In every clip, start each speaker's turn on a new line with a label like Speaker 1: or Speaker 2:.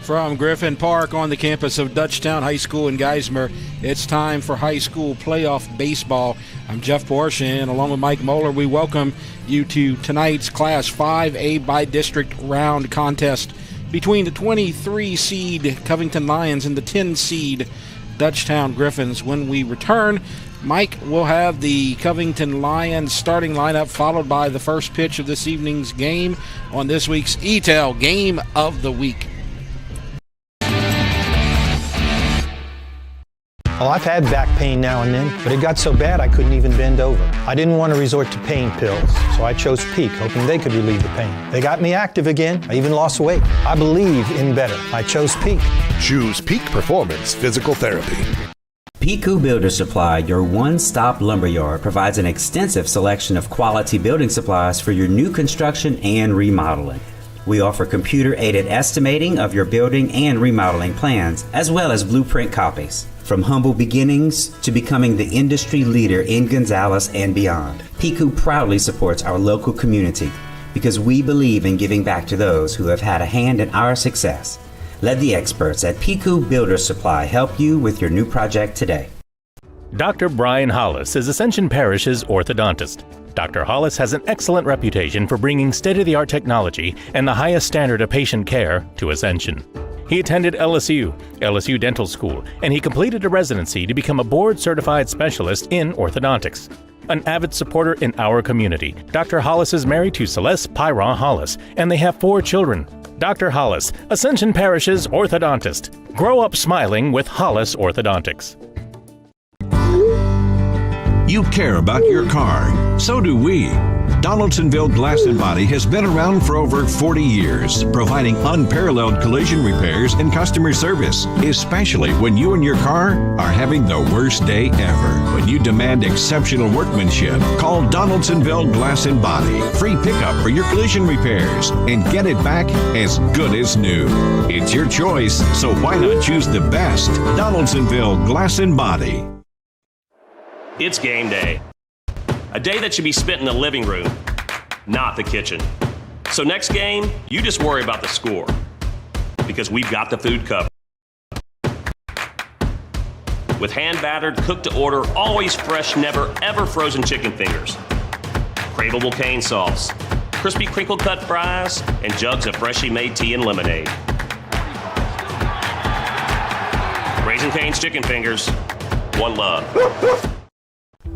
Speaker 1: From Griffin Park on the campus of Dutchtown High School in Geismar, it's time for high school playoff baseball. I'm Jeff Porsche, and along with Mike Moeller, we welcome you to tonight's Class 5A by district round contest between the 23 seed Covington Lions and the 10 seed Dutchtown Griffins. When we return, Mike will have the Covington Lions starting lineup, followed by the first pitch of this evening's game on this week's E-Tel Game of the Week.
Speaker 2: Well, I've had back pain now and then, but it got so bad I couldn't even bend over. I didn't want to resort to pain pills, so I chose Peak, hoping they could relieve the pain. They got me active again. I even lost weight. I believe in better. I chose Peak.
Speaker 3: Choose Peak Performance Physical Therapy.
Speaker 4: Piku Builder Supply, your one-stop lumberyard, provides an extensive selection of quality building supplies for your new construction and remodeling. We offer computer-aided estimating of your building and remodeling plans, as well as blueprint copies. From humble beginnings to becoming the industry leader in Gonzales and beyond, Piku proudly supports our local community because we believe in giving back to those who have had a hand in our success. Let the experts at Piku Builder Supply help you with your new project today.
Speaker 5: Dr. Brian Hollis is Ascension Parish's orthodontist. Dr. Hollis has an excellent reputation for bringing state-of-the-art technology and the highest standard of patient care to Ascension. He attended LSU Dental School, and he completed a residency to become a board-certified specialist in orthodontics. An avid supporter in our community, Dr. Hollis is married to Celeste Pyron Hollis, and they have 4 children. Dr. Hollis, Ascension Parish's orthodontist. Grow up smiling with Hollis Orthodontics.
Speaker 6: You care about your car. So do we. Donaldsonville Glass and Body has been around for over 40 years, providing unparalleled collision repairs and customer service, especially when you and your car are having the worst day ever. When you demand exceptional workmanship, call Donaldsonville Glass and Body. Free pickup for your collision repairs and get it back as good as new. It's your choice, so why not choose the best? Donaldsonville Glass and Body.
Speaker 7: It's game day. A day that should be spent in the living room, not the kitchen. So next game, you just worry about the score, because we've got the food covered. With hand-battered, cooked-to-order, always fresh, never ever frozen chicken fingers, craveable cane sauce, crispy crinkle-cut fries, and jugs of freshly made tea and lemonade. Raising Cane's chicken fingers, one love.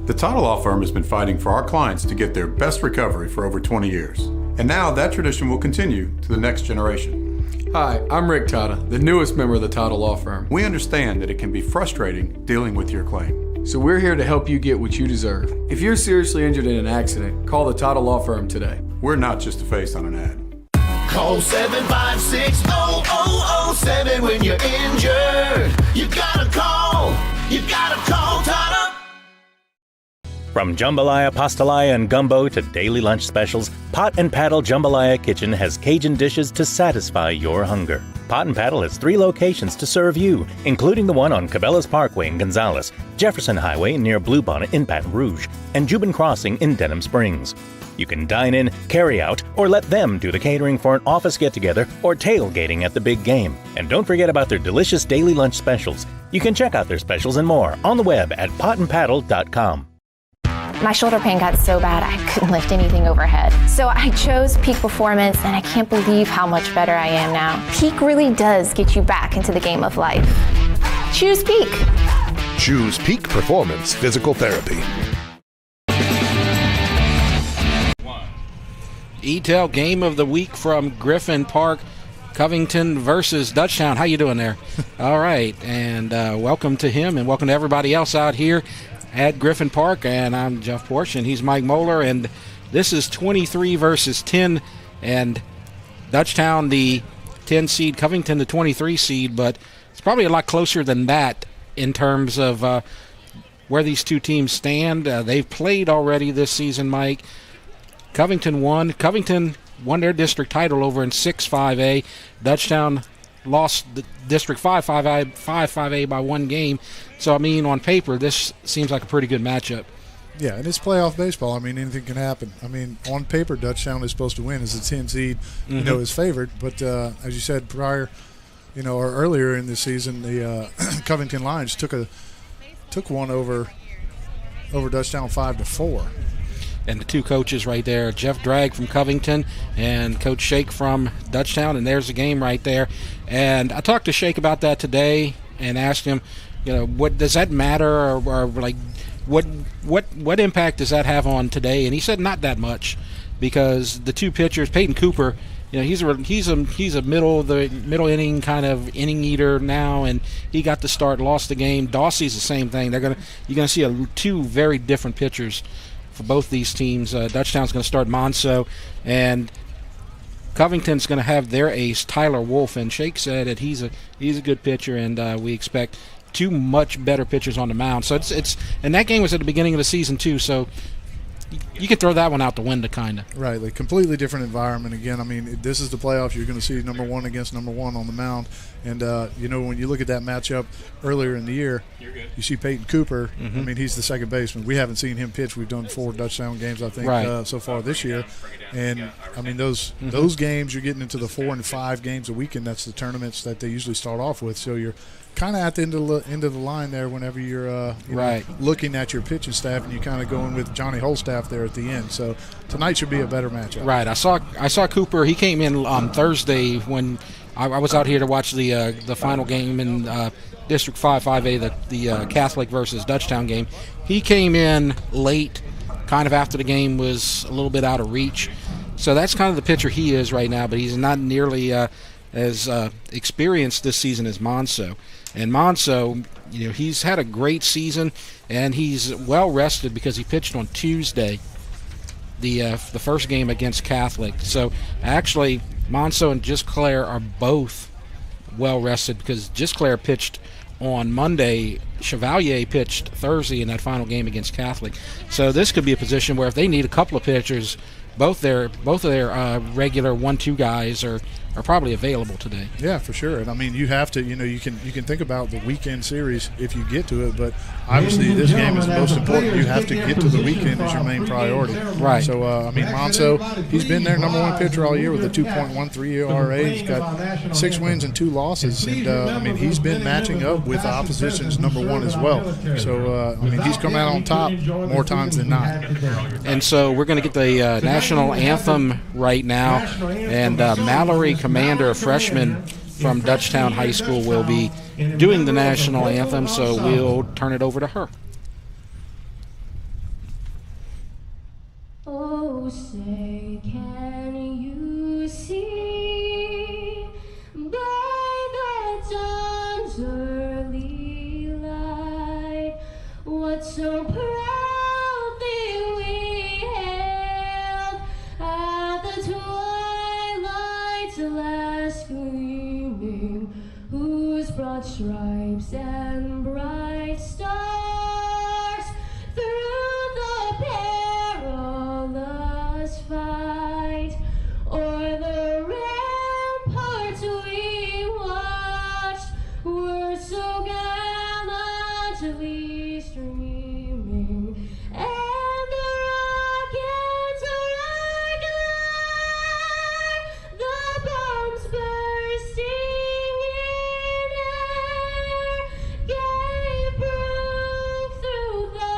Speaker 8: The Title Law Firm has been fighting for our clients to get their best recovery for over 20 years. And now that tradition will continue to the next generation.
Speaker 9: Hi, I'm Rick Tata, the newest member of the Title Law Firm.
Speaker 8: We understand that it can be frustrating dealing with your claim.
Speaker 9: So we're here to help you get what you deserve. If you're seriously injured in an accident, call the Title Law Firm today.
Speaker 8: We're not just a face on an ad.
Speaker 10: Call 756-0007 when you're injured. You gotta call Title.
Speaker 5: From jambalaya, pastalaya, and gumbo to daily lunch specials, Pot and Paddle Jambalaya Kitchen has Cajun dishes to satisfy your hunger. Pot and Paddle has 3 locations to serve you, including the one on Cabela's Parkway in Gonzales, Jefferson Highway near Bluebonnet in Baton Rouge, and Jubin Crossing in Denham Springs. You can dine in, carry out, or let them do the catering for an office get-together or tailgating at the big game. And don't forget about their delicious daily lunch specials. You can check out their specials and more on the web at potandpaddle.com.
Speaker 11: My shoulder pain got so bad I couldn't lift anything overhead. So I chose Peak Performance, and I can't believe how much better I am now. Peak really does get you back into the game of life. Choose Peak.
Speaker 3: Choose Peak Performance Physical Therapy.
Speaker 1: E-Tel Game of the Week from Griffin Park. Covington versus Dutchtown. How you doing there? All right, and welcome to him, and welcome to everybody else out here at Griffin Park. And I'm Jeff Porsche, and he's Mike Moeller, and this is 23 versus 10, and Dutchtown the 10 seed, Covington the 23 seed, but it's probably a lot closer than that in terms of where these two teams stand. They've played already this season, Mike. Covington won their district title over in 6-5A. Dutchtown lost the District 5-5A by 1 game. So, I mean, on paper, this seems like a pretty good matchup.
Speaker 12: Yeah, and it's playoff baseball. I mean, anything can happen. I mean, on paper, Dutchtown is supposed to win as a 10 seed, is favored. But as you said prior, or earlier in the season, the Covington Lions took one over Dutchtown 5-4.
Speaker 1: And the two coaches right there, Jeff Dragg from Covington and Coach Shake from Dutchtown, and there's the game right there. And I talked to Shake about that today and asked him, what does that matter, or like what impact does that have on today? And he said not that much, because the two pitchers, Peyton Cooper, he's a middle inning kind of inning eater now, and he got the start, lost the game. Dawsey's the same thing. You're gonna see two very different pitchers for both these teams. Dutchtown's going to start Monso, and Covington's going to have their ace, Tyler Wolf. And Shake said that he's a good pitcher, and we expect two much better pitchers on the mound. So it's and that game was at the beginning of the season too. So you could throw that one out the window, kind of.
Speaker 12: Right, like completely different environment. Again, I mean, this is the playoffs. You're going to see number one against number one on the mound. And, when you look at that matchup earlier in the year, you see Peyton Cooper.
Speaker 1: Mm-hmm.
Speaker 12: I mean, he's the second baseman. We haven't seen him pitch. We've done 4 Dutchtown games, I think, so far this year. And, I mean, those games, you're getting into the 4 and 5 games a week, and that's the tournaments that they usually start off with. So you're kind of at the end of the line there whenever you're looking at your pitching staff, and you kind of going with Johnny Holstaff there at the end. So tonight should be a better matchup.
Speaker 1: Right. I saw Cooper. He came in on Thursday when I was out here to watch the final game in District 5A, the Catholic versus Dutchtown game. He came in late, kind of after the game was a little bit out of reach. So that's kind of the pitcher he is right now, but he's not nearly as experienced this season as Monso. And Monso, he's had a great season, and he's well rested because he pitched on Tuesday, the first game against Catholic. So actually, Monso and Gisclair are both well rested because Gisclair pitched on Monday. Chevalier pitched Thursday in that final game against Catholic. So this could be a position where if they need a couple of pitchers, both of their regular 1-2 guys are probably available today.
Speaker 12: Yeah, for sure. And I mean, you have to, you can think about the weekend series if you get to it, but obviously this game is the most important. You have to get to the weekend as your main priority.
Speaker 1: Right.
Speaker 12: So I mean, Monso, he's been their number one pitcher all year with a 2.13 ERA. He's got 6 wins and 2 losses, and I mean, he's been matching up with the opposition's number one as well. So I mean, he's come out on top more times than not.
Speaker 1: And so we're going to get the national anthem right now, and Mallory Commander, a freshman from Dutchtown High School, will be doing the national anthem, so we'll turn it over to her.
Speaker 13: Oh, say, can you see by the dawn's early light what so proudly we hailed at the twilight's last gleaming, whose broad stripes and bright stars through the perilous fight o'er the ramparts we watched were so gallantly streaming, and the rockets regular, the bombs bursting in air, gave proof through the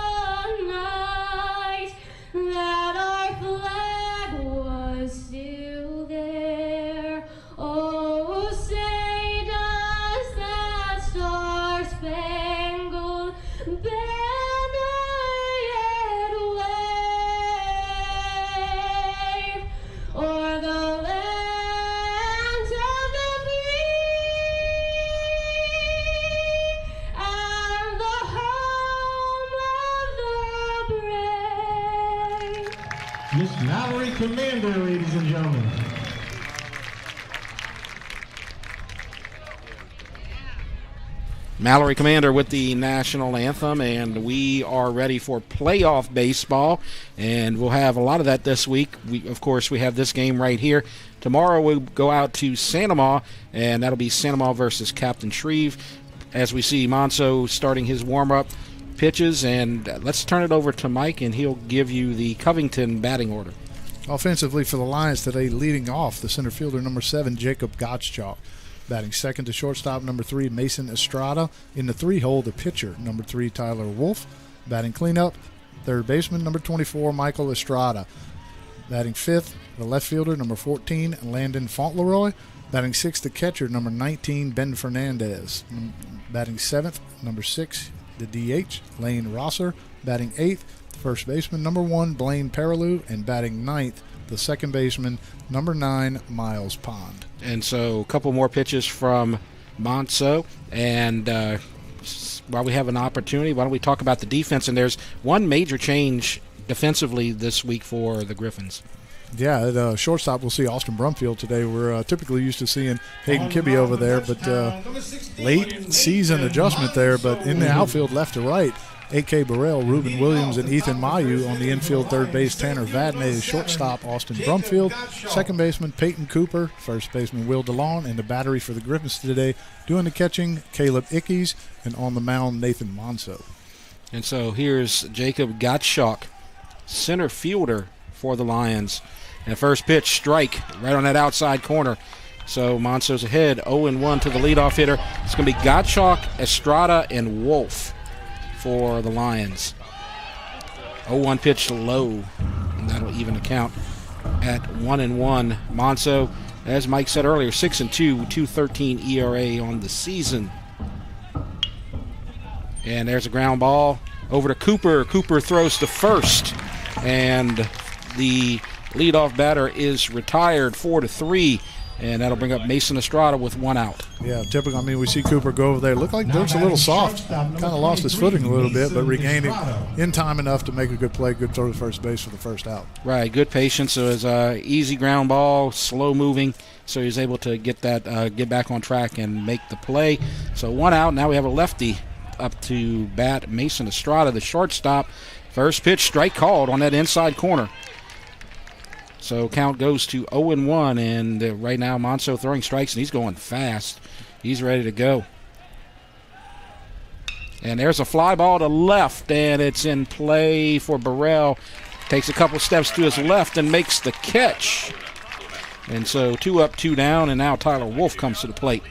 Speaker 13: night that our flag was still there. Oh, say does that star-spangled banner yet wave o'er the lands of the free and the home of the brave?
Speaker 14: Miss Mallory Commander, ladies and gentlemen.
Speaker 1: Mallory Commander with the national anthem, and we are ready for playoff baseball, and we'll have a lot of that this week. Of course, we have this game right here. Tomorrow we'll go out to Santa Ma, and that'll be Santa Ma versus Captain Shreve, as we see Monso starting his warm-up pitches. And let's turn it over to Mike, and he'll give you the Covington batting order.
Speaker 12: Offensively for the Lions today, leading off the center fielder, number 7, Jacob Gottschalk. Batting second to shortstop, number 3, Mason Estrada. In the 3-hole, the pitcher, number 3, Tyler Wolf. Batting cleanup, third baseman, number 24, Michael Estrada. Batting fifth, the left fielder, number 14, Landon Fauntleroy. Batting sixth, the catcher, number 19, Ben Fernandez. Batting seventh, number 6, the DH, Lane Rosser. Batting eighth, first baseman, number 1, Blaine Perilou. And batting ninth, the second baseman, number 9, Miles Pond.
Speaker 1: And so a couple more pitches from Monso. And while we have an opportunity, why don't we talk about the defense? And there's one major change defensively this week for the Griffins.
Speaker 12: Yeah, at shortstop, we'll see Austin Brumfield today. We're typically used to seeing Hayden Kibbe over there, but late season adjustment there. But in the outfield, left to right, A.K. Burrell, Ruben Williams, and Ethan Mayu. On the infield, third base, Tanner Vadney. Shortstop, Austin Brumfield. Second baseman, Peyton Cooper. First baseman, Will DeLon. And the battery for the Griffins today, doing the catching, Caleb Ickes. And on the mound, Nathan Monso.
Speaker 1: And so here's Jacob Gottschalk, center fielder for the Lions. And first pitch, strike, right on that outside corner. So Monso's ahead, 0-1 to the leadoff hitter. It's going to be Gottschalk, Estrada, and Wolf for the Lions. 0-1 pitch low, and that'll even the count at 1-1. Monso, as Mike said earlier, 6-2, 2.13 ERA on the season. And there's a ground ball over to Cooper. Cooper throws to first, and the leadoff batter is retired, 4-3, and that'll bring up Mason Estrada with one out.
Speaker 12: Yeah, typical. I mean, we see Cooper go over there. Looked like Dirk's a little soft. Kind of lost his footing a little bit, but regained it in time enough to make a good play, good throw to first base for the first out.
Speaker 1: Right, good patience. So it's a easy ground ball, slow moving, so he's able to get that, get back on track and make the play. So one out. Now we have a lefty up to bat, Mason Estrada, the shortstop. First pitch, strike called on that inside corner. So count goes to 0-1, and right now Monso throwing strikes, and he's going fast. He's ready to go. And there's a fly ball to left, and it's in play for Burrell. Takes a couple steps to his left and makes the catch. And so 2 up, 2 down, and now Tyler Wolf comes to the plate.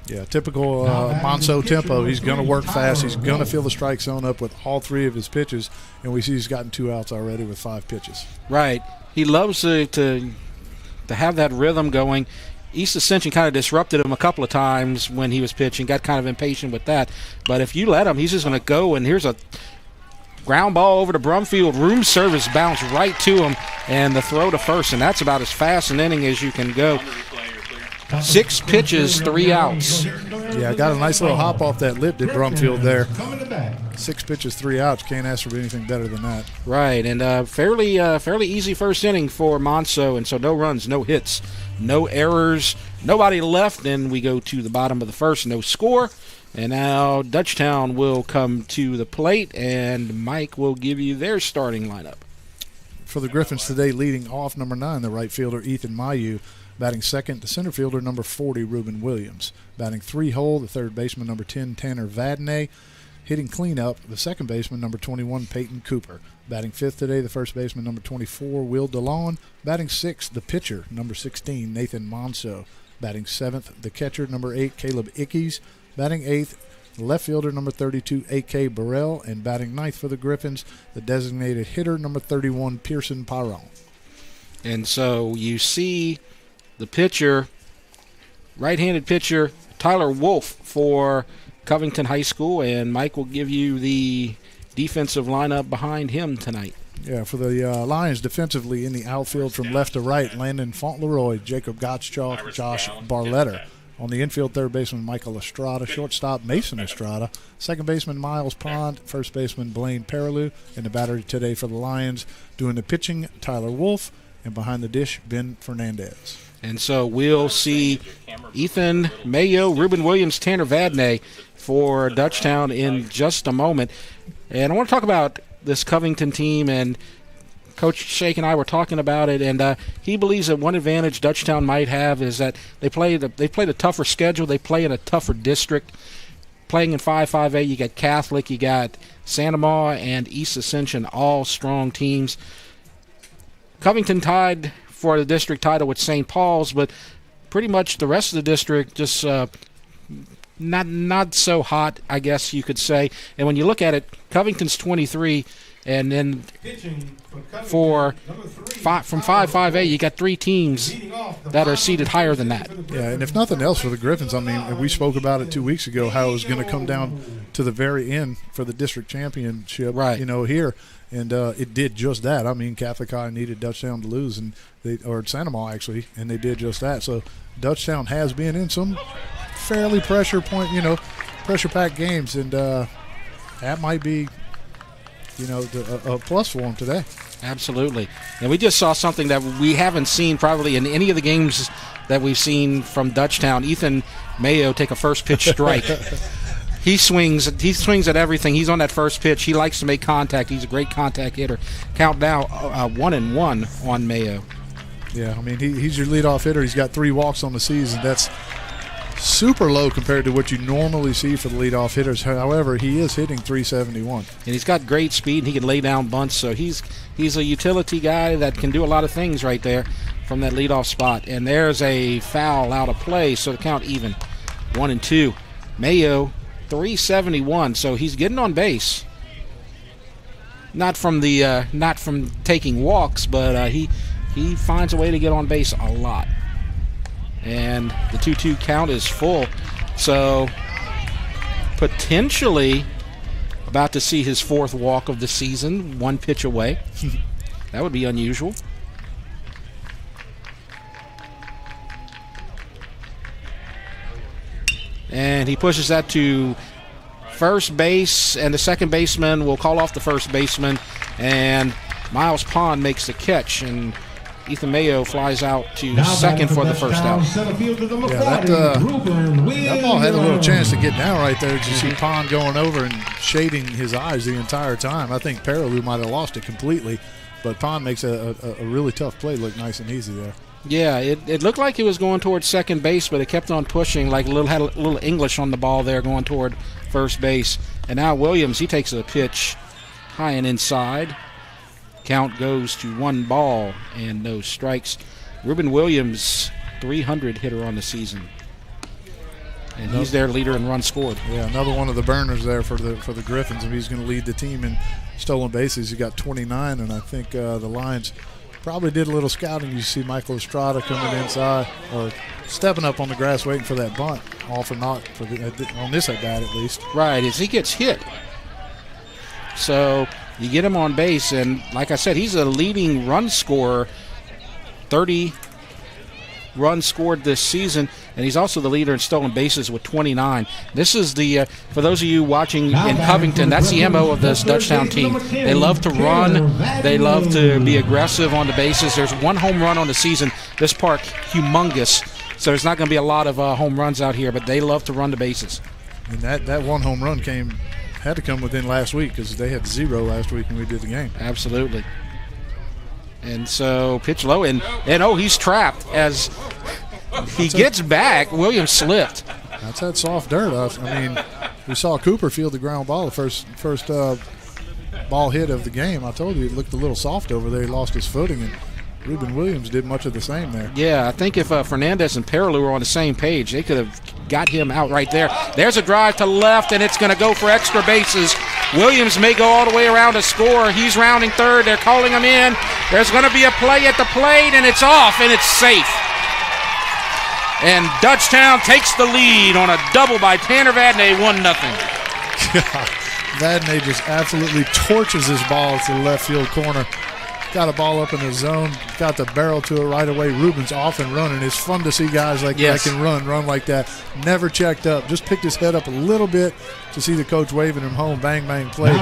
Speaker 12: Yeah, typical Monso tempo. He's going to work fast. He's going to fill the strike zone up with all 3 of his pitches, and we see he's gotten 2 outs already with 5 pitches.
Speaker 1: Right. He loves to have that rhythm going. East Ascension kind of disrupted him a couple of times when he was pitching, got kind of impatient with that. But if you let him, he's just going to go, and here's a ground ball over to Brumfield. Room service bounced right to him, and the throw to first, and that's about as fast an inning as you can go. 6 pitches, 3 outs.
Speaker 12: Yeah, got a nice little hop off that lip, did Brumfield there. 6 pitches, 3 outs. Can't ask for anything better than that.
Speaker 1: Right, and fairly easy first inning for Monso, and so no runs, no hits, no errors, nobody left. Then we go to the bottom of the first, no score. And now Dutchtown will come to the plate, and Mike will give you their starting lineup.
Speaker 12: For the Griffins today, leading off, number 9, the right fielder, Ethan Mayu. Batting second, the center fielder, number 40, Ruben Williams. Batting 3-hole, the third baseman, number 10, Tanner Vadney. Hitting cleanup, the second baseman, number 21, Peyton Cooper. Batting fifth today, the first baseman, number 24, Will DeLon. Batting sixth, the pitcher, number 16, Nathan Monso. Batting seventh, the catcher, number 8, Caleb Ickes. Batting eighth, the left fielder, number 32, A.K. Burrell. And batting ninth for the Griffins, the designated hitter, number 31, Pearson Pyron.
Speaker 1: And so you see the pitcher, right-handed pitcher, Tyler Wolf for Covington High School, and Mike will give you the defensive lineup behind him tonight.
Speaker 12: Yeah, for the Lions defensively in the outfield from left to right, Landon Fauntleroy, Jacob Gottschalk, Josh Barletta. On the infield, third baseman Michael Estrada, shortstop Mason Estrada, second baseman Miles Pond, first baseman Blaine Perilou, and the battery today for the Lions doing the pitching, Tyler Wolf, and behind the dish, Ben Fernandez.
Speaker 1: And so we'll see Ethan Mayo, Ruben Williams, Tanner Vadney for Dutchtown in just a moment. And I want to talk about this Covington team, and Coach Shake and I were talking about it, and he believes that one advantage Dutchtown might have is that they play the tougher schedule. They play in a tougher district. Playing in 5-5A, you got Catholic, you got Santa Maria, and East Ascension, all strong teams. Covington tied for the district title with St. Paul's, but pretty much the rest of the district just not so hot, I guess you could say. And when you look at it, Covington's 23, and then from 5A, you got 3 teams that are seated higher than that.
Speaker 12: Yeah, and if nothing else for the Griffins, I mean, we spoke about it 2 weeks ago, how it was going to come down to the very end for the district championship,
Speaker 1: right.
Speaker 12: Here. And it did just that. I mean, Catholic High needed Dutchtown to lose, or Santa Ma, actually, and they did just that. So Dutchtown has been in some fairly pressure-packed games, and that might be – a plus for them today.
Speaker 1: Absolutely. And we just saw something that we haven't seen probably in any of the games that we've seen from Dutchtown. Ethan Mayo take a first pitch strike. He swings at everything. He's on that first pitch. He likes to make contact. He's a great contact hitter. Count now 1-1 on Mayo.
Speaker 12: Yeah, I mean, he's your leadoff hitter. He's got 3 walks on the season. That's super low compared to what you normally see for the leadoff hitters. However, he is hitting .371.
Speaker 1: And he's got great speed, and he can lay down bunts. So he's a utility guy that can do a lot of things right there from that leadoff spot. And there's a foul out of play, so the count even. 1-2. Mayo, .371. So he's getting on base. Not from taking walks, but he finds a way to get on base a lot. And the 2-2 count is full. So potentially about to see his 4th walk of the season, 1 pitch away. That would be unusual. And he pushes that to first base, and the second baseman will call off the first baseman, and Miles Pond makes the catch, and Ethan Mayo flies out to second for the first out.
Speaker 12: Yeah, that ball had a little chance to get down right there. You see Pond going over and shading his eyes the entire time. I think Paraloo might have lost it completely, but Pond makes a really tough play look nice and easy there.
Speaker 1: Yeah, it looked like he was going towards second base, but it kept on pushing, had a little English on the ball there going toward first base. And now Williams, he takes a pitch high and inside. Count goes to 1 ball and no strikes. Ruben Williams, 300 hitter on the season. And he's their leader in runs scored.
Speaker 12: Yeah, another one of the burners there for the Griffins. If he's going to lead the team in stolen bases, he got 29, and I think the Lions probably did a little scouting. You see Michael Estrada coming inside or stepping up on the grass waiting for that bunt, all for naught on this at bat at least.
Speaker 1: Right, as he gets hit. So you get him on base, and like I said, he's a leading run scorer, 30 runs scored this season, and he's also the leader in stolen bases with 29. This is for those of you watching in Covington, that's the MO of this Dutchtown team. They love to run. They love to be aggressive on the bases. There's 1 home run on the season. This park, humongous, so there's not going to be a lot of home runs out here, but they love to run the bases.
Speaker 12: And that 1 home run had to come within last week because they had 0 last week when we did the game.
Speaker 1: Absolutely. And so pitch low, and he's trapped as he gets back. Williams slipped.
Speaker 12: That's that soft dirt. I mean, we saw Cooper field the ground ball, the first ball hit of the game. I told you it looked a little soft over there. He lost his footing, and Ruben Williams did much of the same there.
Speaker 1: Yeah, I think if Fernandez and Paraloo were on the same page, they could have got him out right there. There's a drive to left, and it's going to go for extra bases. Williams may go all the way around to score. He's rounding third. They're calling him in. There's going to be a play at the plate, and it's off, and it's safe. And Dutchtown takes the lead on a double by Tanner Vadney, 1-0.
Speaker 12: Vadney just absolutely torches his ball to the left field corner. Got a ball up in the zone, got the barrel to it right away. Ruben's off and running. It's fun to see guys like that can run like that. Never checked up, just picked his head up a little bit to see the coach waving him home. Bang, bang, play.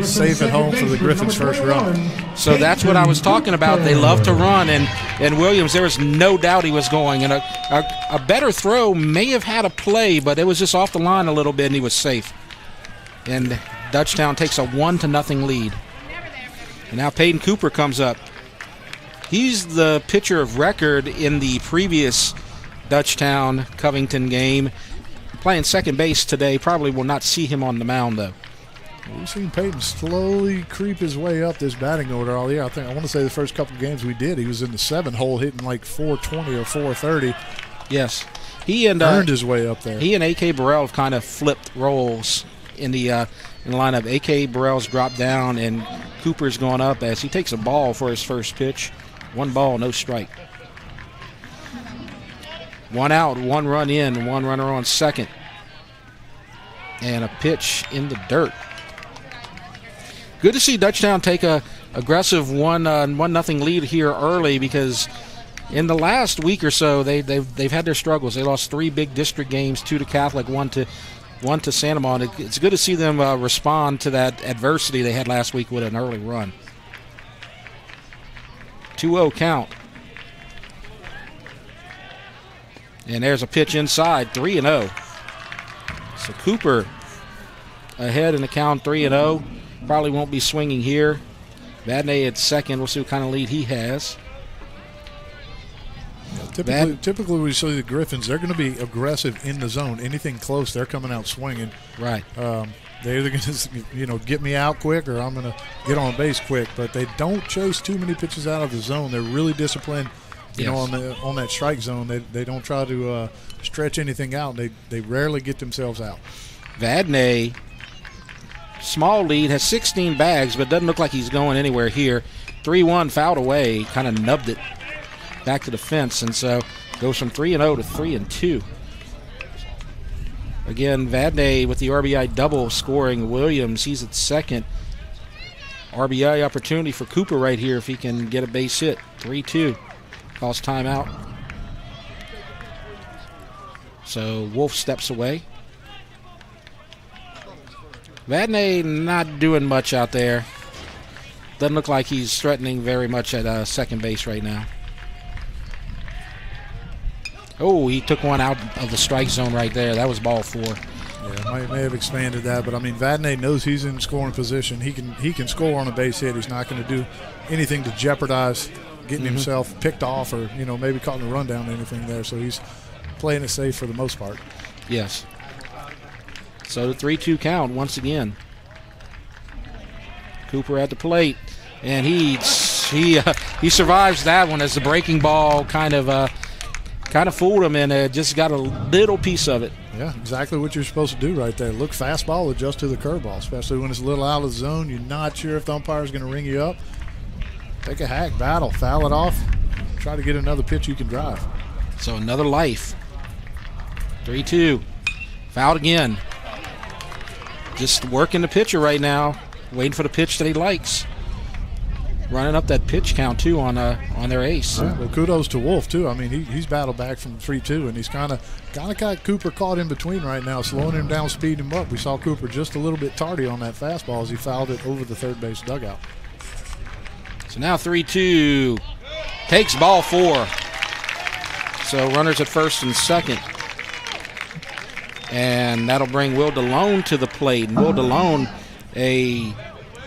Speaker 12: Safe at home for the Griffins' first run.
Speaker 1: So that's what I was talking about. They love to run, and Williams, there was no doubt he was going. And a better throw may have had a play, but it was just off the line a little bit, and he was safe. And Dutchtown takes a 1-0 lead. And now Peyton Cooper comes up. He's the pitcher of record in the previous Dutchtown Covington game. Playing second base today. Probably will not see him on the mound, though.
Speaker 12: We've seen Peyton slowly creep his way up this batting order all year. I want to say the first couple of games we did, he was in the 7 hole hitting like .420 or .430.
Speaker 1: Yes. He and
Speaker 12: earned his way up there.
Speaker 1: He and A.K. Burrell have kind of flipped roles in the lineup. A.K. Burrell's dropped down, and Cooper's gone up as he takes a ball for his first pitch. 1 ball, no strike. 1 out, 1 run in, 1 runner on second. And a pitch in the dirt. Good to see Dutchtown take a aggressive 1-0 lead here early, because in the last week or so they've had their struggles. They lost 3 big district games, 2 to Catholic, 1 to Santa Monica. It's good to see them respond to that adversity they had last week with an early run. 2-0 count. And there's a pitch inside, 3-0. So Cooper ahead in the count, 3-0. Probably won't be swinging here. Vadnais at second. We'll see what kind of lead he has.
Speaker 12: Typically, we see the Griffins, they're going to be aggressive in the zone. Anything close, they're coming out swinging.
Speaker 1: Right.
Speaker 12: They're either going to, get me out quick, or I'm going to get on base quick. But they don't chase too many pitches out of the zone. They're really disciplined. You know, on that strike zone, they don't try to stretch anything out. They rarely get themselves out.
Speaker 1: Vadnais, small lead, has 16 bags, but doesn't look like he's going anywhere here. 3-1, fouled away, kind of nubbed it back to the fence, and so goes from 3-0 to 3-2. Again, Vadnais with the RBI double scoring Williams. He's at second. RBI opportunity for Cooper right here if he can get a base hit. 3-2. Calls timeout. So Wolf steps away. Vadnais not doing much out there. Doesn't look like he's threatening very much at second base right now. Oh, he took one out of the strike zone right there. That was ball 4.
Speaker 12: Yeah, may have expanded that, but I mean, Vadnais knows he's in scoring position. He can score on a base hit. He's not going to do anything to jeopardize getting himself picked off, or maybe caught in a rundown or anything there. So he's playing it safe for the most part.
Speaker 1: Yes. So the 3-2 count once again. Cooper at the plate, and he survives that one as the breaking ball kind of fooled him, and just got a little piece of it.
Speaker 12: Yeah, exactly what you're supposed to do right there. Look fastball, adjust to the curveball, especially when it's a little out of the zone. You're not sure if the umpire's going to ring you up. Take a hack, battle, foul it off, try to get another pitch you can drive.
Speaker 1: So another life. 3-2. Fouled again. Just working the pitcher right now, waiting for the pitch that he likes. Running up that pitch count, too, on their ace.
Speaker 12: Yeah, well, kudos to Wolf, too. I mean, he's battled back from 3-2, and he's kind of got Cooper caught in between right now, slowing him down, speeding him up. We saw Cooper just a little bit tardy on that fastball as he fouled it over the third base dugout.
Speaker 1: So now 3-2. Takes ball 4. So runners at first and second. And that'll bring Will DeLone to the plate. And Will DeLone, a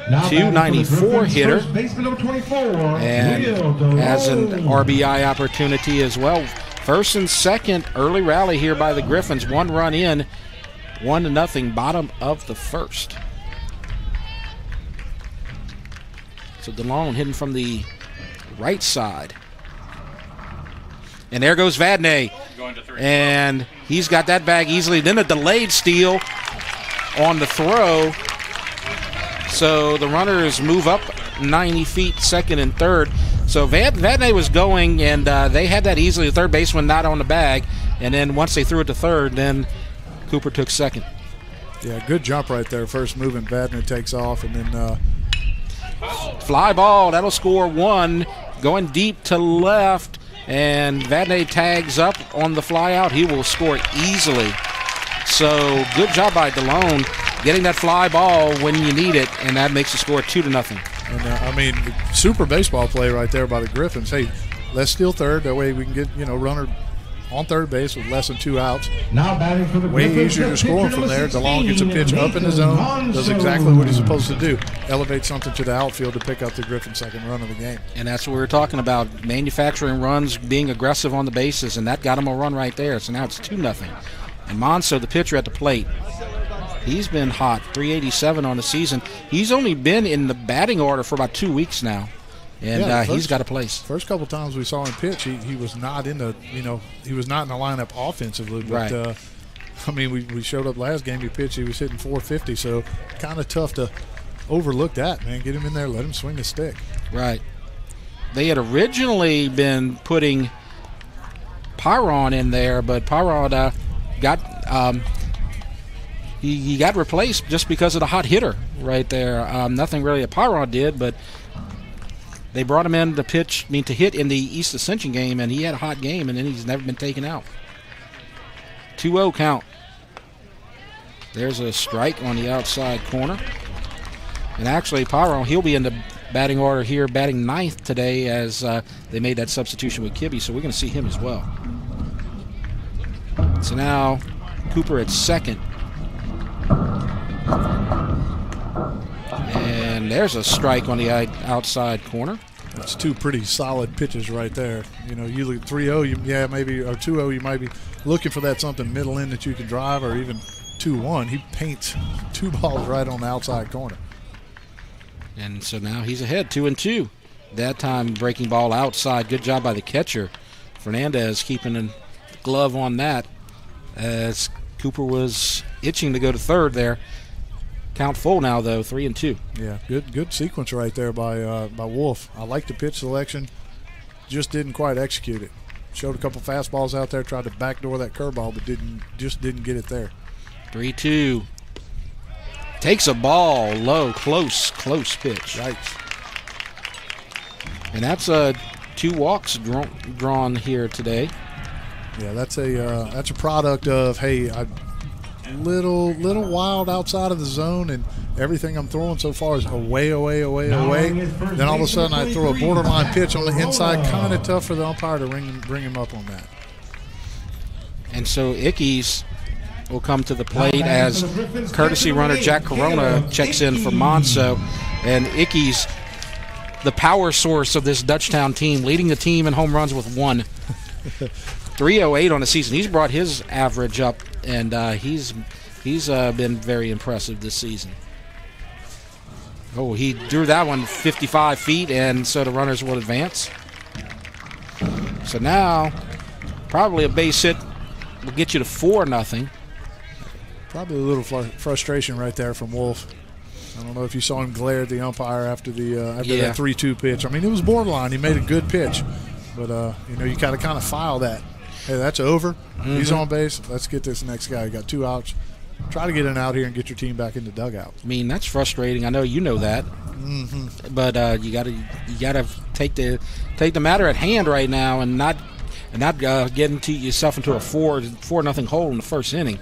Speaker 1: .294 hitter, and has an RBI opportunity as well. First and second, early rally here by the Griffins. 1 run in, 1-0, bottom of the first. So DeLone hitting from the right side. And there goes Vadnais. And he's got that bag easily. Then a delayed steal on the throw. So the runners move up 90 feet, second and third. So Vadnais was going, and they had that easily. The third baseman not on the bag. And then once they threw it to third, then Cooper took second.
Speaker 12: Yeah, good jump right there. First move, and Vadnais takes off, and then
Speaker 1: fly ball. That'll score 1. Going deep to left. And Vadnais tags up on the fly out. He will score easily. So good job by DeLone getting that fly ball when you need it, and that makes the score 2-0.
Speaker 12: And super baseball play right there by the Griffins. Hey, let's steal third. That way we can get runner on third base with less than 2 outs.
Speaker 14: Now batting for the
Speaker 12: way easier to score from there. DeLone gets a pitch up in the zone, does exactly what he's supposed to do. Elevate something to the outfield to pick up the Griffins' second run of the game.
Speaker 1: And that's what we were talking about, manufacturing runs, being aggressive on the bases, and that got him a run right there. So now it's 2-0. And Monso, the pitcher at the plate, he's been hot, 387 on the season. He's only been in the batting order for about 2 weeks now. and he's got a place.
Speaker 12: First couple times we saw him pitch, he was not in the he was not in the lineup offensively. But
Speaker 1: right.
Speaker 12: I mean, we showed up last game. He pitched. He was hitting 450. So kind of tough to overlook that, man. Get him in there. Let him swing the stick.
Speaker 1: Right. They had originally been putting Pyron in there, but Pyron got he got replaced just because of the hot hitter right there. Nothing really that Pyron did, but they brought him in to to hit in the East Ascension game, and he had a hot game, and then he's never been taken out. 2-0 count. There's a strike on the outside corner. And actually, Pyron, he'll be in the batting order here, batting ninth today as they made that substitution with Kibbe, so we're going to see him as well. So now Cooper at second. And there's a strike on the outside corner.
Speaker 12: That's two pretty solid pitches right there. You look at 3-0, maybe, or 2-0, you might be looking for that something middle in that you can drive, or even 2-1. He paints two balls right on the outside corner.
Speaker 1: And so now he's ahead, 2-2. That time breaking ball outside. Good job by the catcher. Fernandez keeping a glove on that as Cooper was itching to go to third there. Count full now, though, 3-2.
Speaker 12: Yeah, good sequence right there by Wolf. I like the pitch selection. Just didn't quite execute it. Showed a couple fastballs out there, tried to backdoor that curveball, but didn't get it there.
Speaker 1: 3-2. Takes a ball low, close pitch.
Speaker 12: Right.
Speaker 1: And that's 2 walks drawn here today.
Speaker 12: Yeah, that's a product of, hey, I little wild outside of the zone, and everything I'm throwing so far is away. Then all of a sudden I throw a borderline pitch on the inside, kind of tough for the umpire to bring him up on that.
Speaker 1: And so Ickes will come to the plate as courtesy runner Jack Corona checks in for Monso. And Ickes, the power source of this Dutchtown team, leading the team in home runs with 1. 308 on the season. He's brought his average up, and he's been very impressive this season. Oh, he drew that one 55 feet, and so the runners will advance. So now, probably a base hit will get you to 4-0.
Speaker 12: Probably a little frustration right there from Wolf. I don't know if you saw him glare at the umpire after that 3-2 pitch. I mean, it was borderline. He made a good pitch, but you kind of file that. Hey, that's over. Mm-hmm. He's on base. Let's get this next guy. You got 2 outs. Try to get an out here and get your team back in the dugout.
Speaker 1: I mean, that's frustrating. I know you know that.
Speaker 12: Mm-hmm.
Speaker 1: But you gotta take the matter at hand right now and not get yourself into a 4-0 hole in the first inning.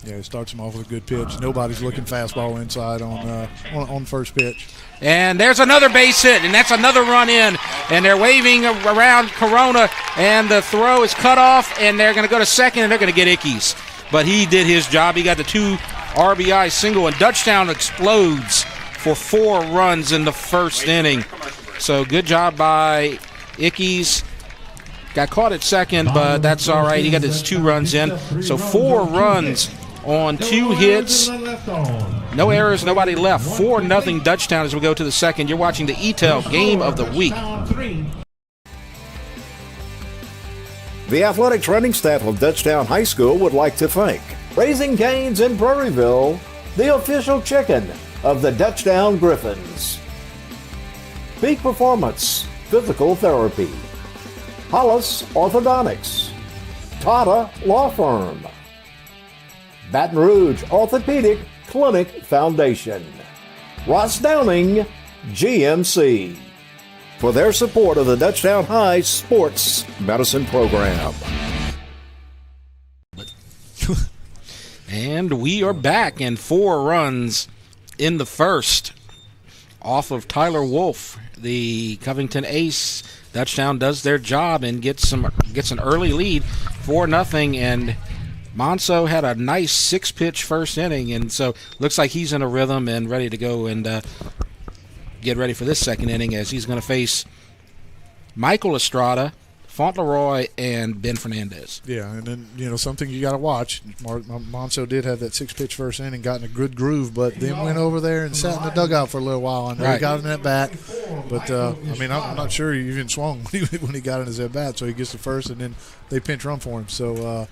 Speaker 12: Yeah, he starts him off with a good pitch. Nobody's looking fastball inside on first pitch.
Speaker 1: And there's another base hit, and that's another run in. And they're waving around Corona, and the throw is cut off, and they're going to go to second, and they're going to get Ickes. But he did his job. He got the 2 RBI single, and Dutchtown explodes for 4 runs in the first inning. So good job by Ickes. Got caught at second, but that's all right. He got his 2 runs in. So 4 runs on 2 hits. No errors, nobody left. 4-0 Dutchtown as we go to the second. You're watching the ETEL Game of the Week.
Speaker 3: The athletic training staff of Dutchtown High School would like to thank Raising Cane's in Prairieville, the official chicken of the Dutchtown Griffins. Peak Performance Physical Therapy, Hollis Orthodontics, Tata Law Firm, Baton Rouge Orthopedic Clinic Foundation, Ross Downing GMC, for their support of the Dutchtown High Sports Medicine Program.
Speaker 1: And we are back, in 4 runs in the first off of Tyler Wolf, the Covington ace. Dutchtown does their job and gets an early lead, 4-0, and Monso had a nice 6-pitch first inning, and so looks like he's in a rhythm and ready to go and get ready for this second inning, as he's going to face Michael Estrada, Fauntleroy and Ben Fernandez.
Speaker 12: Yeah, and then, something you got to watch. Monso did have that 6-pitch first inning, got in a good groove, but then went over there and sat in the dugout for a little while. And he got in that bat. But, I'm not sure he even swung when he got in his at-bat, so he gets the first, and then they pinch run for him. So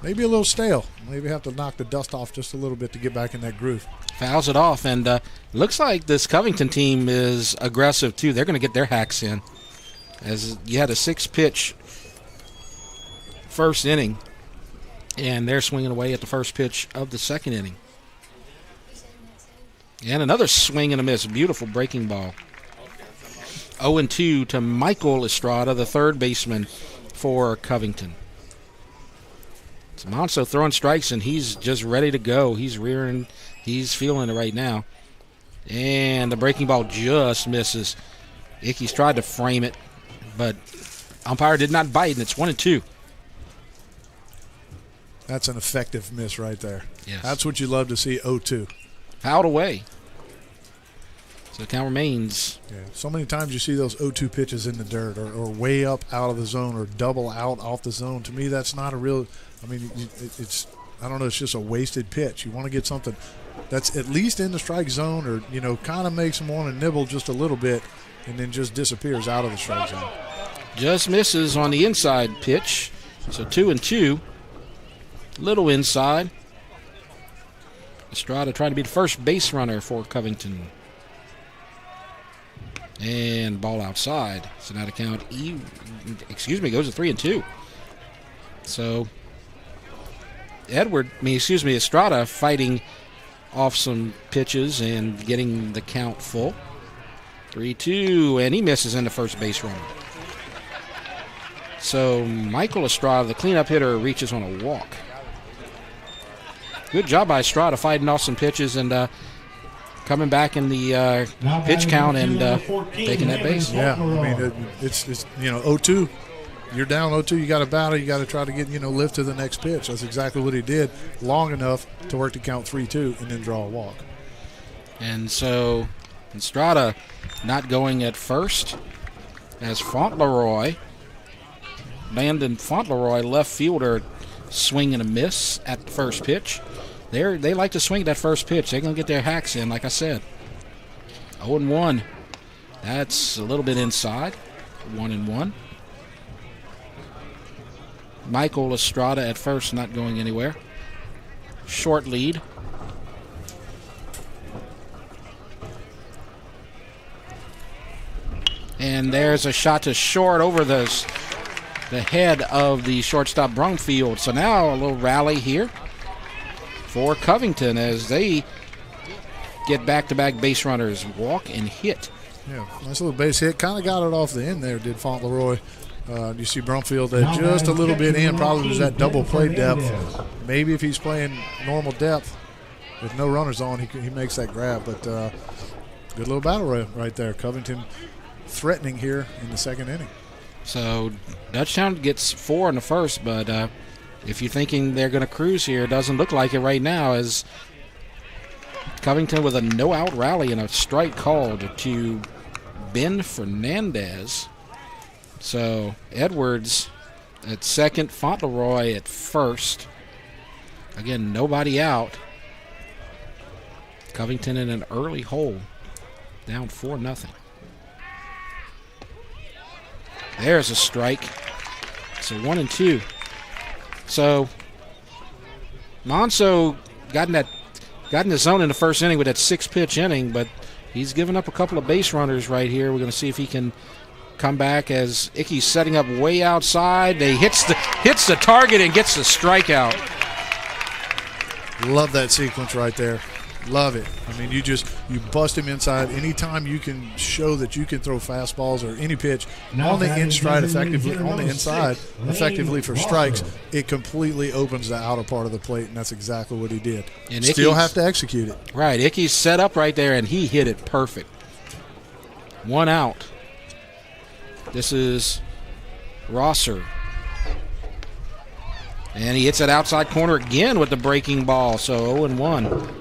Speaker 12: maybe a little stale. Maybe have to knock the dust off just a little bit to get back in that groove.
Speaker 1: Fouls it off, and looks like this Covington team is aggressive, too. They're going to get their hacks in. As you had a 6-pitch first inning, and they're swinging away at the first pitch of the second inning. And another swing and a miss. Beautiful breaking ball. 0-2 to Michael Estrada, the third baseman for Covington. So Monso throwing strikes, and he's just ready to go. He's rearing. He's feeling it right now. And the breaking ball just misses. Ickey's tried to frame it, but umpire did not bite, and it's 1-2.
Speaker 12: That's an effective miss right there.
Speaker 1: Yes.
Speaker 12: That's what you love to see, 0-2.
Speaker 1: Fouled away. So the count remains.
Speaker 12: Yeah. So many times you see those 0-2 pitches in the dirt or way up out of the zone or double out off the zone. To me, that's not a real – it's – I don't know, it's just a wasted pitch. You want to get something that's at least in the strike zone or, kind of makes them want to nibble just a little bit and then just disappears out of the strike zone.
Speaker 1: Just misses on the inside pitch. So 2-2. Little inside. Estrada trying to be the first base runner for Covington. And ball outside. So now the count goes to 3-2. So Estrada fighting off some pitches and getting the count full. 3-2, and he misses in the first base runner. So Michael Estrada, the cleanup hitter, reaches on a walk. Good job by Estrada fighting off some pitches and coming back in the pitch count and taking that base.
Speaker 12: Yeah, it's 0-2. You're down 0-2. You got to battle. You got to try to get lift to the next pitch. That's exactly what he did, long enough to work to count 3-2 and then draw a walk.
Speaker 1: And so Estrada not going at first as Landon Fauntleroy, left fielder, swing and a miss at the first pitch. They like to swing that first pitch. They're going to get their hacks in, like I said. 0-1. That's a little bit inside. 1-1. Michael Estrada at first, not going anywhere. Short lead. And there's a shot to short over the head of the shortstop Brumfield. So now a little rally here for Covington as they get back-to-back base runners, walk and hit.
Speaker 12: Yeah, nice little base hit. Kind of got it off the end there, did Fauntleroy. You see Brumfield just a little bit in, probably was that double play depth. Maybe if he's playing normal depth with no runners on, he makes that grab. But good little battle right there. Covington threatening here in the second inning.
Speaker 1: So Dutchtown gets 4 in the first, but if you're thinking they're going to cruise here, it doesn't look like it right now, as Covington with a no-out rally and a strike called to Ben Fernandez. So Edwards at second, Fauntleroy at first. Again, nobody out. Covington in an early hole, down 4-0. There's a strike. So 1-2. So Monso got in the zone in the first inning with that 6-pitch inning, but he's given up a couple of base runners right here. We're going to see if he can come back as Ickey's setting up way outside. He hits the target and gets the strikeout.
Speaker 12: Love that sequence right there. Love it. I mean, you bust him inside. Anytime you can show that you can throw fastballs or any pitch on the inside effectively for strikes, it completely opens the outer part of the plate, and that's exactly what he did. And still have to execute it.
Speaker 1: Right. Ickey's set up right there, and he hit it perfect. 1 out. This is Rosser. And he hits that outside corner again with the breaking ball. So 0-1.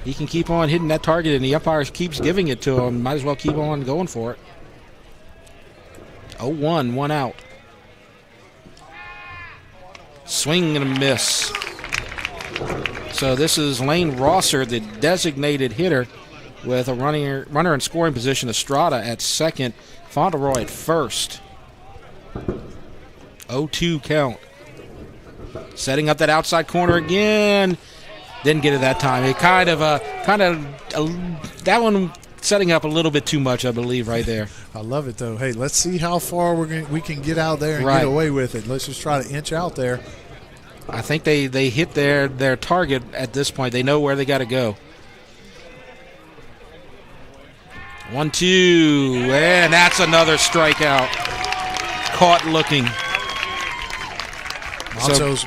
Speaker 1: He can keep on hitting that target, and the umpire keeps giving it to him. Might as well keep on going for it. 0-1, 1 out. Swing and a miss. So this is Lane Rosser, the designated hitter, with a runner in scoring position. Estrada at second. Fauntleroy at first. 0-2 count. Setting up that outside corner again. Didn't get it that time. It that one setting up a little bit too much, I believe, right there.
Speaker 12: I love it, though. Hey, let's see how far we can get out there and get away with it. Let's just try to inch out there.
Speaker 1: I think they hit their target at this point. They know where they got to go. 1-2, and that's another strikeout. Caught looking.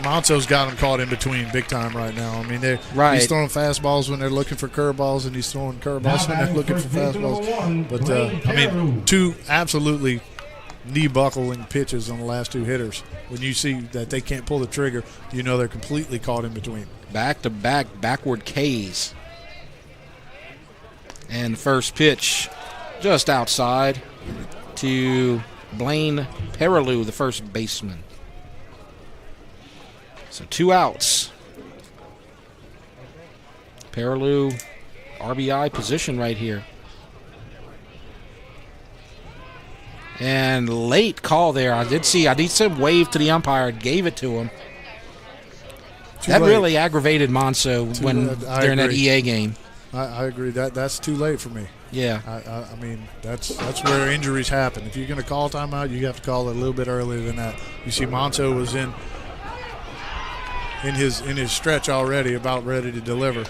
Speaker 12: Monso's got him caught in between big time right now. I mean, he's throwing fastballs when they're looking for curveballs, and he's throwing curveballs when they're looking for fastballs. But, two absolutely knee-buckling pitches on the last two hitters. When you see that they can't pull the trigger, you know they're completely caught in between.
Speaker 1: Back-to-back backward Ks. And first pitch just outside to Blaine Perilou, the first baseman. So 2 outs. Perilou, RBI position right here. And late call there. I did see wave to the umpire, gave it to him. That really aggravated Monso during that EA game.
Speaker 12: I agree. That's too late for me.
Speaker 1: Yeah.
Speaker 12: I mean, that's where injuries happen. If you're going to call timeout, you have to call it a little bit earlier than that. You see Monso was in his stretch already, about ready to deliver.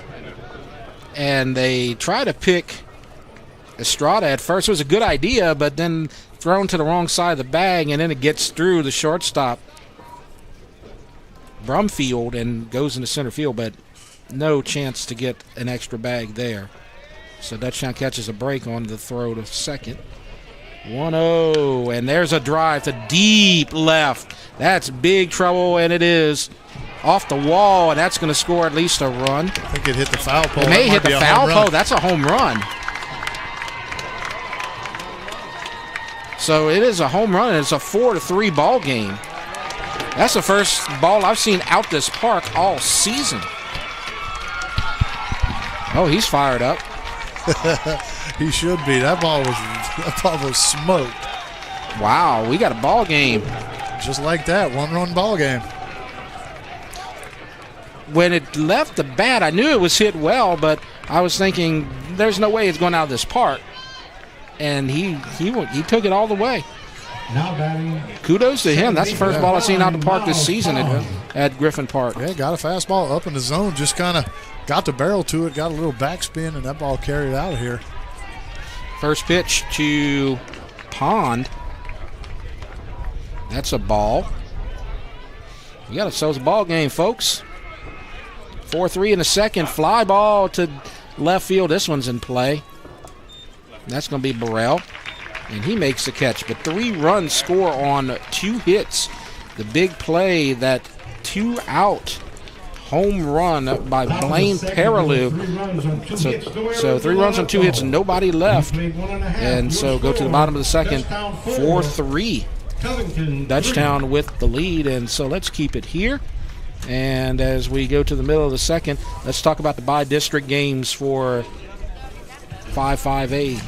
Speaker 1: And they try to pick Estrada at first. It was a good idea, but then thrown to the wrong side of the bag, and then it gets through the shortstop, Brumfield, and goes into center field, but no chance to get an extra bag there. So Dutchtown catches a break on the throw to second. 1-0, and there's a drive to deep left. That's big trouble, and it is off the wall, and that's going to score at least a run.
Speaker 12: I think it hit the foul pole.
Speaker 1: It may hit the foul pole. That's a home run. So it is a home run, and it's a 4-3 ball game. That's the first ball I've seen out this park all season. Oh, he's fired up.
Speaker 12: He should be. That ball was smoked.
Speaker 1: Wow, we got a ball game.
Speaker 12: Just like that, 1-run ball game.
Speaker 1: When it left the bat, I knew it was hit well, but I was thinking there's no way it's going out of this park. And he took it all the way. Kudos to him. That's the first ball I've seen out of the park this season at Griffin Park.
Speaker 12: Yeah, got a fastball up in the zone, just kind of got the barrel to it, got a little backspin, and that ball carried out of here.
Speaker 1: First pitch to Pond. That's a ball. We got ourselves a ball game, folks. 4-3 in the second. Fly ball to left field. This one's in play. That's going to be Burrell, and he makes the catch. But 3 runs score on 2 hits. The big play, that 2-out home run by Blaine Perilou. So 3 runs on 2 hits, nobody left. And so go to the bottom of the second, 4-3. Dutchtown with the lead, and so let's keep it here. And as we go to the middle of the second, let's talk about the by-district games for 5-5A.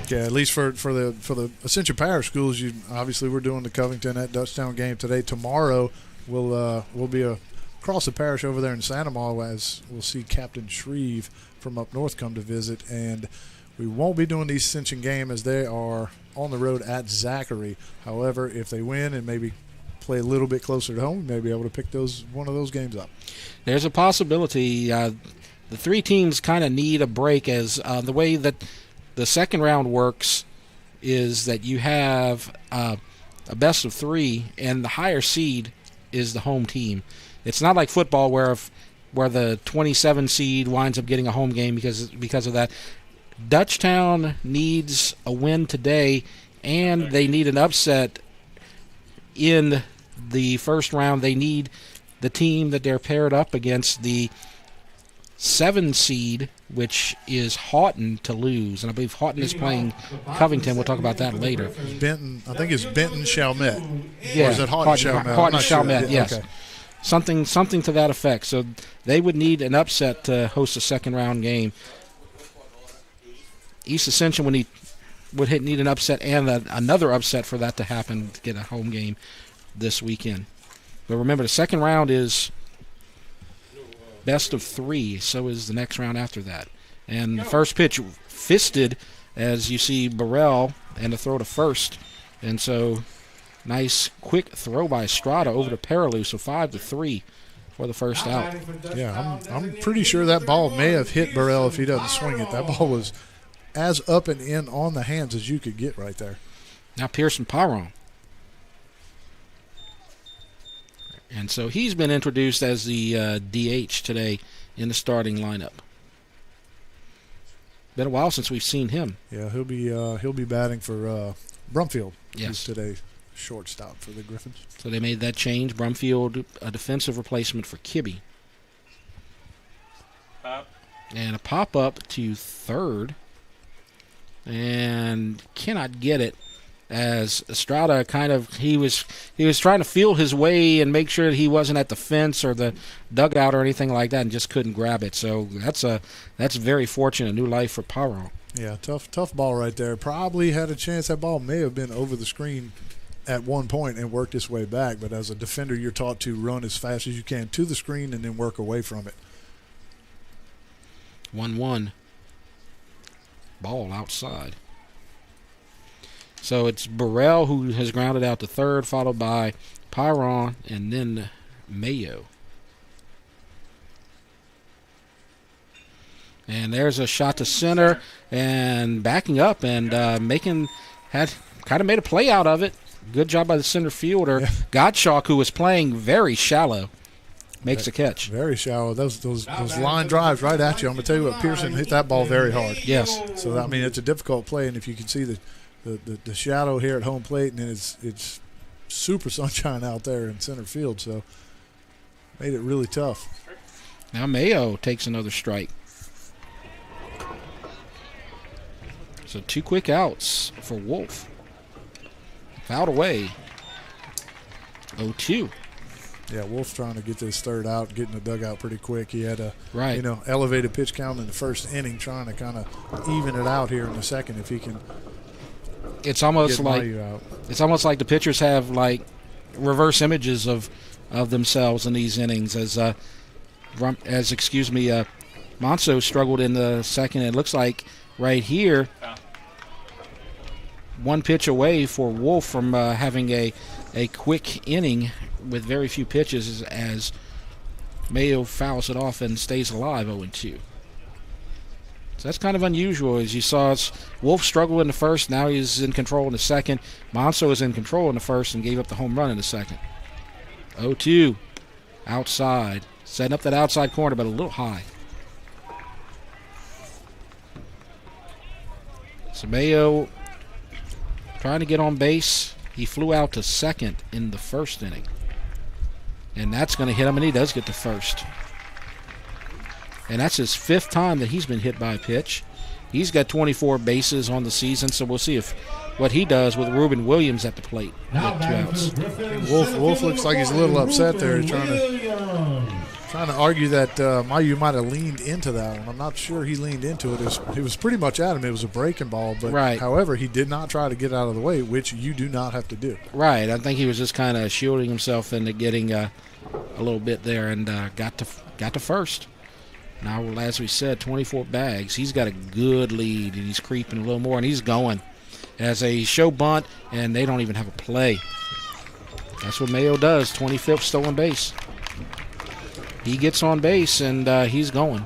Speaker 12: Yeah, at least for the Ascension Parish schools, obviously we're doing the Covington at Dutchtown game today. Tomorrow we'll be across the parish over there in Santa Maria, as we'll see Captain Shreve from up north come to visit, and we won't be doing the Ascension game as they are on the road at Zachary. However, if they win and maybe play a little bit closer to home, we may be able to pick one of those games up.
Speaker 1: There's a possibility. The 3 teams kind of need a break, as the way that the second round works is that you have a best of 3, and the higher seed is the home team. It's not like football where the 27 seed winds up getting a home game because of that. Dutchtown needs a win today, and they need an upset in the first round. They need the team that they're paired up against, the 7 seed, which is Houghton, to lose. And I believe Houghton is playing Covington. We'll talk about that later.
Speaker 12: Benton, I think it's Benton Chalmette.
Speaker 1: Yeah,
Speaker 12: or is it Houghton Chalmette?
Speaker 1: Houghton Chalmette, yes.
Speaker 12: Okay.
Speaker 1: Something to that effect. So they would need an upset to host a second-round game. East Ascension would need an upset and another upset for that to happen to get a home game this weekend. But remember, the second round is best of 3, so is the next round after that. And the first pitch fisted, as you see Burrell, and the throw to first. And so nice quick throw by Estrada over to Perilou, so 5-3 for the first out.
Speaker 12: Yeah, I'm pretty sure that ball may have hit Burrell if he doesn't swing it. That ball was as up and in on the hands as you could get right there.
Speaker 1: Now Pearson Pyron. And so he's been introduced as the DH today in the starting lineup. Been a while since we've seen him.
Speaker 12: Yeah, he'll be batting for Brumfield.
Speaker 1: Yes.
Speaker 12: Who's today shortstop for the Griffins.
Speaker 1: So they made that change. Brumfield, a defensive replacement for Kibbe. And a pop-up to third. And cannot get it, as Estrada he was trying to feel his way and make sure that he wasn't at the fence or the dugout or anything like that, and just couldn't grab it. So that's very fortunate. New life for Pyron.
Speaker 12: Yeah, tough ball right there. Probably had a chance. That ball may have been over the screen at one point and worked its way back, but as a defender you're taught to run as fast as you can to the screen and then work away from it.
Speaker 1: 1-1. Ball outside. So it's Burrell who has grounded out to third, followed by Pyron and then Mayo. And there's a shot to center and backing up and made a play out of it. Good job by the center fielder. Yeah. Gottschalk, who was playing very shallow, makes a catch.
Speaker 12: Very shallow. Those line drives right at you. I'm going to tell you what, Pearson hit that ball very hard.
Speaker 1: Yes.
Speaker 12: So, I mean, it's a difficult play, and if you can see the shadow here at home plate, and then it's super sunshine out there in center field, so made it really tough.
Speaker 1: Now Mayo takes another strike. So 2 quick outs for Wolf. Fouled away. 0-2.
Speaker 12: Yeah, Wolf trying to get this third out, getting the dugout pretty quick. He had a elevated pitch count in the first inning, trying to kind of even it out here in the second if he can.
Speaker 1: It's almost like the pitchers have like reverse images of themselves in these innings. As Monso struggled in the second. It looks like right here, 1 pitch away for Wolf from having a quick inning with very few pitches, as Mayo fouls it off and stays alive 0-2. So that's kind of unusual. As you saw, Wolf struggled in the first. Now he's in control in the second. Monso is in control in the first and gave up the home run in the second. 0-2. Outside. Setting up that outside corner, but a little high. So Mayo trying to get on base. He flew out to second in the first inning. And that's going to hit him, and he does get to first. And that's his 5th time that he's been hit by a pitch. He's got 24 bases on the season, so we'll see what he does with Ruben Williams at the plate with 2 outs.
Speaker 12: Wolf looks like he's a little upset there, trying to argue that Mayu might have leaned into that one. I'm not sure he leaned into it. It was pretty much at him. It was a breaking ball, but however, he did not try to get out of the way, which you do not have to do.
Speaker 1: Right. I think he was just kind of shielding himself into getting a little bit there, and got to first. Now, as we said, 24 bags. He's got a good lead, and he's creeping a little more, and he's going as a show bunt, and they don't even have a play. That's what Mayo does. 25th stolen base. He gets on base, and he's going.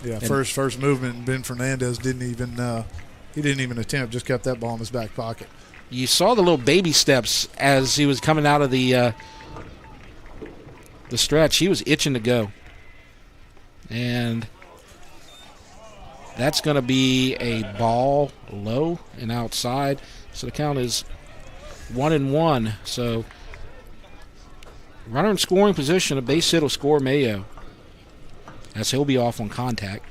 Speaker 12: Yeah, first movement. Ben Fernandez didn't even attempt. Just kept that ball in his back pocket.
Speaker 1: You saw the little baby steps as he was coming out of the stretch. He was itching to go, and that's going to be a ball low and outside. So the count is 1-1. So runner in scoring position, a base hit will score Mayo. as he'll be off on contact.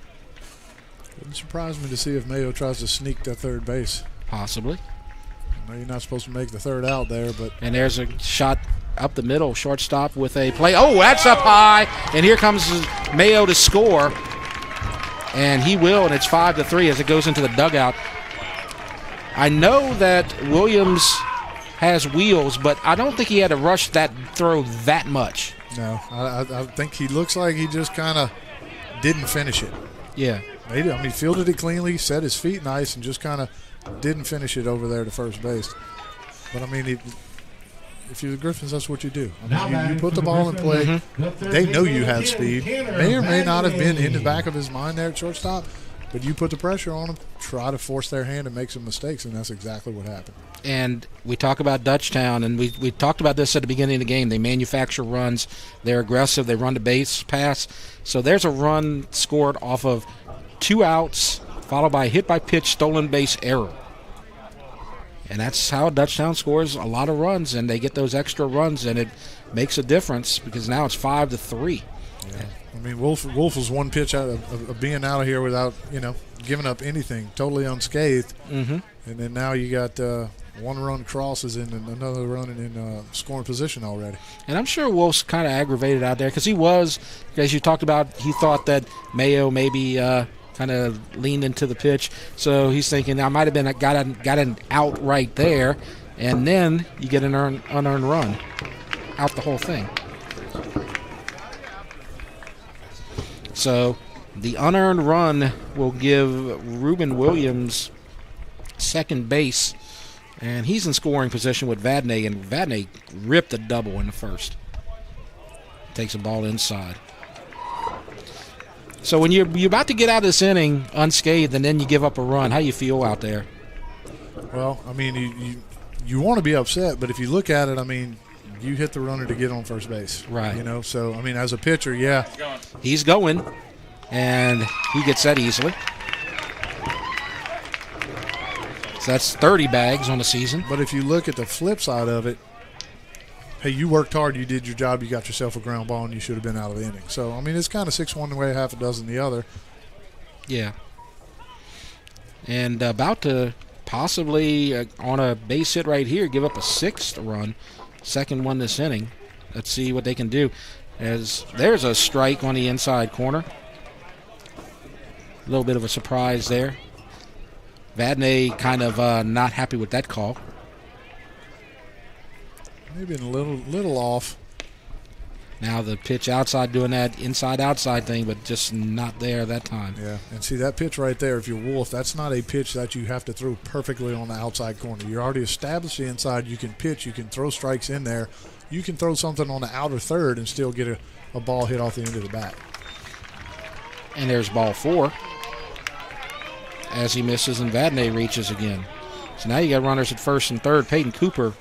Speaker 12: Wouldn't surprise me to see if Mayo tries to sneak that third base.
Speaker 1: Possibly.
Speaker 12: I know you're not supposed to make the third out there, but.
Speaker 1: And there's a shot up the middle, shortstop with a play. Oh, that's up high, and here comes Mayo to score. And he will, and it's 5-3 as it goes into the dugout. I know that Williams has wheels, but I don't think he had to rush that throw that much.
Speaker 12: No, I think he looks like he just kind of didn't finish it.
Speaker 1: Yeah.
Speaker 12: He fielded it cleanly, set his feet nice, and just kind of didn't finish it over there to first base. But, I mean, if you're the Griffins, that's what you do. I mean, you put the ball in play. Mm-hmm. They know you have speed. May or may not have been in the back of his mind there at shortstop, but you put the pressure on them, try to force their hand and make some mistakes, and that's exactly what happened.
Speaker 1: And we talk about Dutchtown, and we talked about this at the beginning of the game. They manufacture runs. They're aggressive. They run the base pass. So there's a run scored off of 2 outs, followed by a hit by pitch, stolen base error. And that's how Dutchtown scores a lot of runs, and they get those extra runs, and it makes a difference because now it's 5-3.
Speaker 12: Yeah. I mean, Wolf was one pitch out of being out of here without, giving up anything, totally unscathed.
Speaker 1: Mm-hmm.
Speaker 12: And then now you got 1 run crosses in and another run in scoring position already.
Speaker 1: And I'm sure Wolf's kind of aggravated out there because he was, as you talked about, he thought that Mayo maybe kind of leaned into the pitch. So he's thinking, I might have been got an out right there, and then you get an unearned run out the whole thing. So the unearned run will give Reuben Williams second base, and he's in scoring position with Vadnais, and Vadnais ripped a double in the first. Takes a ball inside. So when you're about to get out of this inning unscathed and then you give up a run, how you feel out there?
Speaker 12: Well, I mean, you want to be upset, but if you look at it, I mean, you hit the runner to get on first base.
Speaker 1: Right.
Speaker 12: So, I mean, as a pitcher, yeah.
Speaker 1: He's going, and he gets that easily. So that's 30 bags on the season.
Speaker 12: But if you look at the flip side of it, hey, you worked hard, you did your job, you got yourself a ground ball, and you should have been out of the inning. So, I mean, it's kind of 6-1 way, half a dozen the other.
Speaker 1: Yeah. And about to possibly, on a base hit right here, give up a 6th run, second one this inning. Let's see what they can do. As there's a strike on the inside corner. A little bit of a surprise there. Vadnais kind of not happy with that call.
Speaker 12: Maybe a little off.
Speaker 1: Now the pitch outside doing that inside-outside thing, but just not there that time.
Speaker 12: Yeah, and see that pitch right there, if you're Wolf, that's not a pitch that you have to throw perfectly on the outside corner. You're already established the inside. You can pitch. You can throw strikes in there. You can throw something on the outer third and still get a ball hit off the end of the bat.
Speaker 1: And there's ball 4 as he misses and Vadnais reaches again. So now you got runners at first and third. Peyton Cooper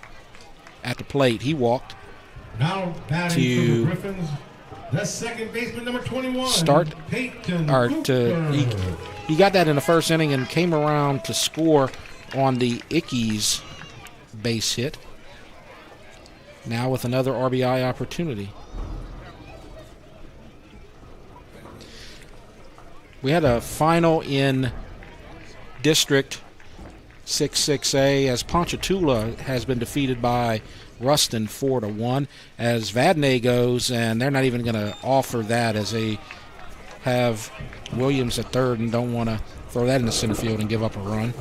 Speaker 1: at the plate. He walked
Speaker 14: now batting for the Griffins, the second baseman, number 21.
Speaker 1: He got that in the first inning and came around to score on the Ickes base hit. Now with another RBI opportunity. We had a final in District 6-6A as Ponchatoula has been defeated by Ruston 4-1 as Vadnais goes, and they're not even going to offer that as they have Williams at third and don't want to throw that in the center field and give up a run.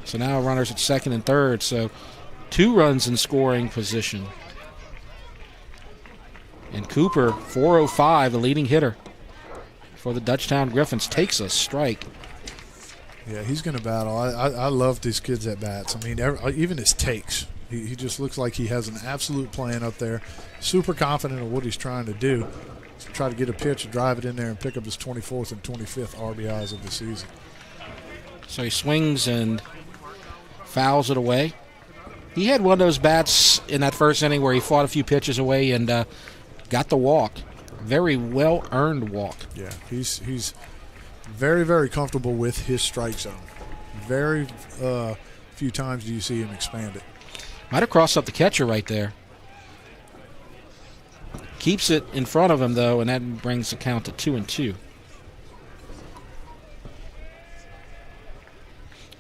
Speaker 1: So now runners at second and third, so 2 runs in scoring position. And Cooper, 405, the leading hitter for the Dutchtown Griffins, takes a strike.
Speaker 12: Yeah, he's going to battle. I love these kids at bats. I mean, even his takes. He just looks like he has an absolute plan up there. Super confident of what he's trying to do. Try to get a pitch, drive it in there, and pick up his 24th and 25th RBIs of the season.
Speaker 1: So he swings and fouls it away. He had one of those bats in that first inning where he fought a few pitches away and got the walk. Very well-earned walk.
Speaker 12: Yeah, he's very, very comfortable with his strike zone. Very few times do you see him expand it.
Speaker 1: Might have crossed up the catcher right there. Keeps it in front of him, though, and that brings the count to 2-2.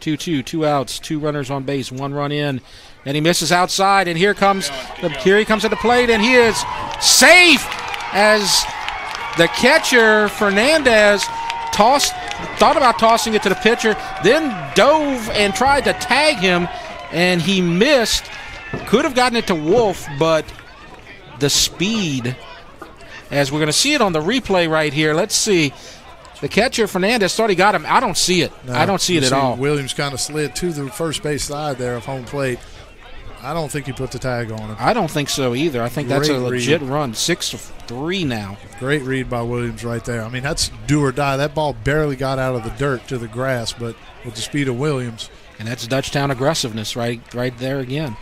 Speaker 1: 2-2, 2 outs, 2 runners on base, 1 run in. And he misses outside, and here he comes at the plate, and he is safe as the catcher, Fernandez, thought about tossing it to the pitcher, then dove and tried to tag him, and he missed. Could have gotten it to Wolf, but the speed, as we're going to see it on the replay right here. Let's see. The catcher, Fernandez, thought he got him. I don't see it.
Speaker 12: No,
Speaker 1: I don't see it at all.
Speaker 12: Williams kind of slid to the first base side there of home plate. I don't think he put the tag on him.
Speaker 1: I don't think so either. I think that's a legit run. 6-3 now.
Speaker 12: Great read by Williams right there. I mean, that's do or die. That ball barely got out of the dirt to the grass, but with the speed of Williams.
Speaker 1: And that's Dutchtown aggressiveness right there again.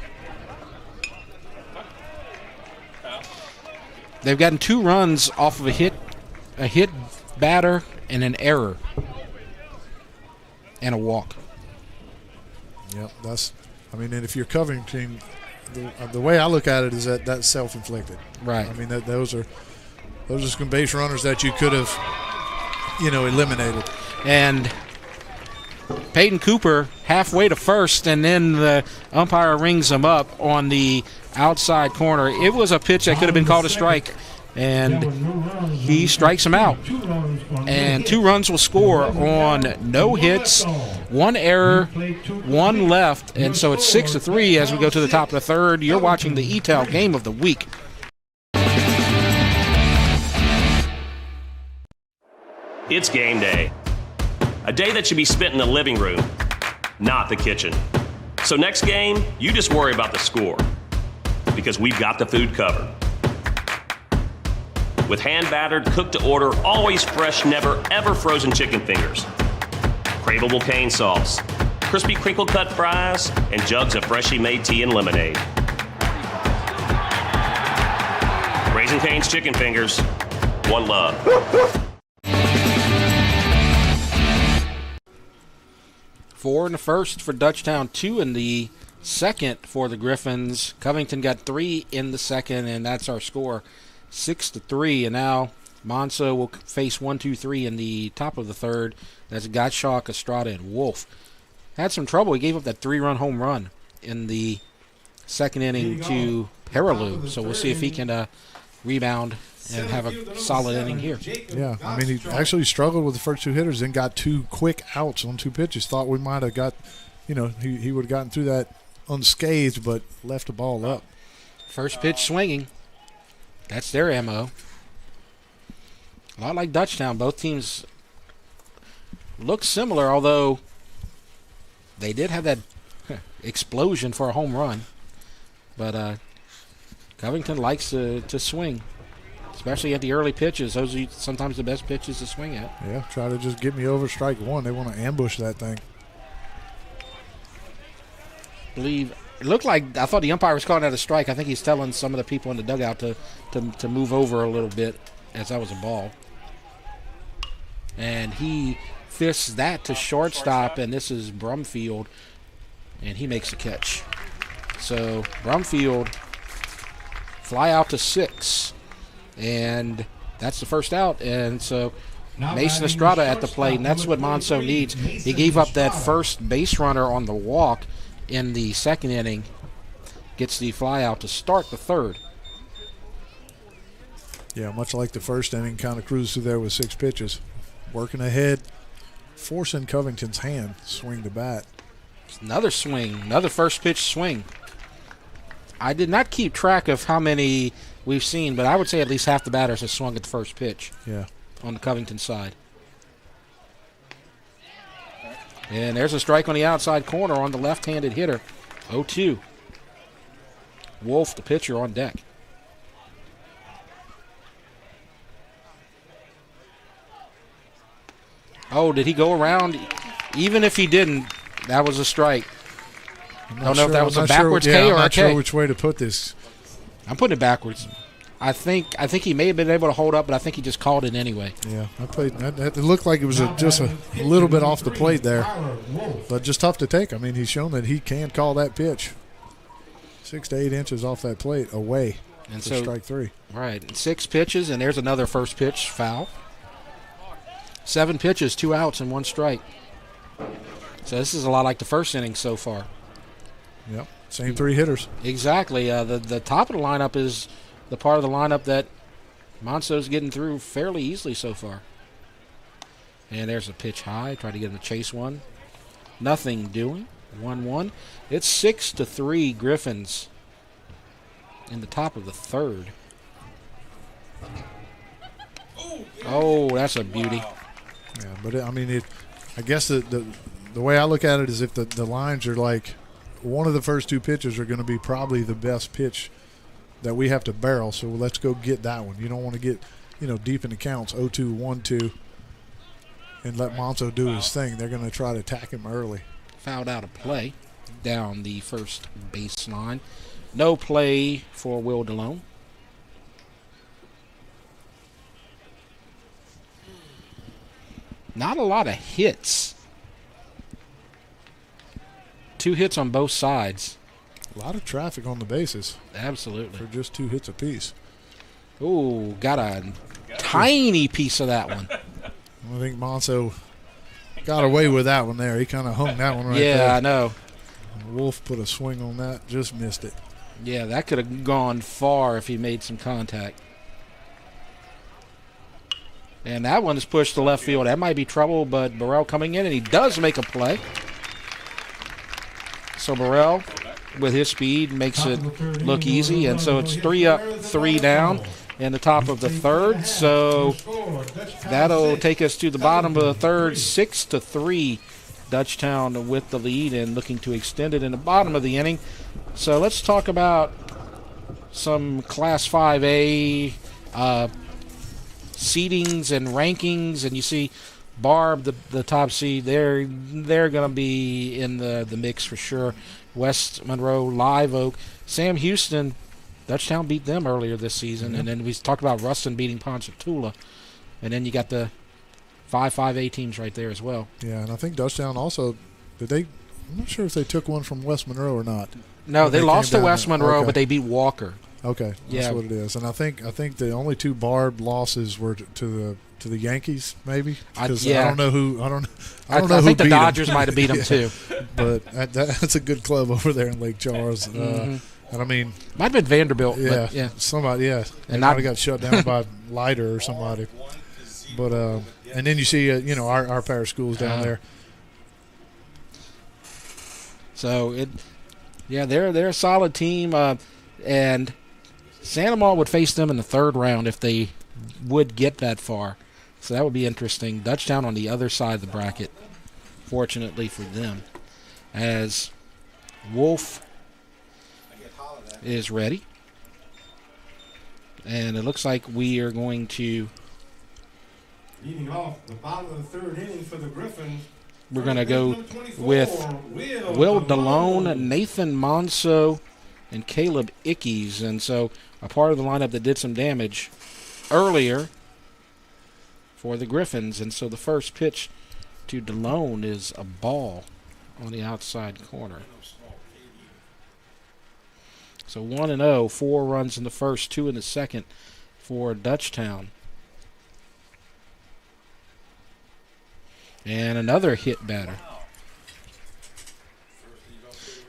Speaker 1: They've gotten 2 runs off of a hit batter and an error and a walk.
Speaker 12: Yep, and if you're Covington, the way I look at it is that's self-inflicted.
Speaker 1: Right.
Speaker 12: I mean, those are some base runners that you could have, eliminated.
Speaker 1: And Peyton Cooper halfway to first, and then the umpire rings him up on the outside corner. It was a pitch that could have been called a strike, and he strikes him out. And 2 runs will score on no hits, 1 error, 1 left, and so it's 6-3 as we go to the top of the third. You're watching the ETEL Game of the Week.
Speaker 7: It's game day. A day that should be spent in the living room, not the kitchen. So next game, you just worry about the score, because we've got the food covered. With hand-battered, cooked-to-order, always fresh, never, ever frozen chicken fingers, craveable cane sauce, crispy crinkle-cut fries, and jugs of freshly made tea and lemonade. Raising Cane's Chicken Fingers, one love.
Speaker 1: 4 in the first for Dutchtown, 2 in the second for the Griffins. Covington got 3 in the second, and that's our score. 6-3, and now Monso will face 1, 2, 3 in the top of the third. That's Gottschalk, Estrada, and Wolf. Had some trouble. He gave up that 3-run home run in the second inning to Perilou, so we'll see if he can rebound and have a solid inning here.
Speaker 12: Yeah, I mean, he actually struggled with the first 2 hitters, then got 2 quick outs on 2 pitches. Thought we might have got, he would have gotten through that unscathed, but left the ball up.
Speaker 1: First pitch swinging. That's their MO. A lot like Dutchtown. Both teams look similar, although they did have that explosion for a home run. But Covington likes to swing, especially at the early pitches. Those are sometimes the best pitches to swing at.
Speaker 12: Yeah, try to just get me over strike 1. They want to ambush that thing.
Speaker 1: It looked like, I thought the umpire was calling that a strike. I think he's telling some of the people in the dugout to move over a little bit, as that was a ball. And he fists that to shortstop, and this is Brumfield, and he makes the catch. So Brumfield fly out to 6, and that's the first out. And so Mason Estrada at the plate, and that's what Monso needs. He gave up that first base runner on the walk in the second inning, gets the fly out to start the third.
Speaker 12: Yeah, much like the first inning, kind of cruised through there with 6 pitches. Working ahead, forcing Covington's hand, swing the bat.
Speaker 1: Another swing, another first pitch swing. I did not keep track of how many we've seen, but I would say at least half the batters have swung at the first pitch.
Speaker 12: Yeah.
Speaker 1: On the Covington side. And there's a strike on the outside corner on the left-handed hitter. 0-2. Wolf, the pitcher, on deck. Oh, did he go around? Even if he didn't, that was a strike. I don't know if that was a backwards K or a K.
Speaker 12: I'm not sure which way to put this.
Speaker 1: I'm putting it backwards. I think he may have been able to hold up, but I think he just called it anyway.
Speaker 12: Yeah, it looked like it was just a little bit off the plate there, but just tough to take. I mean, he's shown that he can call that pitch. 6 to 8 inches off that plate away.
Speaker 1: And
Speaker 12: for
Speaker 1: so
Speaker 12: strike 3.
Speaker 1: Right, 6 pitches, and there's another first pitch foul. 7 pitches, 2 outs, and 1 strike. So this is a lot like the first inning so far.
Speaker 12: Yep, same 3 hitters.
Speaker 1: Exactly. The top of the lineup is the part of the lineup that Monso's getting through fairly easily so far. And there's a pitch high. Try to get him to chase one. Nothing doing. 1-1. It's 6-3 Griffins in the top of the third. Oh, that's a beauty.
Speaker 12: Yeah, but I guess the way I look at it is if the lines are like one of the first 2 pitches are going to be probably the best pitch that we have to barrel, so let's go get that one. You don't want to get, deep in the counts, 0-2, 1-2, and let Monso do his thing. They're going to try to attack him early.
Speaker 1: Fouled out a play down the first baseline. No play for Will DeLone. Not a lot of hits. 2 hits on both sides.
Speaker 12: A lot of traffic on the bases.
Speaker 1: Absolutely.
Speaker 12: For just 2 hits apiece.
Speaker 1: Ooh, got a tiny piece of that one.
Speaker 12: I think Monso got away with that one there. He kind of hung that one right there.
Speaker 1: Yeah, I know.
Speaker 12: Wolf put a swing on that, just missed it.
Speaker 1: Yeah, that could have gone far if he made some contact. And that one is pushed to left field. That might be trouble, but Burrell coming in, and he does make a play. So Burrell, with his speed, makes it look easy. And so it's 3 up, 3 down in the top of the third. So that'll take us to the bottom of the third, 6-3. Dutchtown with the lead and looking to extend it in the bottom of the inning. So let's talk about some Class 5A seedings and rankings. And you see Barb, the top seed, they're going to be in the mix for sure. West Monroe, Live Oak. Sam Houston, Dutchtown beat them earlier this season. And then we talked about Ruston beating Ponchatoula. And then you got the 5A teams right there as well.
Speaker 12: Yeah, and I think Dutchtown also, I'm not sure if they took one from West Monroe or not.
Speaker 1: No, they lost to West Monroe, but they beat Walker.
Speaker 12: Okay, that's what it is. And I think the only 2 Barb losses were to the Yankees, maybe. Because I don't know who. I don't know who. I think
Speaker 1: the Dodgers might have beat them too.
Speaker 12: But that's a good club over there in Lake Charles. And I mean,
Speaker 1: might have been Vanderbilt.
Speaker 12: Yeah,
Speaker 1: but
Speaker 12: somebody. Yeah,
Speaker 1: and
Speaker 12: might have got shut down by Leiter or somebody. But and then you see our parish schools down there.
Speaker 1: So they're a solid team, and Santa Maria would face them in the third round if they would get that far. So that would be interesting. Dutchtown on the other side of the bracket, fortunately for them, as Wolf is ready. And it looks like we are going to...
Speaker 14: Leading off the bottom of the third inning for the Griffins.
Speaker 1: We're going to go with Will DeLone, Nathan Monso, and Caleb Ickes. And so a part of the lineup that did some damage earlier for the Griffins. And so the first pitch to DeLone is a ball on the outside corner. So 1-0, 4 runs in the first, 2 in the second for Dutchtown. And another hit batter.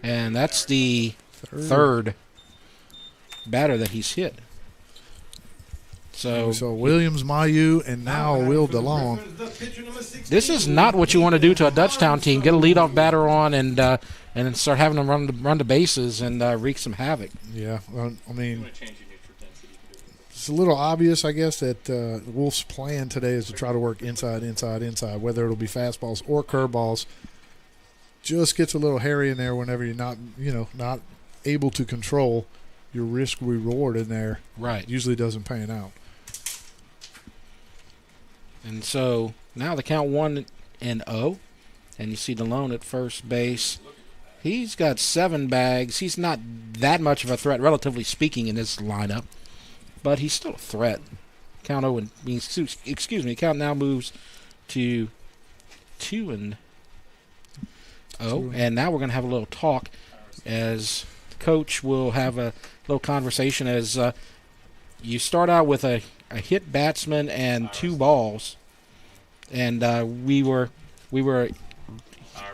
Speaker 1: And that's the third batter that he's hit. So
Speaker 12: Williams, Mayu, and now Will DeLone.
Speaker 1: This is not what you want to do to a Dutchtown team. Get a leadoff batter on and start having them run the bases and wreak some havoc.
Speaker 12: Yeah, I mean, it's a little obvious, I guess, that Wolf's plan today is to try to work inside, whether it'll be fastballs or curveballs. Just gets a little hairy in there whenever you're not able to control your risk reward in there.
Speaker 1: Right.
Speaker 12: Usually doesn't pan out.
Speaker 1: And so now the count 1-0, and you see DeLone at first base. He's got 7 bags. He's not that much of a threat, relatively speaking, in this lineup, but he's still a threat. Count count now moves to 2-0, and now we're going to have a little talk as coach will have a little conversation as you start out with a hit batsman and 2 balls, and we were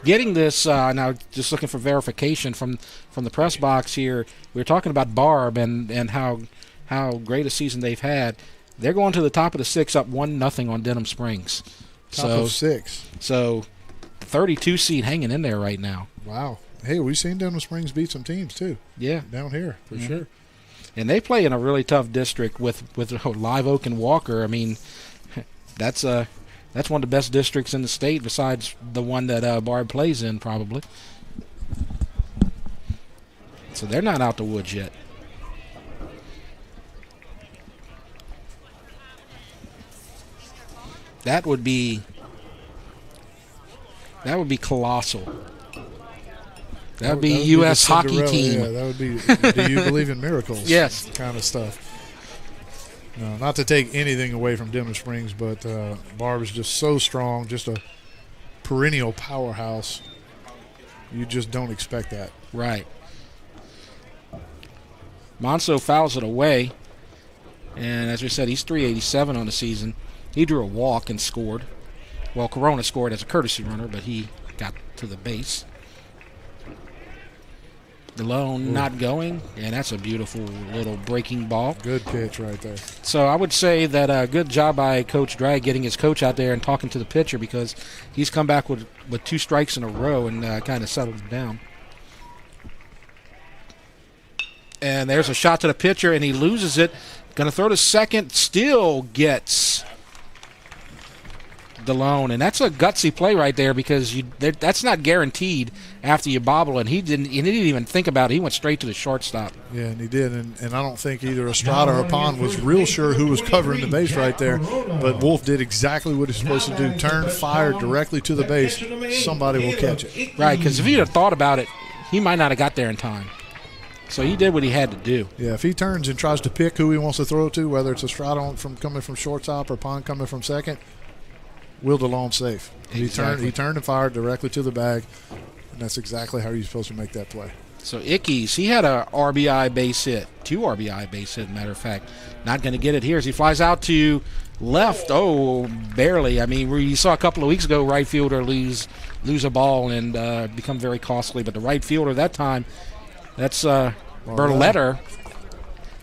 Speaker 1: getting this now, just looking for verification from the press box here. We were talking about Barb and how great a season they've had. They're going to the top of the 6, up 1-0 on Denham Springs.
Speaker 12: Top of 6.
Speaker 1: So 32 seed hanging in there right now.
Speaker 12: Wow. Hey, we've seen Denham Springs beat some teams too.
Speaker 1: Yeah,
Speaker 12: down here for sure.
Speaker 1: And they play in a really tough district with Live Oak and Walker. I mean, that's one of the best districts in the state besides the one that Barb plays in, probably. So they're not out the woods yet. That would be colossal. That would be U.S. hockey team.
Speaker 12: Yeah, that would be. Do you believe in miracles?
Speaker 1: Yes,
Speaker 12: kind of stuff. No, not to take anything away from Denham Springs, but Barb is just so strong, just a perennial powerhouse. You just don't expect that.
Speaker 1: Right. Monso fouls it away, and as we said, he's 387 on the season. He drew a walk and scored. Well, Corona scored as a courtesy runner, but he got to the base. DeLone not going, and that's a beautiful little breaking ball.
Speaker 12: Good pitch right there.
Speaker 1: So I would say that good job by Coach Drag getting his coach out there and talking to the pitcher, because he's come back with 2 strikes in a row and kind of settled him down. And there's a shot to the pitcher, and he loses it. Going to throw to second, still gets DeLone, and that's a gutsy play right there, because that's not guaranteed after you bobble, and he didn't even think about it. He went straight to the shortstop.
Speaker 12: Yeah, and he did, and I don't think either Estrada or Pond was real sure who was covering the base right there, but Wolf did exactly what he's supposed to do, turn, fire directly to the base. Somebody will catch it.
Speaker 1: Right, because if he'd have thought about it, he might not have got there in time. So he did what he had to do.
Speaker 12: Yeah, if he turns and tries to pick who he wants to throw to, whether it's Estrada coming from shortstop or Pond coming from second, Will DeLone safe.
Speaker 1: Exactly.
Speaker 12: He turned and fired directly to the bag, and that's exactly how you're supposed to make that play.
Speaker 1: So Ickes, he had a RBI base hit, 2 RBI base hit, matter of fact. Not going to get it here as he flies out to left. Oh, barely. I mean, you saw a couple of weeks ago right fielder lose a ball and become very costly, but the right fielder that time, that's Berletter,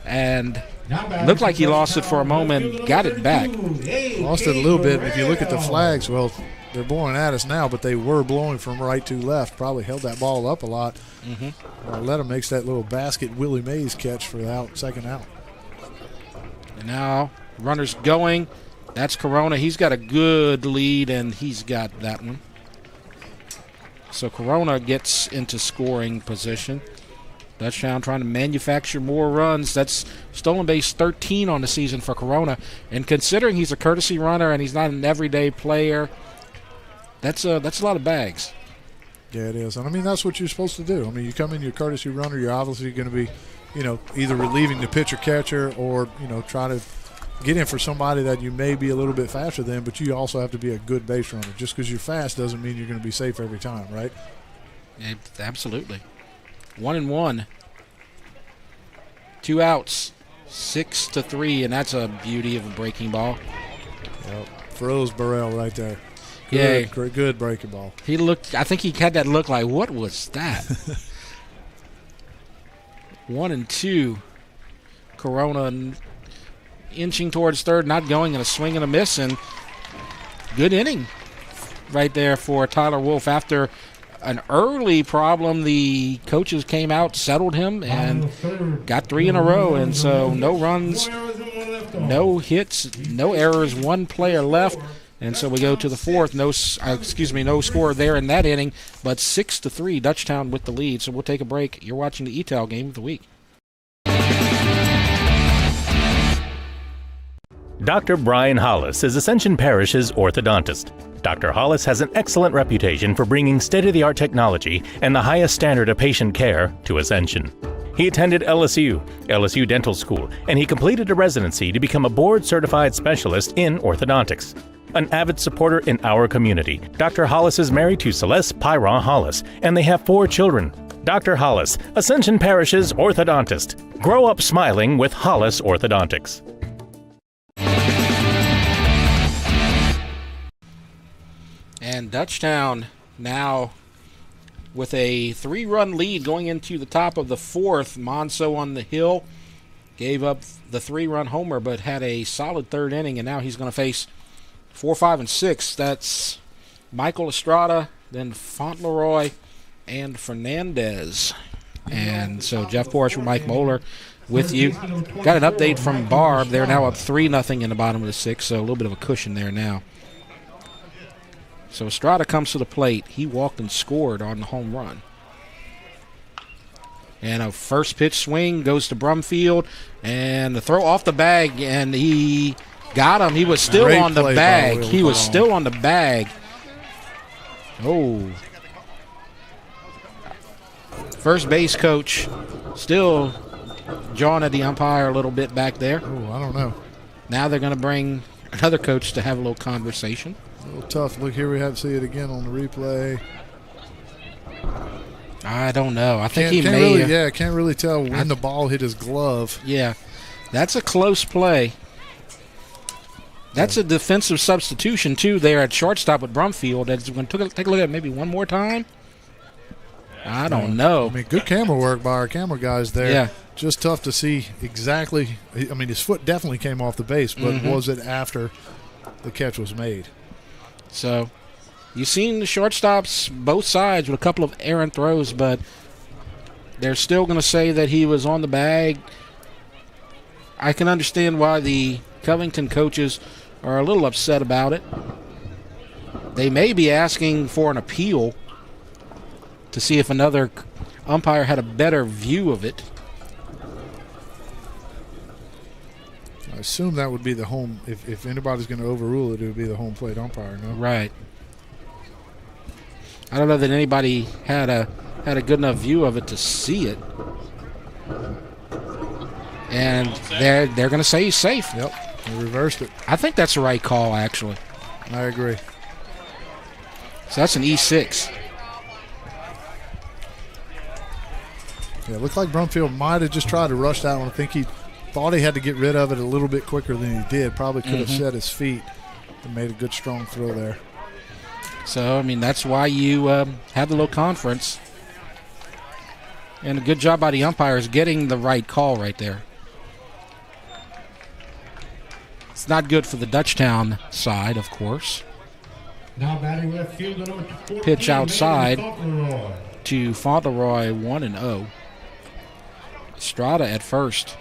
Speaker 1: and looked like he lost it for a moment, got it back.
Speaker 12: Lost it a little bit. If you look at the flags, well, they're blowing at us now, but they were blowing from right to left. Probably held that ball up a lot. Berletter makes that little basket Willie Mays catch for the second out.
Speaker 1: And now runners going. That's Corona. He's got a good lead, and he's got that one. So Corona gets into scoring position. Dutchtown trying to manufacture more runs. That's stolen base 13 on the season for Corona. And considering he's a courtesy runner and he's not an everyday player, that's a lot of bags.
Speaker 12: Yeah, it is. And, I mean, that's what you're supposed to do. I mean, you come in, you're a courtesy runner, you're obviously going to be, either relieving the pitcher-catcher or, try to get in for somebody that you may be a little bit faster than, but you also have to be a good base runner. Just because you're fast doesn't mean you're going to be safe every time, right?
Speaker 1: Absolutely. 1-1. 2 outs. 6-3, and that's a beauty of a breaking ball.
Speaker 12: Yep. Froze Burrell right there. Good breaking ball.
Speaker 1: I think he had that look like, what was that? 1-2. Corona inching towards third, not going, and a swing and a miss, and good inning right there for Tyler Wolf. After an early problem, the coaches came out, settled him, and got 3 in a row. And so no runs, no hits, no errors, 1 player left. And so we go to the 4th. No score there in that inning, but 6-3, Dutchtown with the lead. So we'll take a break. You're watching the ETAL Game of the Week.
Speaker 5: Dr. Brian Hollis is Ascension Parish's orthodontist. Dr. Hollis has an excellent reputation for bringing state-of-the-art technology and the highest standard of patient care to Ascension. He attended LSU Dental School, and he completed a residency to become a board-certified specialist in orthodontics. An avid supporter in our community, Dr. Hollis is married to Celeste Pyron Hollis, and they have 4 children. Dr. Hollis, Ascension Parish's orthodontist. Grow up smiling with Hollis Orthodontics.
Speaker 1: And Dutchtown now with a 3-run lead going into the top of the 4th. Monso on the hill gave up the 3-run homer, but had a solid 3rd inning, and now he's going to face 4, 5, and 6. That's Michael Estrada, then Fauntleroy, and Fernandez. And so Jeff Porras for Mike Moeller with you. Got an update from Barb. They're now up 3-0 in the bottom of the 6th, so a little bit of a cushion there now. So Estrada comes to the plate. He walked and scored on the home run. And a first pitch swing goes to Brumfield, and the throw off the bag, and he got him. He was still on the bag. He was still on the bag. Oh. First base coach still jawing at the umpire a little bit back there.
Speaker 12: Oh, I don't know.
Speaker 1: Now they're going to bring another coach to have a little conversation.
Speaker 12: A little tough. Look here, we have to see it again on the replay.
Speaker 1: I don't know. I think
Speaker 12: can't really tell when the ball hit his glove.
Speaker 1: Yeah, that's a close play. That's a defensive substitution, too, there at shortstop with Brumfield. That's going to take a look at it maybe one more time. I don't know.
Speaker 12: I mean, good camera work by our camera guys there.
Speaker 1: Yeah.
Speaker 12: Just tough to see exactly. I mean, his foot definitely came off the base, but was it after the catch was made?
Speaker 1: So you've seen the shortstops both sides with a couple of errant throws, but they're still going to say that he was on the bag. I can understand why the Covington coaches are a little upset about it. They may be asking for an appeal to see if another umpire had a better view of it.
Speaker 12: I assume that would be the home. If anybody's going to overrule it, it would be the home plate umpire, no?
Speaker 1: Right. I don't know that anybody had a good enough view of it to see it. And they're going to say he's safe.
Speaker 12: Yep, they reversed it.
Speaker 1: I think that's the right call, actually.
Speaker 12: I agree.
Speaker 1: So that's an E6.
Speaker 12: Yeah, it looked like Brumfield might have just tried to rush that one. I think he thought he had to get rid of it a little bit quicker than he did. Probably could have set his feet and made a good, strong throw there.
Speaker 1: So, I mean, that's why you have the little conference. And a good job by the umpires getting the right call right there. It's not good for the Dutchtown side, of course.
Speaker 14: Now batting left fielder number 14,
Speaker 1: pitch outside
Speaker 14: Fauntleroy.
Speaker 1: to Fauntleroy, 1-0. Estrada at first.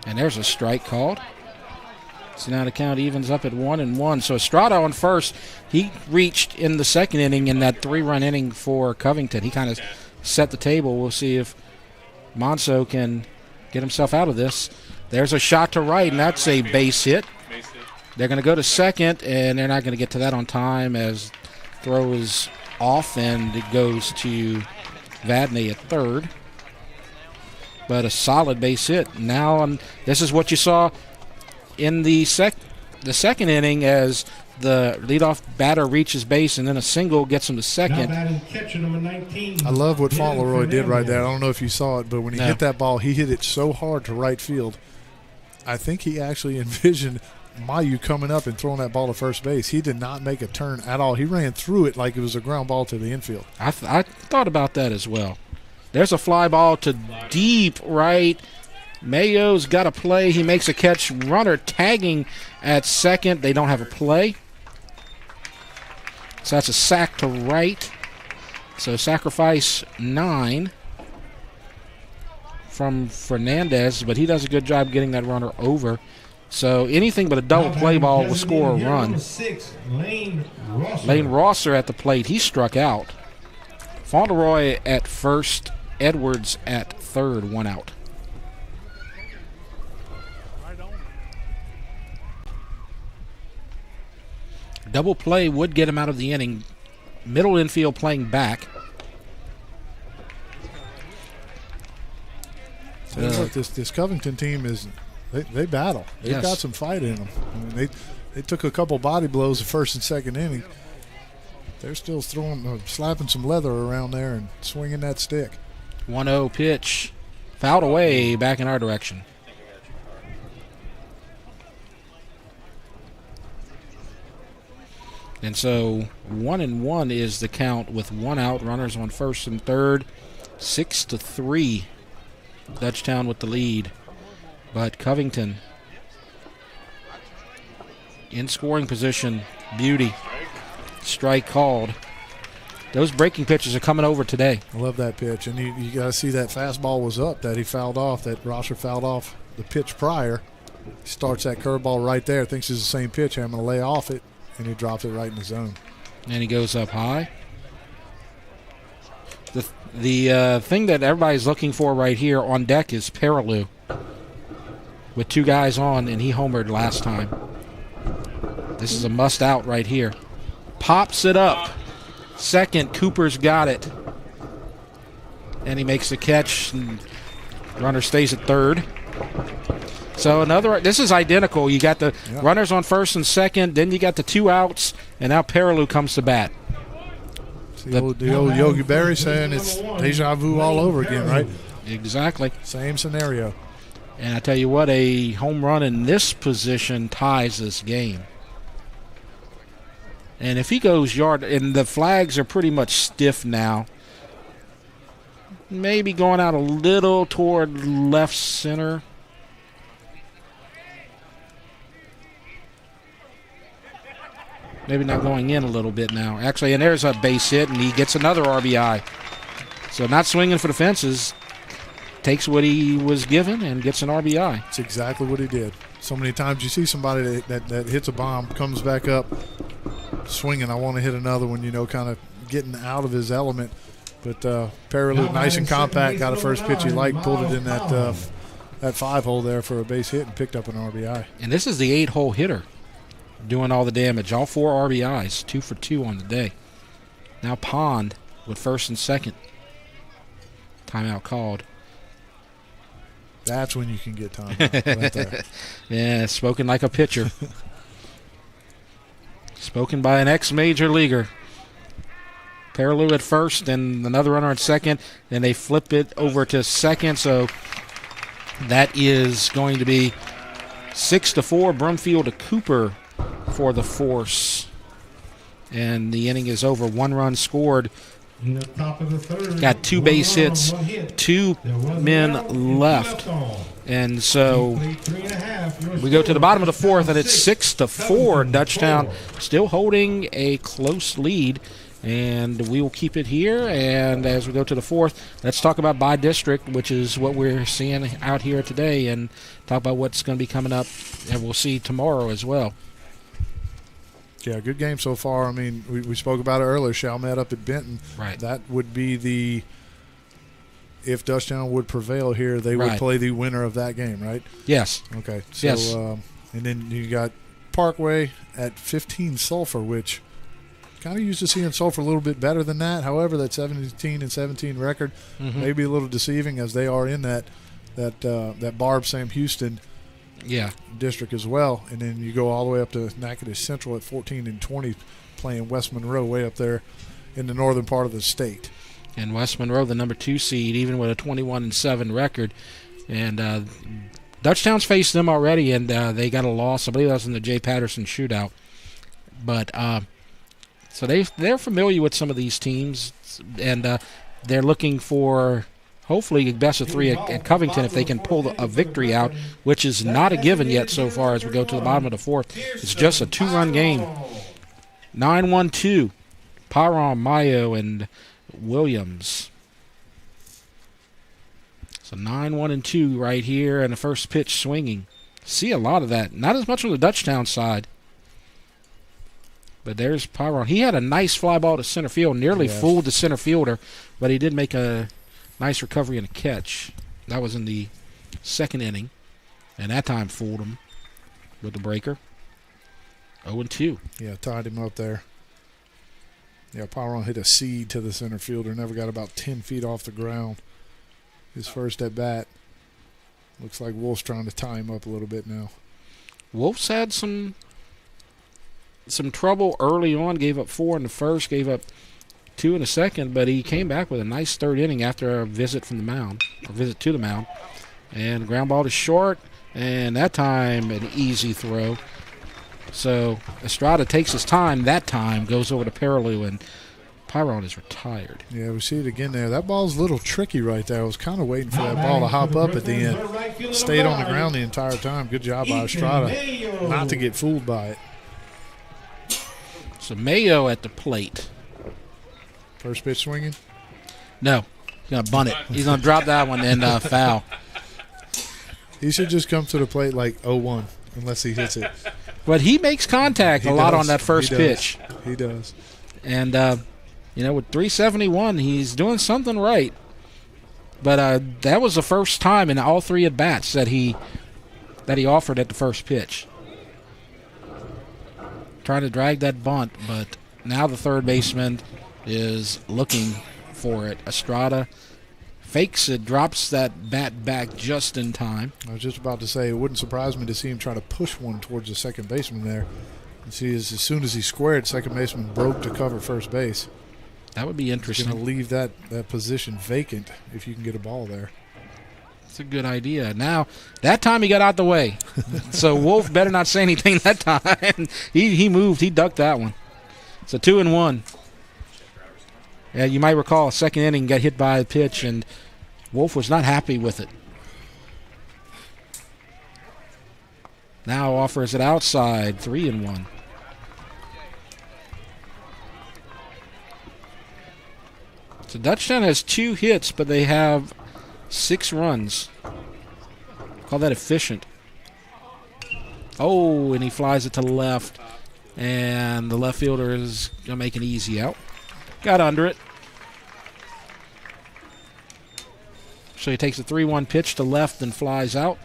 Speaker 1: And there's a strike called. So now the count evens up at 1-1. So Estrada on first. He reached in the second inning in that 3-run inning for Covington. He kind of set the table. We'll see if Monso can get himself out of this. There's a shot to right, and that's a base hit. They're going to go to second, and they're not going to get to that on time as throw is off, and it goes to Vadney at third. But a solid base hit. Now this is what you saw in the second inning as the leadoff batter reaches base and then a single gets him to second.
Speaker 12: I love what Fauntleroy did right there. I don't know if you saw it, but when he hit that ball, he hit it so hard to right field. I think he actually envisioned Mayu coming up and throwing that ball to first base. He did not make a turn at all. He ran through it like it was a ground ball to the infield.
Speaker 1: I thought about that as well. There's a fly ball to deep right. Mayo's got a play. He makes a catch. Runner tagging at second. They don't have a play. So that's a sack to right. So sacrifice 9 from Fernandez, but he does a good job getting that runner over. So anything but a double play ball will score a run. Lane Rosser at the plate. He struck out. Fauntleroy at first. Edwards at third. 1 out. Double play would get him out of the inning. Middle infield playing back.
Speaker 12: Look, this Covington team is they battle. They've got some fight in them. I mean, they took a couple body blows the first and second inning. They're still slapping some leather around there and swinging that stick.
Speaker 1: 1-0 pitch. Fouled away back in our direction. And so 1-1 is the count with 1 out. Runners on first and third. 6-3. Dutchtown with the lead. But Covington in scoring position. Beauty. Strike called. Those breaking pitches are coming over today.
Speaker 12: I love that pitch. And you got to see that fastball was up that he fouled off, that Rosher fouled off the pitch prior. Starts that curveball right there. Thinks it's the same pitch. I'm going to lay off it. And he drops it right in the zone.
Speaker 1: And he goes up high. The thing that everybody's looking for right here on deck is Perilou with 2 guys on, and he homered last time. This is a must out right here. Pops it up. Second, Cooper's got it. And he makes the catch, and runner stays at third. So this is identical. You got the runners on first and second, then you got the 2 outs, and now Perilou comes to bat.
Speaker 12: The old Yogi Berra saying it's deja vu all over again, right?
Speaker 1: Exactly.
Speaker 12: Same scenario.
Speaker 1: And I tell you what, a home run in this position ties this game. And if he goes yard, and the flags are pretty much stiff now, maybe going out a little toward left center. Maybe not going in a little bit now. Actually, and there's a base hit, and he gets another RBI. So not swinging for the fences. Takes what he was given and gets an RBI.
Speaker 12: That's exactly what he did. So many times you see somebody that hits a bomb, comes back up, swinging. I want to hit another one, kind of getting out of his element. But Perilou, nice and compact, got a first pitch he liked, pulled it in that 5-hole there for a base hit and picked up an RBI.
Speaker 1: And this is the 8-hole hitter doing all the damage. All 4 RBIs, 2 for 2 on the day. Now Pond with first and second. Timeout called.
Speaker 12: That's when you can get timeout right there.
Speaker 1: Yeah, spoken like a pitcher. Spoken by an ex-major leaguer. Perilou at first and another runner at second. Then they flip it over to second. So that is going to be 6-4. Brumfield to Cooper for the force. And the inning is over. 1 run scored. Got 2 base hits, 2 men left. And so we go to the bottom of the 4th, and it's 6-4. Dutchtown still holding a close lead. And we will keep it here. And as we go to the 4th, let's talk about by district, which is what we're seeing out here today, and talk about what's going to be coming up, and we'll see tomorrow as well.
Speaker 12: Yeah, good game so far. I mean, we spoke about it earlier. Chalmette up at Benton.
Speaker 1: Right.
Speaker 12: That would be if Dutchtown would prevail here, they would play the winner of that game, right?
Speaker 1: Yes.
Speaker 12: Okay. So,
Speaker 1: yes.
Speaker 12: And then you got Parkway at 15 Sulphur, which kind of used to seeing Sulphur a little bit better than that. However, that 17-17 record may be a little deceiving as they are in that Barb Sam Houston district as well. And then you go all the way up to Natchitoches Central at 14-20, playing West Monroe way up there in the northern part of the state.
Speaker 1: And West Monroe, the number 2 seed, even with a 21-7 record. And Dutchtown's faced them already, and they got a loss. I believe that was in the Jay Patterson shootout. But so they're familiar with some of these teams, and they're looking for hopefully best of 3 at Covington if they can pull a victory out, which is not a given yet so far as we go to the bottom of the 4th. It's just a 2-run game. 9-1-2. Pyron, Mayo, and Williams. So 9-1-2 right here, and the first pitch swinging. See a lot of that. Not as much on the Dutchtown side. But there's Pyron. He had a nice fly ball to center field, nearly fooled the center fielder, but he did make a nice recovery and a catch. That was in the 2nd inning, and that time fooled him with the breaker. 0-2.
Speaker 12: Yeah, tied him up there. Yeah, Pyron hit a seed to the center fielder, never got about 10 feet off the ground. His first at bat. Looks like Wolf's trying to tie him up a little bit now.
Speaker 1: Wolf's had some some trouble early on, gave up 4 in the first, gave up 2 in the second, but he came back with a nice third inning after a visit to the mound. And ground ball to short, and that time an easy throw. So Estrada takes his time that time, goes over to Perilou, and Pyron is retired.
Speaker 12: Yeah, we see it again there. That ball's a little tricky right there. I was kind of waiting for that ball to hop up at the end. Stayed on the ground the entire time. Good job by Estrada not to get fooled by it.
Speaker 1: So Mayo at the plate.
Speaker 12: First pitch swinging?
Speaker 1: No. He's going to bunt it. He's going to drop that one and foul.
Speaker 12: He should just come to the plate like 0-1 unless he hits it.
Speaker 1: But he makes contact a lot on that first pitch.
Speaker 12: He does.
Speaker 1: And, with 371, he's doing something right. But that was the first time in all 3 at-bats that he offered at the first pitch. Trying to drag that bunt, but now the third baseman is looking for it. Estrada fakes it, drops that bat back just in time.
Speaker 12: I was just about to say, it wouldn't surprise me to see him try to push one towards the second baseman there. You see, as soon as he squared, second baseman broke to cover first base.
Speaker 1: That would be interesting.
Speaker 12: He's going to leave that position vacant if you can get a ball there.
Speaker 1: That's a good idea. Now, that time he got out the way. So Wolf better not say anything that time. He moved. He ducked that one. It's a 2-1. Yeah, you might recall, second inning got hit by a pitch, and Wolf was not happy with it. Now offers it outside, 3-1. So Dutchtown has 2 hits, but they have 6 runs. Call that efficient. Oh, and he flies it to the left, and the left fielder is going to make an easy out. Got under it. So he takes a 3-1 pitch to left and flies out.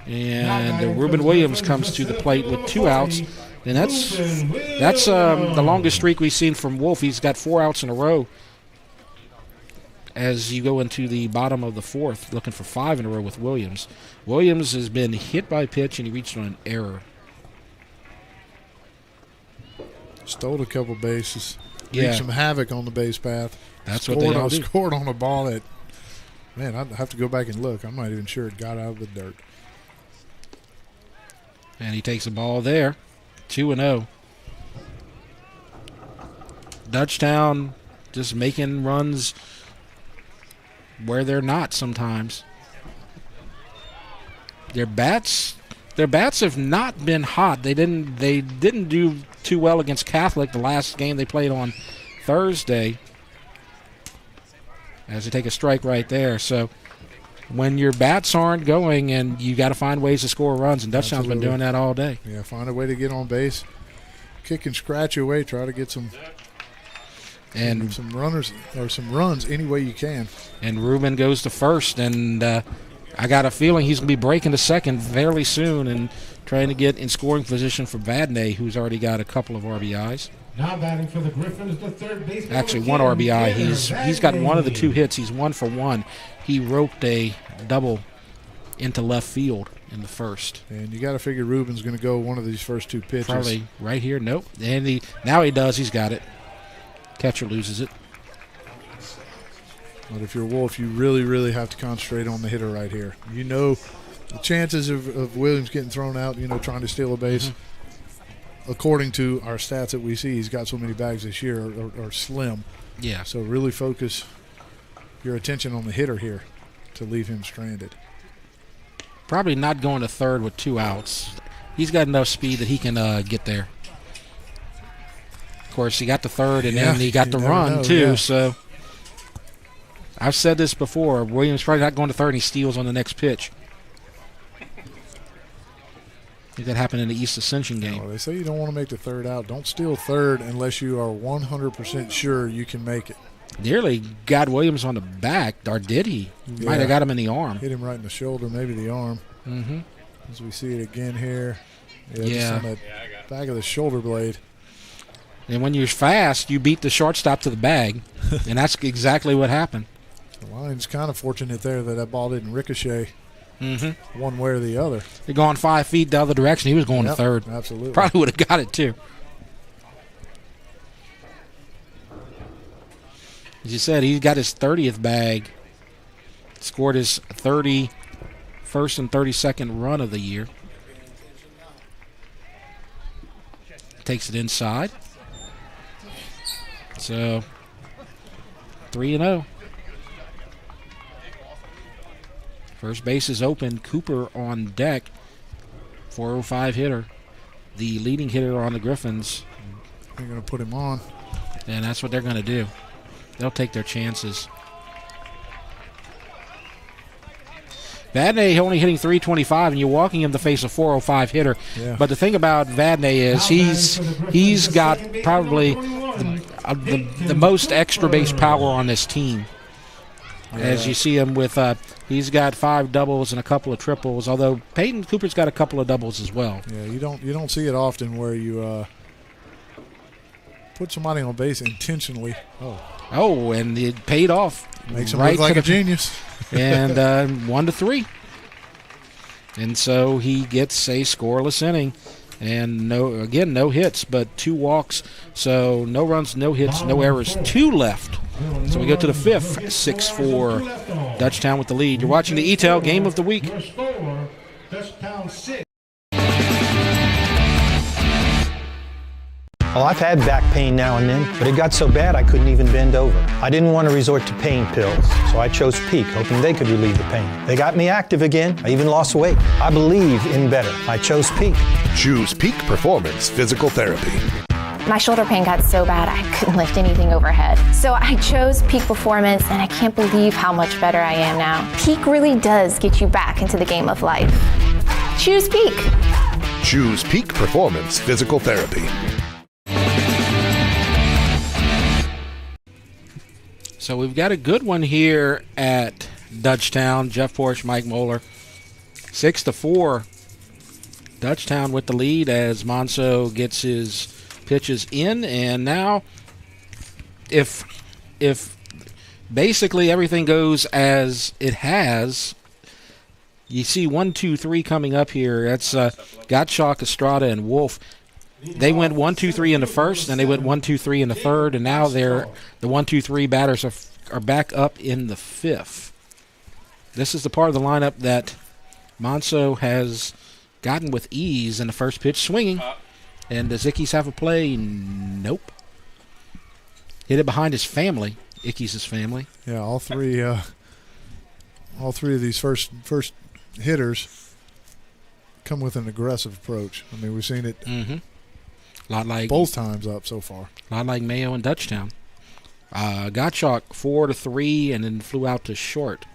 Speaker 1: And Ruben Williams comes to the plate with 2 outs. And that's the longest streak we've seen from Wolf. He's got 4 outs in a row as you go into the bottom of the 4th, looking for 5 in a row with Williams. Williams has been hit by a pitch, and he reached on an error.
Speaker 12: Stole a couple bases.
Speaker 1: Yeah.
Speaker 12: Wreaked some havoc on the base path.
Speaker 1: That's what they all do.
Speaker 12: Scored on a ball that, man, I'd have to go back and look. I'm not even sure it got out of the dirt.
Speaker 1: And he takes a ball there. 2-0. Dutchtown just making runs where they're not sometimes. Their bats have not been hot. They didn't do too well against Catholic the last game they played on Thursday. As they take a strike right there. So when your bats aren't going, and you got to find ways to score runs, and Dutchtown's been doing that all day.
Speaker 12: Yeah, find a way to get on base, kick and scratch your way, try to get some runners or some runs any way you can.
Speaker 1: And Ruben goes to first, and I got a feeling he's going to be breaking to second fairly soon and trying to get in scoring position for Vadney, who's already got a couple of RBIs.
Speaker 14: Now batting for the Griffins, the third baseman.
Speaker 1: Actually, 1 RBI. He's got one of the 2 hits. He's 1 for 1. He roped a double into left field in the first.
Speaker 12: And you got to figure Ruben's going to go one of these first 2 pitches.
Speaker 1: Probably right here. Nope. And now he does. He's got it. Catcher loses it.
Speaker 12: But if you're Wolf, you really, really have to concentrate on the hitter right here. You know the chances of Williams getting thrown out, trying to steal a base, according to our stats that we see, he's got so many bags this year, are slim.
Speaker 1: Yeah.
Speaker 12: So really focus your attention on the hitter here to leave him stranded.
Speaker 1: Probably not going to third with 2 outs. He's got enough speed that he can get there. Of course, he got the third, and then he got the run, too. Yeah. So I've said this before. Williams probably not going to third, and he steals on the next pitch. I think that happened in the East Ascension game.
Speaker 12: Well, they say you don't want to make the third out. Don't steal third unless you are 100% sure you can make it.
Speaker 1: Nearly got Williams on the back, or did he? Yeah. Might have got him in the arm.
Speaker 12: Hit him right in the shoulder, maybe the arm.
Speaker 1: Mm-hmm.
Speaker 12: As we see it again here. Just on that back of the shoulder blade.
Speaker 1: And when you're fast, you beat the shortstop to the bag, and that's exactly what happened.
Speaker 12: The line's kind of fortunate there that ball didn't ricochet one way or the other.
Speaker 1: They're going 5 feet the other direction. He was going to third.
Speaker 12: Absolutely.
Speaker 1: Probably would have got it, too. As you said, he got his 30th bag. Scored his 31st and 32nd run of the year. Takes it inside. So 3-0. First base is open. Cooper on deck. 405 hitter. The leading hitter on the Griffins.
Speaker 12: They're going to put him on.
Speaker 1: And that's what they're going to do. They'll take their chances. Vadnais only hitting .325, and you're walking him to face a 405 hitter.
Speaker 12: Yeah.
Speaker 1: But the thing about Vadnais is he's got probably the most extra base power on this team. Yeah. As you see him with, he's got 5 doubles and a couple of triples. Although Peyton Cooper's got a couple of doubles as well.
Speaker 12: Yeah, you don't see it often where you put somebody on base intentionally.
Speaker 1: Oh, and it paid off.
Speaker 12: Makes him look like a genius.
Speaker 1: And 1-3. And so he gets a scoreless inning. And no hits, but 2 walks. So no runs, no hits, no errors. 2 left. So we go to the 5th, 6-4. Dutchtown with the lead. You're watching the E-Tel Game of the Week.
Speaker 14: Dutchtown 6.
Speaker 2: Well, I've had back pain now and then, but it got so bad I couldn't even bend over. I didn't want to resort to pain pills, so I chose Peak, hoping they could relieve the pain. They got me active again. I even lost weight. I believe in better. I chose Peak.
Speaker 15: Choose Peak Performance Physical Therapy.
Speaker 11: My shoulder pain got so bad I couldn't lift anything overhead. So I chose Peak Performance, and I can't believe how much better I am now. Peak really does get you back into the game of life. Choose Peak.
Speaker 15: Choose Peak Performance Physical Therapy.
Speaker 1: So we've got a good one here at Dutchtown. Jeff Porsche, Mike Moeller. 6-4. Dutchtown with the lead as Monso gets his pitches in. And now if basically everything goes as it has, you see 1, 2, 3 coming up here. That's Gottschalk, Estrada, and Wolf. They went 1, 2, 3 in the first, and they went 1, 2, 3 in the third, and now the 1, 2, 3 batters are back up in the 5th. This is the part of the lineup that Monso has gotten with ease in the first pitch, swinging. And does Ickes have a play? Nope. Hit it behind his family, Ickes' family.
Speaker 12: Yeah, all three of these first hitters come with an aggressive approach. I mean, we've seen it.
Speaker 1: Mm-hmm. Lot like
Speaker 12: both times up so far.
Speaker 1: A lot like Mayo and Dutchtown. Gottschalk 4-3 and then flew out to short.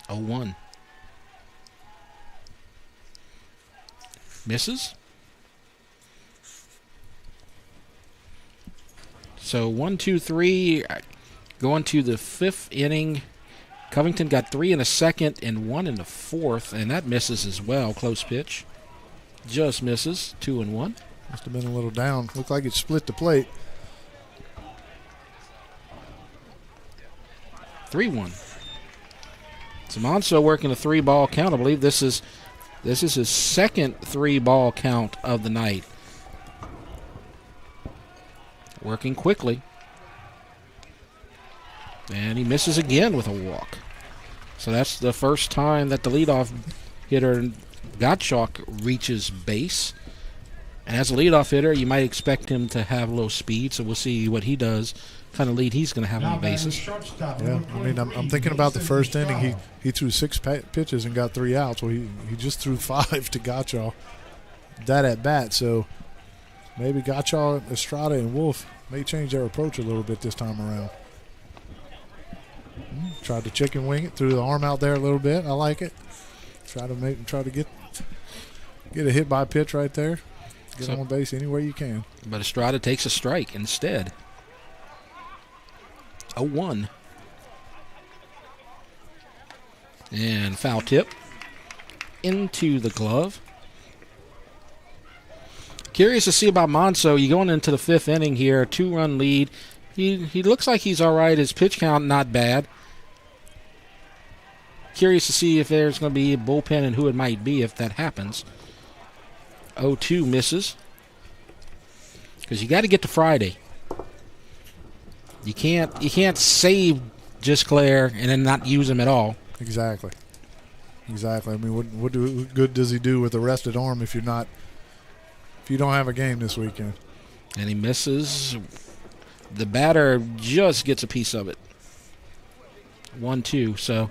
Speaker 1: 0-1. Misses. So 1, 2, 3 going to the 5th inning. Covington got 3 in the 2nd and 1 in the 4th, and that misses as well. Close pitch. Just misses. 2-1.
Speaker 12: Must have been a little down. Looked like it split the plate.
Speaker 1: 3-1. So Monso working a 3-ball count. I believe this is his 2nd 3-ball count of the night. Working quickly. And he misses again with a walk. So that's the first time that the leadoff hitter, Gottschalk, reaches base. And as a leadoff hitter, you might expect him to have a little speed, so we'll see what he does, kind of lead he's going to have on the bases.
Speaker 12: Yeah, I mean, I'm thinking about the first inning. He threw 6 pitches and got 3 outs. Well, he just threw 5 to Gottschalk. That at bat, so maybe Gottschalk, Estrada, and Wolf may change their approach a little bit this time around. Tried to chicken wing it, threw the arm out there a little bit. I like it. Try to get a hit by pitch right there. Get on base anywhere you can.
Speaker 1: But Estrada takes a strike instead. 0-1. And foul tip into the glove. Curious to see about Monso. You going into the 5th inning here, 2-run lead. He looks like he's all right. His pitch count not bad. Curious to see if there's going to be a bullpen and who it might be if that happens. 0-2 misses. Because you got to get to Friday. You can't save Just Claire and then not use him at all.
Speaker 12: Exactly. I mean, what good does he do with a rested arm if you don't have a game this weekend?
Speaker 1: And he misses. The batter just gets a piece of it. 1-2. So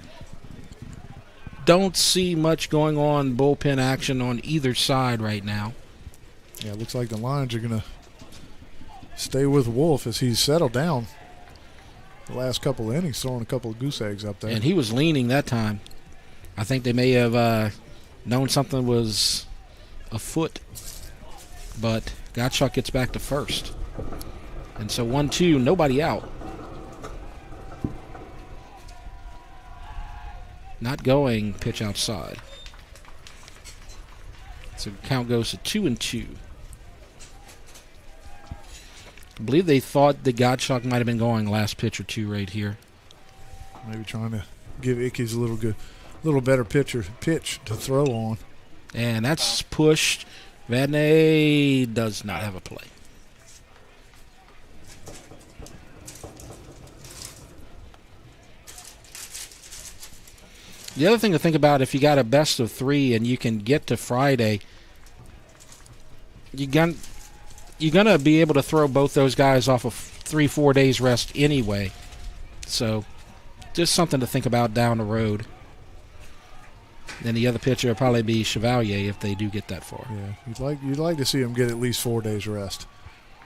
Speaker 1: don't see much going on bullpen action on either side right now.
Speaker 12: Yeah, it looks like the Lions are going to stay with Wolf as he's settled down the last couple of innings, throwing a couple of goose eggs up there.
Speaker 1: And he was leaning that time. I think they may have known something was afoot. But Gottschalk gets back to first. And so 1-2, nobody out. Not going, pitch outside. So count goes to 2-2. I believe they thought that Gottschalk might have been going last pitch or two right here.
Speaker 12: Maybe trying to give Ickes a little better pitch to throw on.
Speaker 1: And that's pushed. Vadnais does not have a play. The other thing to think about, if you got a best of 3 and you can get to Friday, you're going to be able to throw both those guys off of 3-4 days rest anyway. So just something to think about down the road. Then the other pitcher will probably be Chevalier if they do get that far.
Speaker 12: Yeah, you'd like to see them get at least 4 days rest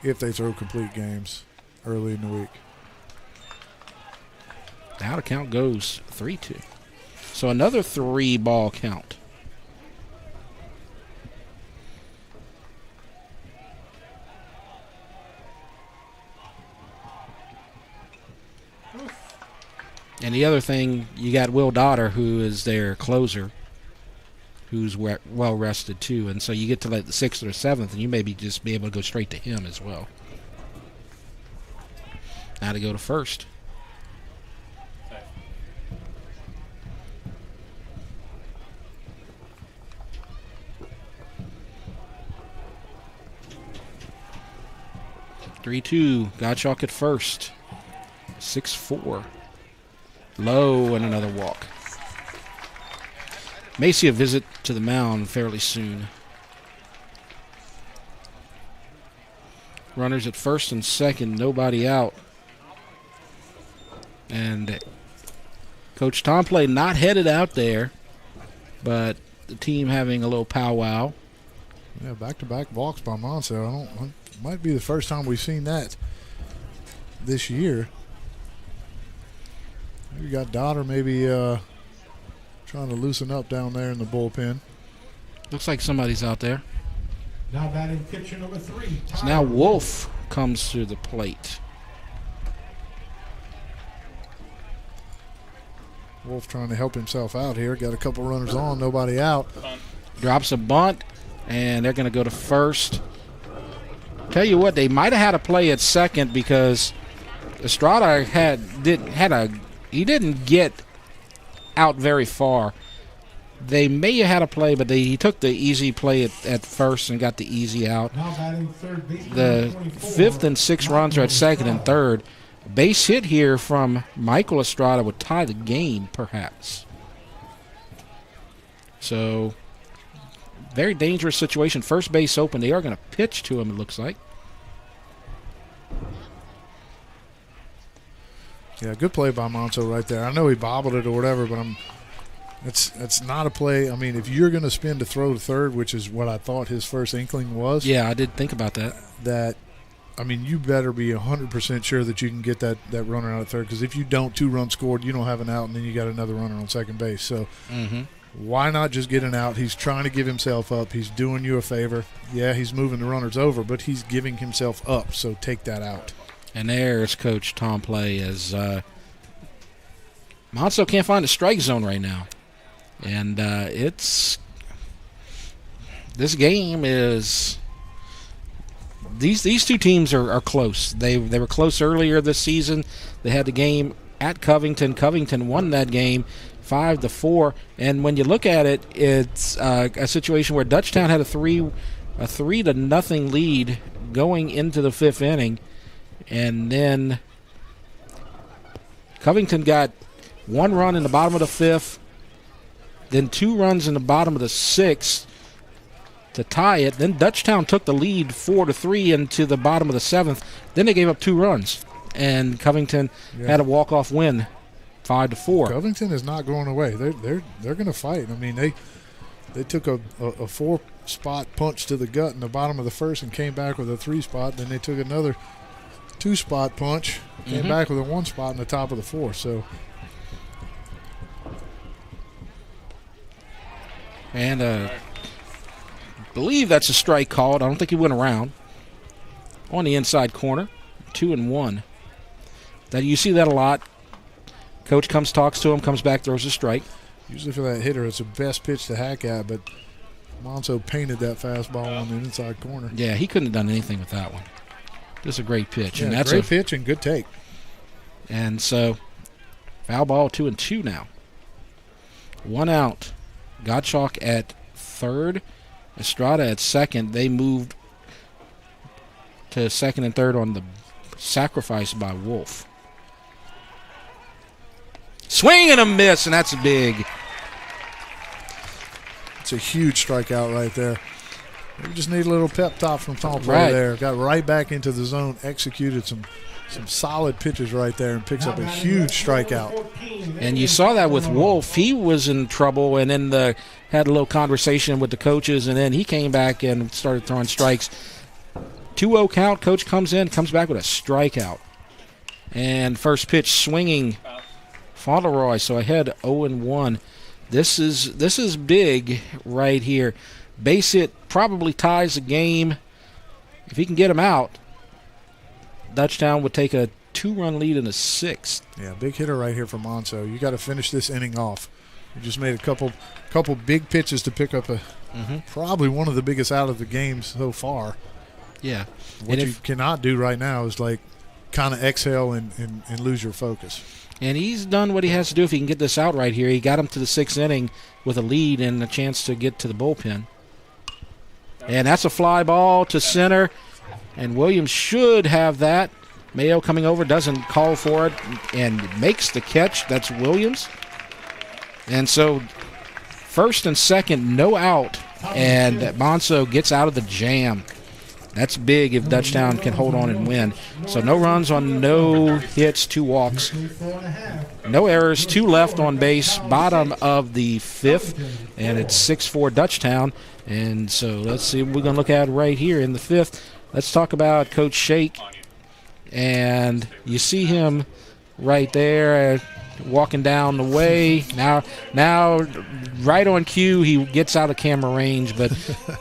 Speaker 12: if they throw complete games early in the week.
Speaker 1: Now the count goes 3-2. So another 3-ball count. And the other thing, you got Will Dotter, who is their closer, who's well rested too. And so you get to like the 6th or 7th, and you maybe just be able to go straight to him as well. Now to go to first. (3-2). Gottschalk at first. 6-4. Low and another walk. May see a visit to the mound fairly soon. Runners at first and second, nobody out. And Coach Tomplay not headed out there, but the team having a little powwow.
Speaker 12: Yeah, back-to-back walks by Monso. Might be the first time we've seen that this year. We got Dotter maybe trying to loosen up down there in the bullpen.
Speaker 1: Looks like somebody's out there.
Speaker 14: Now batting pitcher number 3.
Speaker 1: So now Wolf comes to the plate.
Speaker 12: Wolf trying to help himself out here. Got a couple runners on, nobody out.
Speaker 1: Drops a bunt, and they're going to go to first. Tell you what, they might have had a play at second because Estrada he didn't get out very far. They may have had a play, but he took the easy play at first and got the easy out. The 5th and 6th runs are at second and third. Base hit here from Michael Estrada would tie the game, perhaps. So, very dangerous situation. First base open. They are going to pitch to him, it looks like.
Speaker 12: Yeah, good play by Monso right there. I know he bobbled it or whatever, but it's not a play. I mean, if you're going to spin to throw to third, which is what I thought his first inkling was.
Speaker 1: Yeah, I did think about that.
Speaker 12: I mean, you better be 100% sure that you can get that runner out of third, because if you don't, 2 runs scored, you don't have an out, and then you got another runner on second base. So why not just get an out? He's trying to give himself up. He's doing you a favor. Yeah, he's moving the runners over, but he's giving himself up, so take that out.
Speaker 1: And there's Coach Tomplay as Monso can't find a strike zone right now. And this game is – these two teams are close. They were close earlier this season. They had the game at Covington. Covington won that game 5-4. And when you look at it, it's a situation where Dutchtown had a 3-0 lead going into the 5th inning. And then Covington got 1 run in the bottom of the 5th, then 2 runs in the bottom of the 6th to tie it. Then Dutchtown took the lead 4-3 into the bottom of the 7th. Then they gave up 2 runs, and Covington had a walk-off win, 5-4.
Speaker 12: Covington is not going away. They're going to fight. I mean, they took a 4-spot punch to the gut in the bottom of the 1st and came back with a 3-spot. Then they took another 2-spot punch, came back with a 1-spot in the top of the 4th. So.
Speaker 1: And I believe that's a strike called. I don't think he went around. On the inside corner, 2-1. That you see that a lot. Coach comes, talks to him, comes back, throws a strike.
Speaker 12: Usually for that hitter, it's the best pitch to hack at, but Monso painted that fastball on the inside corner.
Speaker 1: Yeah, he couldn't have done anything with that one. Just a great pitch.
Speaker 12: Yeah,
Speaker 1: and that's
Speaker 12: great pitch and good take.
Speaker 1: And so, foul ball, 2-2 now. 1 out. Gottschalk at 3rd. Estrada at 2nd. They moved to 2nd and 3rd on the sacrifice by Wolf. Swing and a miss, and that's big.
Speaker 12: It's a huge strikeout right there. We just need a little pep talk from Tom
Speaker 1: Right.
Speaker 12: there. Got right back into the zone, executed some solid pitches right there, and picks up a huge strikeout.
Speaker 1: And you saw that with Wolf. He was in trouble, and then had a little conversation with the coaches, and then he came back and started throwing strikes. 2-0 count. Coach comes in, comes back with a strikeout. And first pitch swinging, Fauntleroy, so ahead 0-1. This is big right here. Base hit probably ties the game. If he can get him out, Dutchtown would take a 2-run lead in the 6th.
Speaker 12: Yeah, big hitter right here for Monso. You got to finish this inning off. You just made a couple big pitches to pick up probably one of the biggest out of the game so far.
Speaker 1: Yeah.
Speaker 12: What you cannot do right now is like kind of exhale and lose your focus.
Speaker 1: And he's done what he has to do if he can get this out right here. He got him to the 6th inning with a lead and a chance to get to the bullpen. And that's a fly ball to center. And Williams should have that. Mayo coming over, doesn't call for it, and makes the catch. That's Williams. And so 1st and 2nd, no out. And Monso gets out of the jam. That's big if Dutchtown can hold on and win. So no runs on no hits, 2 walks. No errors, 2 left on base, bottom of the 5th, and it's 6-4 Dutchtown. And so let's see what we're going to look at right here in the 5th. Let's talk about Coach Shake. And you see him right there walking down the way. Now right on cue, he gets out of camera range. But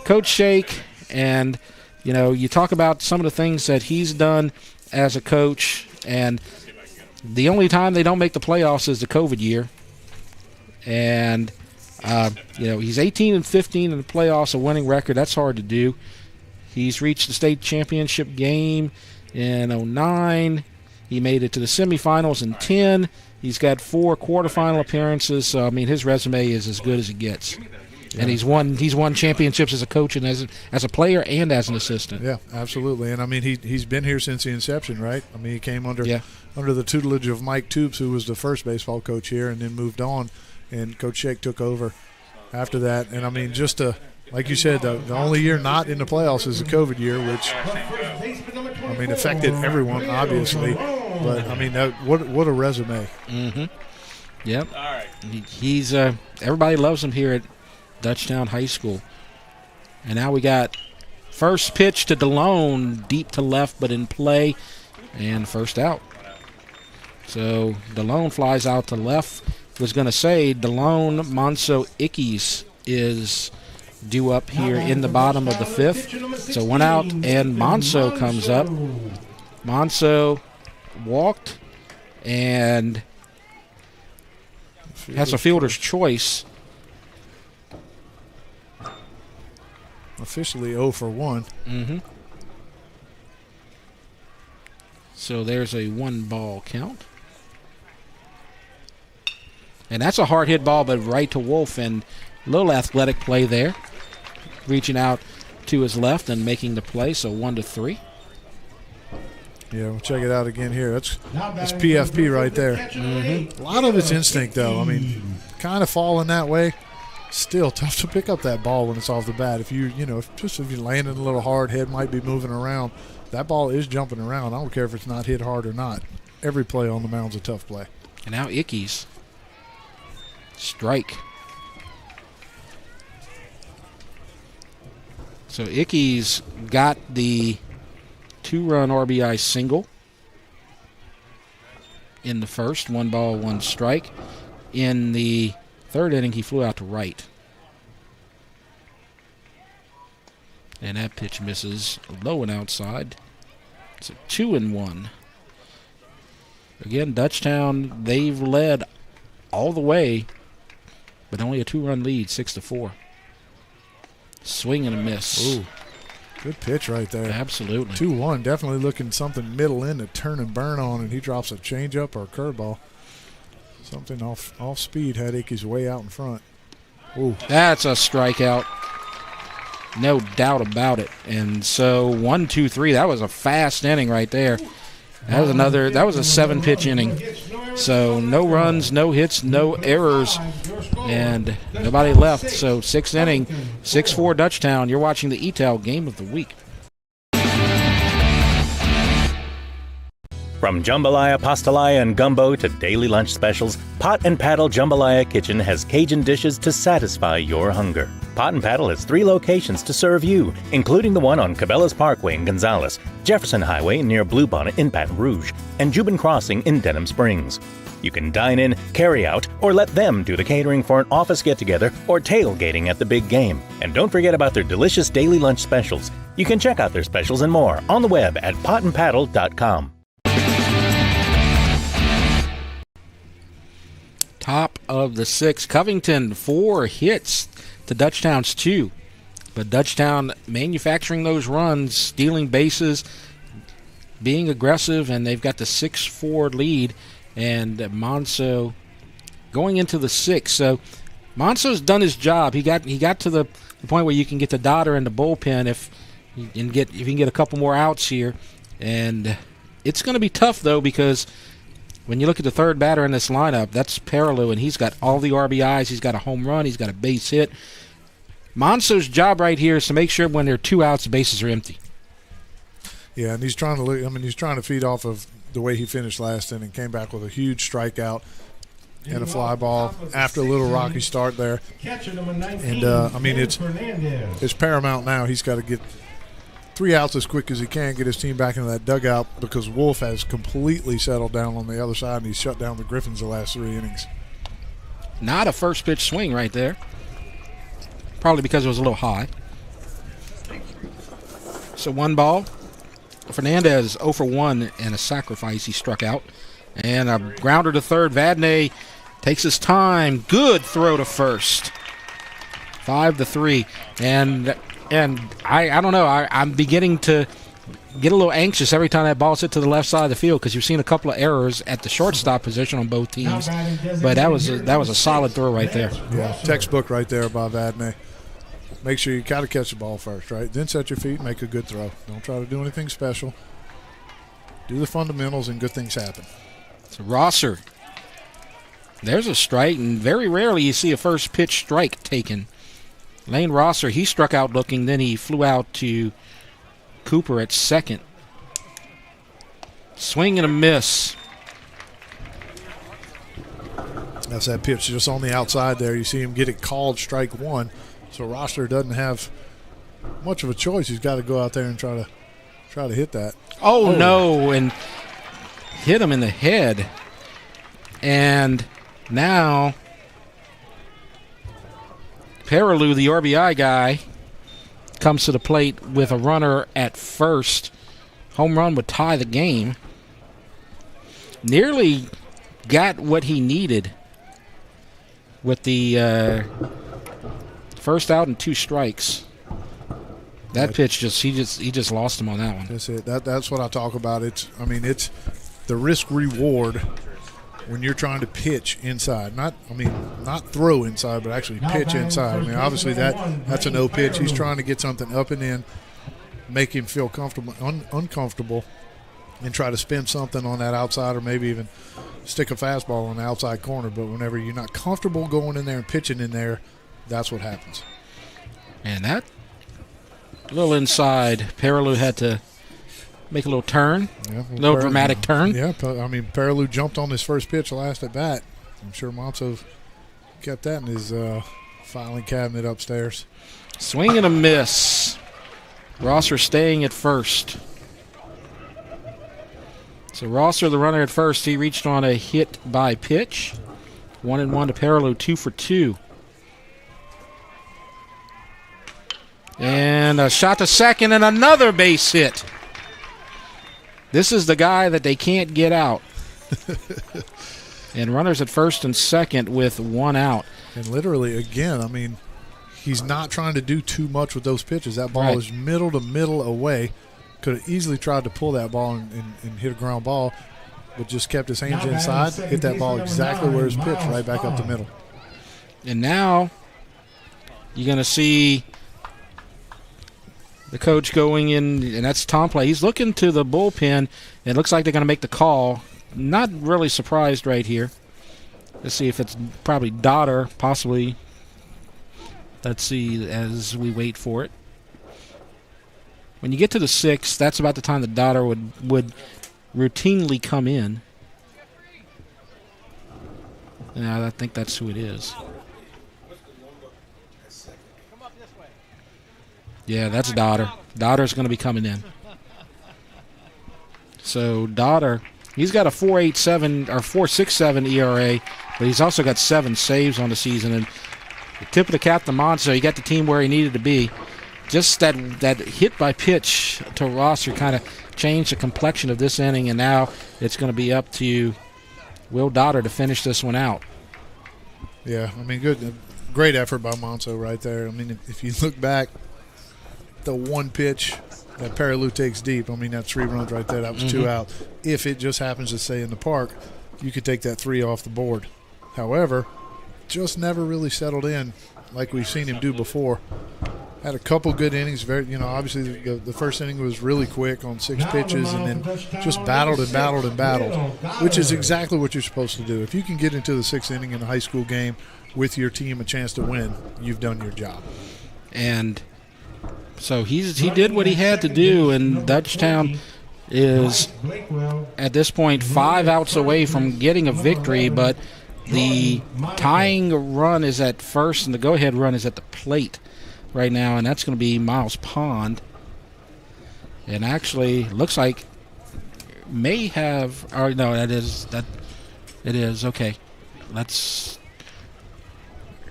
Speaker 1: Coach Shake, and you talk about some of the things that he's done as a coach, and the only time they don't make the playoffs is the COVID year. And, he's 18-15 in the playoffs, a winning record. That's hard to do. He's reached the state championship game in 2009. He made it to the semifinals in 2010. He's got 4 quarterfinal appearances. So, his resume is as good as it gets. And he's won championships as a coach and as a player and as an assistant.
Speaker 12: Yeah, absolutely. And he's been here since the inception, right? he came under the tutelage of Mike Toops, who was the first baseball coach here, and then moved on. And Coach Shake took over after that. And just like you said, the only year not in the playoffs is the COVID year, which affected everyone obviously. But what a resume.
Speaker 1: Mm-hmm. Yep. All right. He's everybody loves him here at Dutchtown High School. And now we got first pitch to DeLone, deep to left but in play, and first out. So DeLone flies out to left. Was going to say DeLone, Monso, Ickes is due up here in the bottom of the 5th. So 1 out, and Monso comes up. Monso walked and has a fielder's choice.
Speaker 12: Officially 0 for 1.
Speaker 1: Mm-hmm. So there's a 1-ball count. And that's a hard hit ball, but right to Wolf, and a little athletic play there. Reaching out to his left and making the play, so 1-3.
Speaker 12: Yeah, we'll check it out again here. That's PFP right there. A lot of it's instinct, though. I mean, kind of falling that way. Still tough to pick up that ball when it's off the bat. If you're landing a little hard, head might be moving around. That ball is jumping around. I don't care if it's not hit hard or not. Every play on the mound's a tough play.
Speaker 1: And now Ickes. Strike. So Ickes got the 2-run RBI single in the first. 1 ball, 1 strike. In the third inning, he flew out to right. And that pitch misses low and outside. It's a 2-1. Again, Dutchtown, they've led all the way, but only a 2-run lead, 6-4. Swing and a miss.
Speaker 12: Ooh, good pitch right there.
Speaker 1: Absolutely.
Speaker 12: 2-1, definitely looking something middle in to turn and burn on, and he drops a changeup or a curveball. Something off speed had Ickes way out in front. Ooh.
Speaker 1: That's a strikeout. No doubt about it. And so 1, 2, 3. That was a fast inning right there. That was a 7-pitch inning. So no runs, no hits, no errors, and nobody left. So 6th inning, 6-4 Dutchtown. You're watching the ETAL Game of the Week.
Speaker 5: From jambalaya, pastalaya, and gumbo to daily lunch specials, Pot and Paddle Jambalaya Kitchen has Cajun dishes to satisfy your hunger. Pot and Paddle has 3 locations to serve you, including the one on Cabela's Parkway in Gonzales, Jefferson Highway near Bluebonnet in Baton Rouge, and Jubin Crossing in Denham Springs. You can dine in, carry out, or let them do the catering for an office get-together or tailgating at the big game. And don't forget about their delicious daily lunch specials. You can check out their specials and more on the web at potandpaddle.com.
Speaker 1: Top of the 6th, Covington 4 hits to Dutchtown's 2. But Dutchtown manufacturing those runs, stealing bases, being aggressive, and they've got the 6-4 lead. And Monso going into the 6th. So Monso's done his job. He got to the point where you can get the Dodder in the bullpen if you can get a couple more outs here. And it's going to be tough, though, because when you look at the third batter in this lineup, that's Perilou, and he's got all the RBIs. He's got a home run. He's got a base hit. Monso's job right here is to make sure when there are 2 outs, the bases are empty.
Speaker 12: Yeah, and he's trying to feed off of the way he finished last inning. Came back with a huge strikeout and a fly ball after a little rocky start there. And, it's paramount now. He's got to get 3 outs as quick as he can, get his team back into that dugout, because Wolf has completely settled down on the other side, and he's shut down the Griffins the last 3 innings.
Speaker 1: Not a first pitch swing right there. Probably because it was a little high. So 1 ball. Fernandez 0 for 1 and a sacrifice. He struck out. And a grounder to third. Vadnais takes his time. Good throw to first. 5-3. And I don't know. I'm beginning to get a little anxious every time that ball's hit to the left side of the field, because you've seen a couple of errors at the shortstop position on both teams. But that was a solid throw right there.
Speaker 12: Yeah, textbook right there by Vadnais. Make sure you got to catch the ball first, right? Then set your feet and make a good throw. Don't try to do anything special. Do the fundamentals and good things happen.
Speaker 1: So Rosser. There's a strike, and very rarely you see a first pitch strike taken. Lane Rosser, he struck out looking, then he flew out to Cooper at second. Swing and a miss.
Speaker 12: That's that pitch just on the outside there. You see him get it called strike 1. So Rosser doesn't have much of a choice. He's got to go out there and try to hit that.
Speaker 1: Oh, no, and hit him in the head. And now Perilou, the RBI guy, comes to the plate with a runner at first. Home run would tie the game. Nearly got what he needed with the first out and 2 strikes. That pitch he just lost him on that one.
Speaker 12: That's it. That's what I talk about. It's the risk reward when you're trying to pitch inside. Not throw inside, but actually pitch inside. I mean, obviously that's a no pitch. He's trying to get something up and in, make him feel comfortable, uncomfortable, and try to spin something on that outside or maybe even stick a fastball on the outside corner. But whenever you're not comfortable going in there and pitching in there, that's what happens.
Speaker 1: And that little inside, Perilou had to make a little turn, a little dramatic turn.
Speaker 12: Yeah, I mean, Perilou jumped on his first pitch last at bat. I'm sure Monso kept that in his filing cabinet upstairs.
Speaker 1: Swing and a miss. Rosser staying at first. So Rosser, the runner at first, he reached on a hit by pitch. 1-1 to Perilou, 2 for 2. And a shot to second and another base hit. This is the guy that they can't get out. And runners at first and second with 1 out.
Speaker 12: And literally, again, I mean, he's not trying to do too much with those pitches. That ball is middle to middle away. Could have easily tried to pull that ball and hit a ground ball, but just kept his hands inside, hit that ball exactly where it's pitched, right back up the middle.
Speaker 1: And now you're going to see the coach going in, and that's Tom Play. He's looking to the bullpen. It looks like they're going to make the call. Not really surprised right here. Let's see if it's probably Dotter, possibly. Let's see as we wait for it. When you get to the 6th, that's about the time that Dotter would routinely come in. And I think that's who it is. Yeah, that's Dotter. Dotter's going to be coming in. So Dotter, he's got a 4.87 or 4.67 ERA, but he's also got 7 saves on the season. And the tip of the cap to Monso, he got the team where he needed to be. Just that hit by pitch to Rosser kind of changed the complexion of this inning, and now it's going to be up to Will Dotter to finish this one out.
Speaker 12: Yeah, I mean, great effort by Monso right there. I mean, if you look back, the one pitch that Perilou takes deep, I mean, that's 3 runs right there. That was 2 out. If it just happens to stay in the park, you could take that 3 off the board. However, just never really settled in like we've seen him do before. Had a couple good innings. Obviously the first inning was really quick on 6 pitches, and then just battled and battled and battled, which is exactly what you're supposed to do. If you can get into the 6th inning in a high school game with your team a chance to win, you've done your job.
Speaker 1: And so he did what he had to do, and Dutchtown is at this point 5 outs away from getting a victory, but the tying run is at first and the go-ahead run is at the plate right now, and that's going to be Miles Pond. And actually looks like may have, or no, it is okay.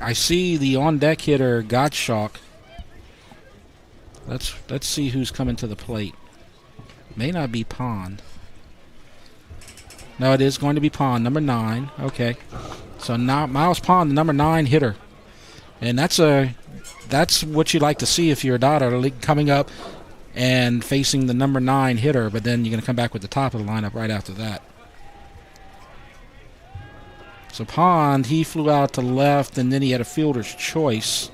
Speaker 1: I see the on-deck hitter Gottschalk. Let's see who's coming to the plate. May not be Pond. No, it is going to be Pond, number 9. Okay. So now Miles Pond, the number 9 hitter. And that's what you'd like to see if you're a Dotter, coming up and facing the number 9 hitter, but then you're going to come back with the top of the lineup right after that. So Pond, he flew out to left, and then he had a fielder's choice.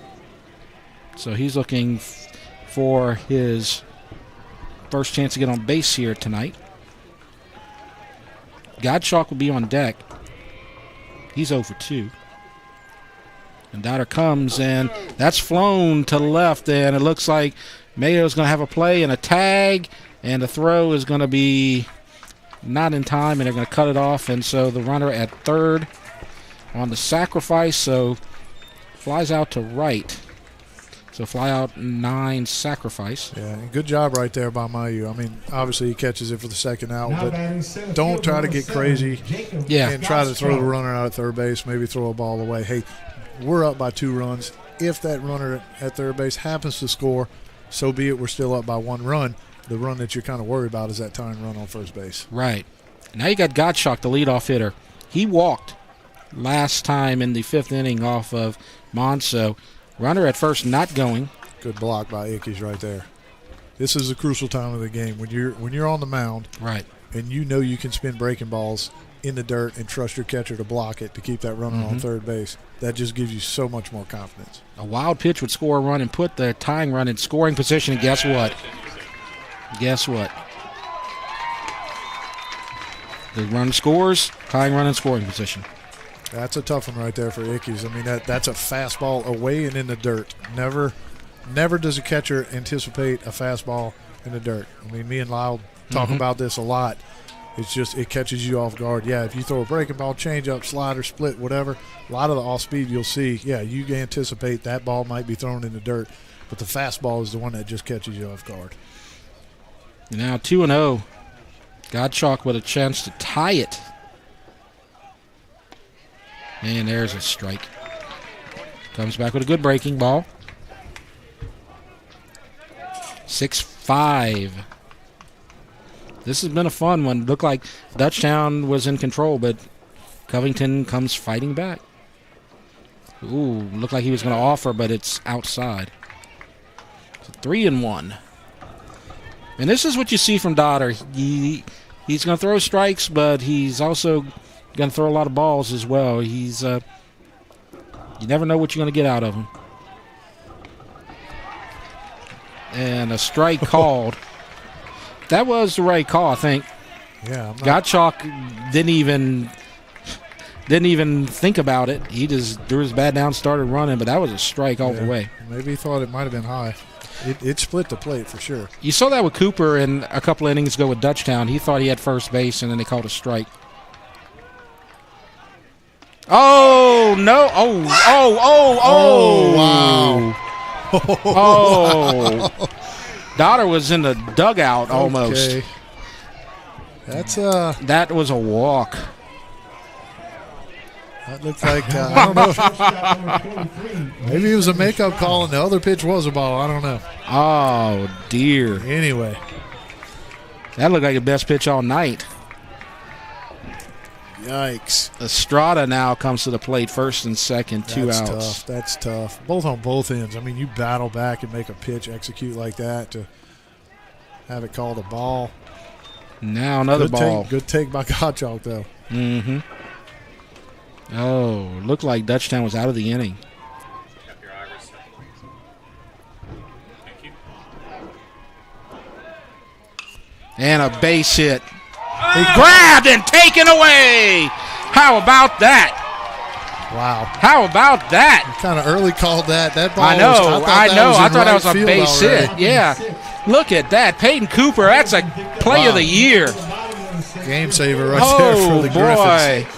Speaker 1: So he's looking for his first chance to get on base here tonight. Gottschalk will be on deck. He's 0 for 2. And Dotter comes, and that's flown to left, and it looks like Mayo's going to have a play and a tag, and the throw is going to be not in time, and they're going to cut it off. And so the runner at third on the sacrifice, so flies out to right. So fly out 9 sacrifice.
Speaker 12: Yeah, good job right there by Mayu. I mean, obviously he catches it for the second out, but don't try to get crazy and try to throw the runner out at third base, maybe throw a ball away. Hey, we're up by 2 runs. If that runner at third base happens to score, so be it. We're still up by 1 run. The run that you're kind of worried about is that tying run on first base.
Speaker 1: Right. Now you got Gottschalk, the leadoff hitter. He walked last time in the 5th inning off of Monso. Runner at first not going.
Speaker 12: Good block by Ickes right there. This is a crucial time of the game when you're on the mound,
Speaker 1: right?
Speaker 12: And you know you can spin breaking balls in the dirt and trust your catcher to block it to keep that runner on third base. That just gives you so much more confidence.
Speaker 1: A wild pitch would score a run and put the tying run in scoring position. And guess what? The run scores, tying run in scoring position.
Speaker 12: That's a tough one right there for Ickies. I mean, that's a fastball away and in the dirt. Never does a catcher anticipate a fastball in the dirt. I mean, me and Lyle talk about this a lot. It's just it catches you off guard. Yeah, if you throw a breaking ball, changeup, slider, split, whatever, a lot of the off speed you'll see, yeah, you anticipate that ball might be thrown in the dirt, but the fastball is the one that just catches you off guard.
Speaker 1: Now 2-0. Gottschalk with a chance to tie it. And there's a strike. Comes back with a good breaking ball. 6-5. This has been a fun one. Looked like Dutchtown was in control, but Covington comes fighting back. Ooh, looked like he was going to offer, but it's outside. So 3-1. And this is what you see from Dotter. He's going to throw strikes, but he's also going to throw a lot of balls as well. He's you never know what you're going to get out of him. And a strike called. That was the right call, I think.
Speaker 12: Yeah,
Speaker 1: Gottschalk didn't even think about it. He just threw his bat down, started running, but that was a strike all the way.
Speaker 12: Maybe he thought it might have been high. It split the plate for sure.
Speaker 1: You saw that with Cooper in a couple innings ago with Dutchtown. He thought he had first base, and then they called a strike. Oh, no. Oh,
Speaker 12: wow.
Speaker 1: Oh. Dotter was in the dugout almost.
Speaker 12: Okay.
Speaker 1: That was a walk.
Speaker 12: That looked like, I don't know. Maybe it was a makeup call and the other pitch was a ball. I don't know.
Speaker 1: Oh, dear.
Speaker 12: Anyway.
Speaker 1: That looked like the best pitch all night.
Speaker 12: Yikes.
Speaker 1: Estrada now comes to the plate, first and second, two outs.
Speaker 12: That's tough. Both on both ends. I mean, you battle back and make a pitch, execute like that to have it called a ball.
Speaker 1: Now another ball.
Speaker 12: Good take by Gottschalk, though.
Speaker 1: Mm-hmm. Oh, looked like Dutchtown was out of the inning. And a base hit. He grabbed and taken away. How about that?
Speaker 12: Wow.
Speaker 1: How about that?
Speaker 12: You kind of early called that. That ball
Speaker 1: I know.
Speaker 12: I
Speaker 1: thought that was a base hit. Yeah. Look at that. Peyton Cooper, that's a play of the year.
Speaker 12: Game saver right there for the Griffins.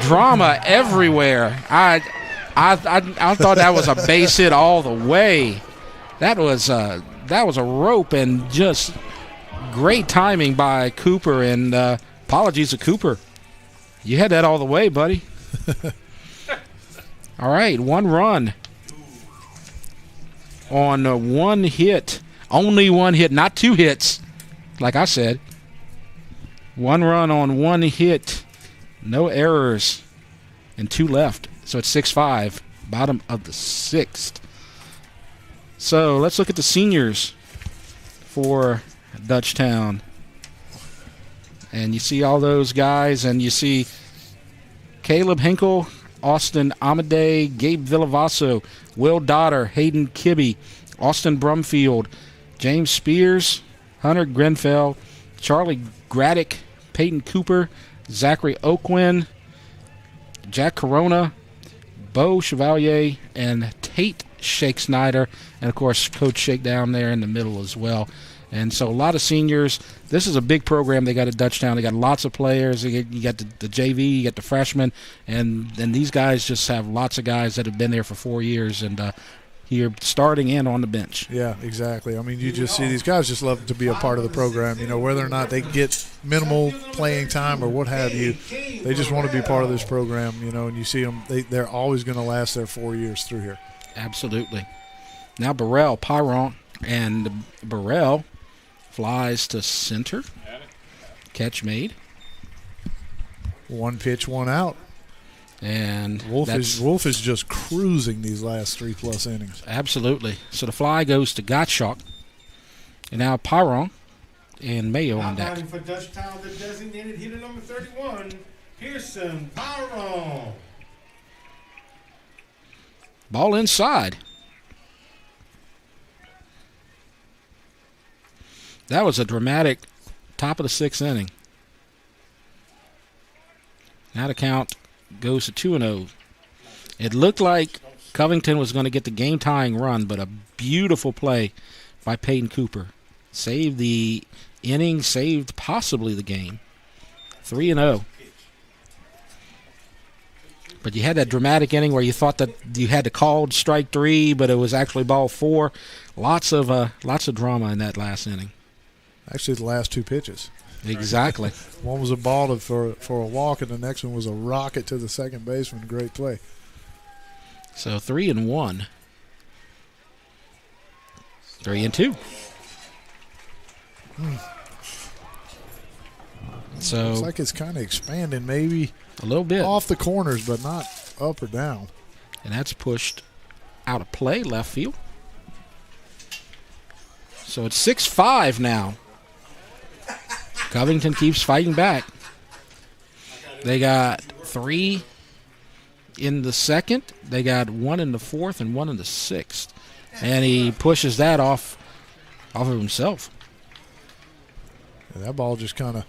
Speaker 1: Drama everywhere. I thought that was a base hit all the way. That was a rope, and just great timing by Cooper, and apologies to Cooper. You had that all the way, buddy. All right, one run on one hit. Only one hit, not two hits, like I said. One run on one hit. No errors, and two left. So it's 6-5, bottom of the sixth. So let's look at the seniors for Dutchtown. And you see all those guys, and you see Caleb Hinkle, Austin Amadei, Gabe Villavaso, Will Dotter, Hayden Kibbe, Austin Brumfield, James Spears, Hunter Grenfell, Charlie Graddick, Peyton Cooper, Zachary Oakwin, Jack Corona, Bo Chevalier, and Tate Shake Snyder, and of course Coach Shake down there in the middle as well. And so a lot of seniors. This is a big program they got at Dutchtown. They got lots of players. You got the JV, you got the freshmen, and these guys just have lots of guys that have been there for 4 years and here starting and on the bench.
Speaker 12: Yeah, exactly. I mean, you just see these guys just love to be a part of the program. You know, whether or not they get minimal playing time or what have you, they just want to be part of this program. You know, and you see them; they're always going to last their 4 years through here.
Speaker 1: Absolutely. Now Burrell, Pyron, and Burrell flies to center. Catch made.
Speaker 12: One pitch, one out.
Speaker 1: And
Speaker 12: Wolf is just cruising these last 3+ innings.
Speaker 1: Absolutely. So the fly goes to Gottschalk. And now Pyron and Mayo on deck.
Speaker 14: For Dutchtown, the designated hitter number 31, Pearson Pyron.
Speaker 1: Ball inside. That was a dramatic top of the sixth inning. Now the count goes to 2-0. It looked like Covington was going to get the game-tying run, but a beautiful play by Peyton Cooper. Saved the inning, saved possibly the game. 3-0. But you had that dramatic inning where you thought that you had to call strike 3, but it was actually ball 4. Lots of drama in that last inning.
Speaker 12: Actually, the last 2 pitches.
Speaker 1: Exactly.
Speaker 12: One was a ball for a walk, and the next one was a rocket to the second baseman. Great play.
Speaker 1: So 3-1. 3-2. So
Speaker 12: looks like it's kind of expanding, maybe
Speaker 1: a little bit
Speaker 12: off the corners, but not up or down.
Speaker 1: And that's pushed out of play, left field. So it's 6-5 now. Covington keeps fighting back. They got 3 in the second. They got 1 in the fourth and 1 in the sixth. And he pushes that off of himself.
Speaker 12: And that ball just kind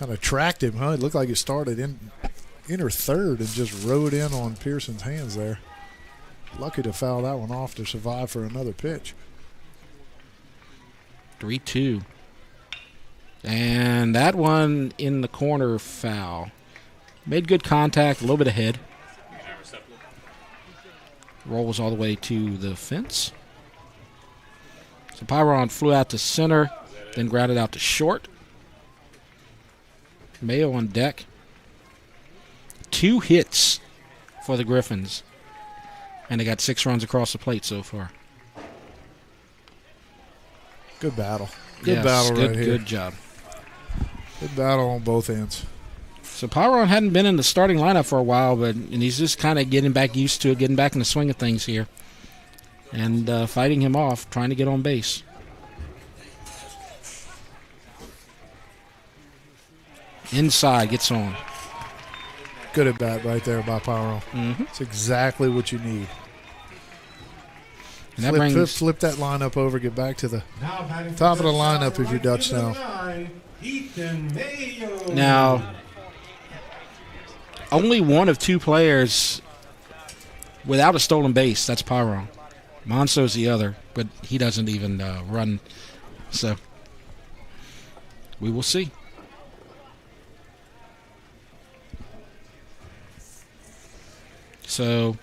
Speaker 12: of tracked him, huh? It looked like it started in inner third and just rode in on Pearson's hands there. Lucky to foul that one off to survive for another pitch.
Speaker 1: 3-2. And that one in the corner, foul. Made good contact, a little bit ahead. Rolls all the way to the fence. So Pyron flew out to center, then grounded out to short. Mayo on deck. 2 hits for the Griffins. And they got 6 runs across the plate so far.
Speaker 12: Good battle. Good battle right here.
Speaker 1: Good job.
Speaker 12: Good battle on both ends.
Speaker 1: So Pyron hadn't been in the starting lineup for a while, and he's just kind of getting back used to it, getting back in the swing of things here. And fighting him off, trying to get on base. Inside, gets on.
Speaker 12: Good at bat right there by Pyron.
Speaker 1: Mm-hmm.
Speaker 12: It's exactly what you need.
Speaker 1: And that
Speaker 12: flip that lineup over, get back to the top of the lineup if you're Dutchtown.
Speaker 1: Now, only one of 2 players without a stolen base. That's Pyron. Monso's the other, but he doesn't even run. So we will see. So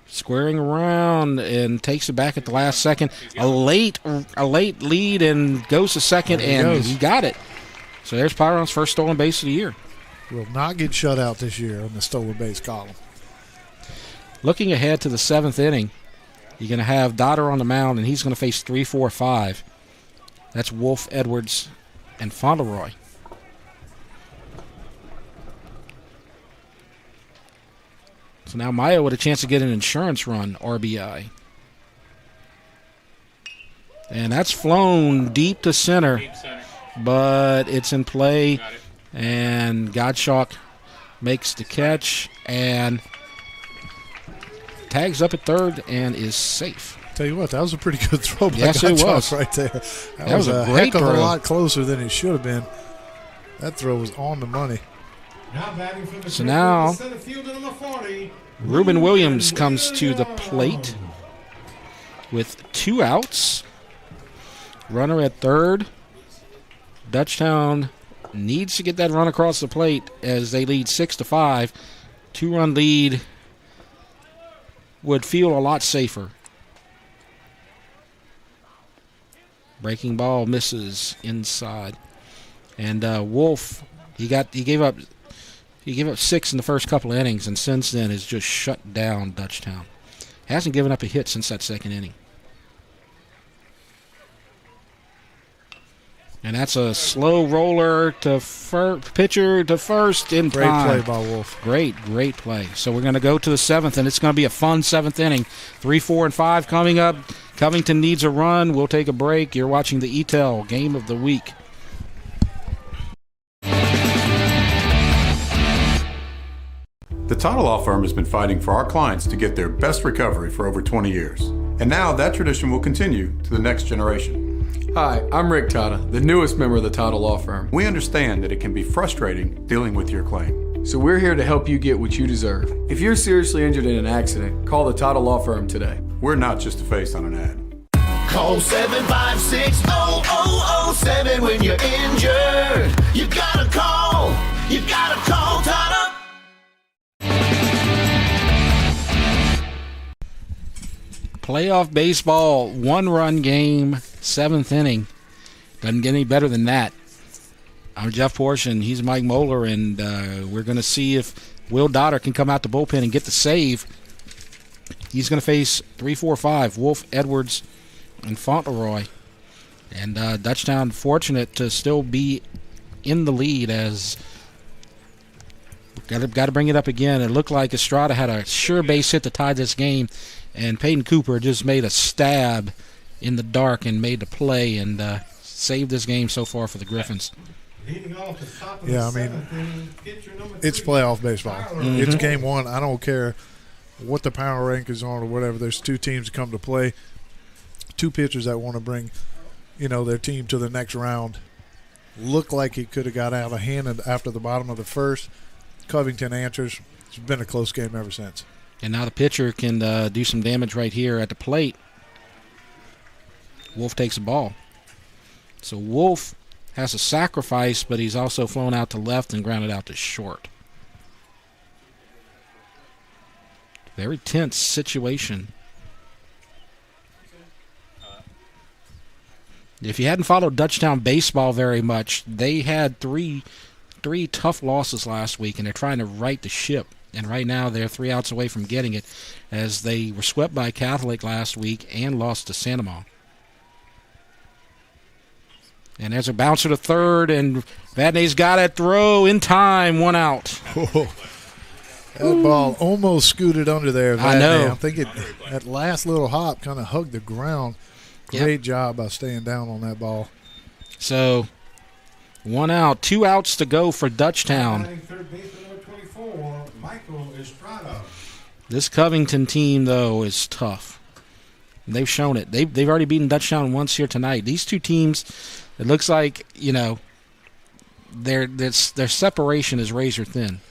Speaker 1: squaring around and takes it back at the last second. A late lead and goes to second, and he got it. So there's Pyron's first stolen base of the year.
Speaker 12: Will not get shut out this year on the stolen base column.
Speaker 1: Looking ahead to the 7th inning, you're going to have Dotter on the mound, and he's going to face 3, 4, 5. That's Wolf, Edwards, and Fauntleroy. So now Mayo with a chance to get an insurance run, RBI. And that's flown deep to center, but it's in play. And Gottschalk makes the catch and tags up at third and is safe.
Speaker 12: Tell you what, that was a pretty good throw by
Speaker 1: Yes, it was.
Speaker 12: right there.
Speaker 1: That was a great
Speaker 12: heck of
Speaker 1: throw.
Speaker 12: a lot closer than it should have been. That throw was on the money.
Speaker 1: So now Reuben Williams comes to the plate with 2 outs. Runner at third. Dutchtown needs to get that run across the plate as they lead 6-5. 2-run lead would feel a lot safer. Breaking ball misses inside. And Wolf, he gave up 6 in the first couple of innings, and since then has just shut down Dutchtown. Hasn't given up a hit since that second inning. And that's a slow roller to pitcher to first in time.
Speaker 12: Great play by Wolf.
Speaker 1: Great play. So we're going to go to the 7th, and it's going to be a fun 7th inning. 3, 4, and 5 coming up. Covington needs a run. We'll take a break. You're watching the ETEL Game of the Week.
Speaker 8: The Title Law Firm has been fighting for our clients to get their best recovery for over 20 years. And now that tradition will continue to the next generation.
Speaker 9: Hi, I'm Rick Tata, the newest member of the Tata Law Firm.
Speaker 8: We understand that it can be frustrating dealing with your claim.
Speaker 9: So we're here to help you get what you deserve. If you're seriously injured in an accident, call the Tata Law Firm today.
Speaker 8: We're not just a face on an ad.
Speaker 10: Call 756-0007 when you're injured. You gotta call Tata.
Speaker 1: Playoff baseball, 1-run game, 7th inning. Doesn't get any better than that. I'm Jeff Portion. He's Mike Moeller, and we're going to see if Will Dotter can come out the bullpen and get the save. He's going to face 3-4-5, Wolf, Edwards, and Fauntleroy. And Dutchtown fortunate to still be in the lead as got to bring it up again. It looked like Estrada had a sure base hit to tie this game, and Peyton Cooper just made a stab in the dark and made the play and saved this game so far for the Griffins.
Speaker 12: Yeah, I mean, it's playoff baseball. Mm-hmm. It's game one. I don't care what the power rank is on or whatever. There's two teams that come to play, two pitchers that want to bring, their team to the next round. Looked like it could have got out of hand after the bottom of the first. Covington answers. It's been a close game ever since.
Speaker 1: And now the pitcher can do some damage right here at the plate. Wolf takes the ball. So Wolf has a sacrifice, but he's also flown out to left and grounded out to short. Very tense situation. If you hadn't followed Dutchtown baseball very much, they had three tough losses last week, and they're trying to right the ship. And right now they're 3 outs away from getting it, as they were swept by Catholic last week and lost to Sandoval. And there's a bouncer to third, and Vadney's got it. Throw in time, 1 out.
Speaker 12: That ball almost scooted under there.
Speaker 1: I know.
Speaker 12: I'm thinking that last little hop kind of hugged the ground. Great job by staying down on that ball.
Speaker 1: So 1 out, 2 outs to go for Dutchtown. This Covington team, though, is tough. They've shown it. They've already beaten Dutchtown once here tonight. These two teams, it looks like, their separation is razor thin.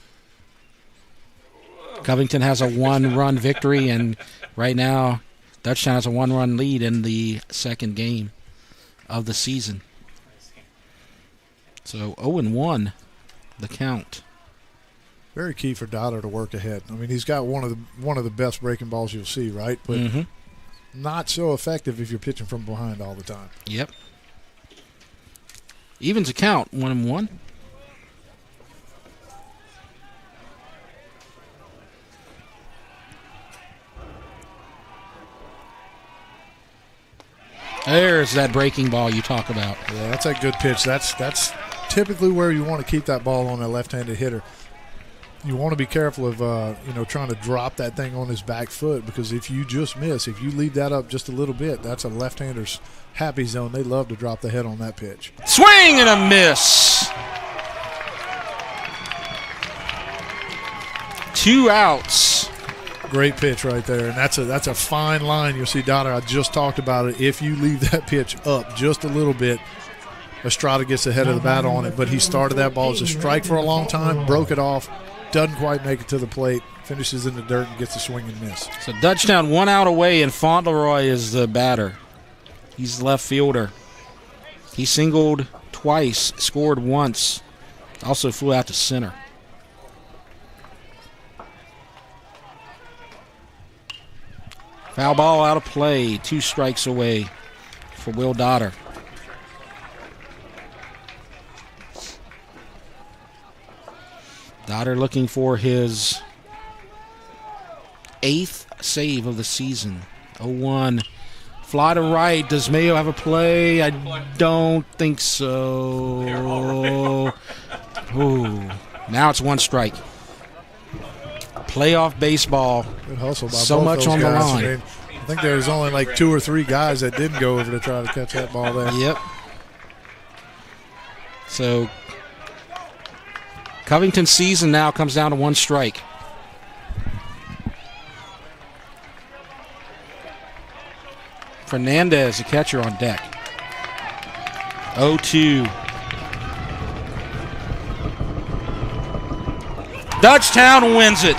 Speaker 1: Covington has a 1-run victory, and right now Dutchtown has a 1-run lead in the second game of the season. So 0-1, the count.
Speaker 12: Very key for Dotter to work ahead. I mean, he's got one of the best breaking balls you'll see, right? But not so effective if you're pitching from behind all the time.
Speaker 1: Yep. Evens a count, 1-1. There's that breaking ball you talk about.
Speaker 12: Yeah, that's a good pitch. That's typically where you want to keep that ball on a left-handed hitter. You want to be careful of trying to drop that thing on his back foot, because if you just miss, if you leave that up just a little bit, that's a left-hander's happy zone. They love to drop the head on that pitch.
Speaker 1: Swing and a miss. 2 outs.
Speaker 12: Great pitch right there, and that's a fine line. You'll see Dotter, I just talked about it. If you leave that pitch up just a little bit, Estrada gets ahead of the bat on it, but he started that ball as a strike for a long time, broke it off, doesn't quite make it to the plate, finishes in the dirt and gets a swing and miss.
Speaker 1: So Dutchtown 1 out away, and Fauntleroy is the batter. He's the left fielder. He singled twice, scored once, also flew out to center. Foul ball out of play, 2 strikes away for Will Dotter. Dotter looking for his 8th save of the season. 0-1. Fly to right. Does Mayo have a play? I don't think so. Ooh. Now it's 1 strike. Playoff baseball.
Speaker 12: Good hustle by
Speaker 1: so
Speaker 12: both
Speaker 1: much
Speaker 12: those
Speaker 1: on
Speaker 12: guys.
Speaker 1: the line.
Speaker 12: I think there was only like 2 or 3 guys that didn't go over to try to catch that ball there.
Speaker 1: Yep. So Covington's season now comes down to 1 strike. Fernandez, the catcher, on deck. 0-2. Dutchtown wins it.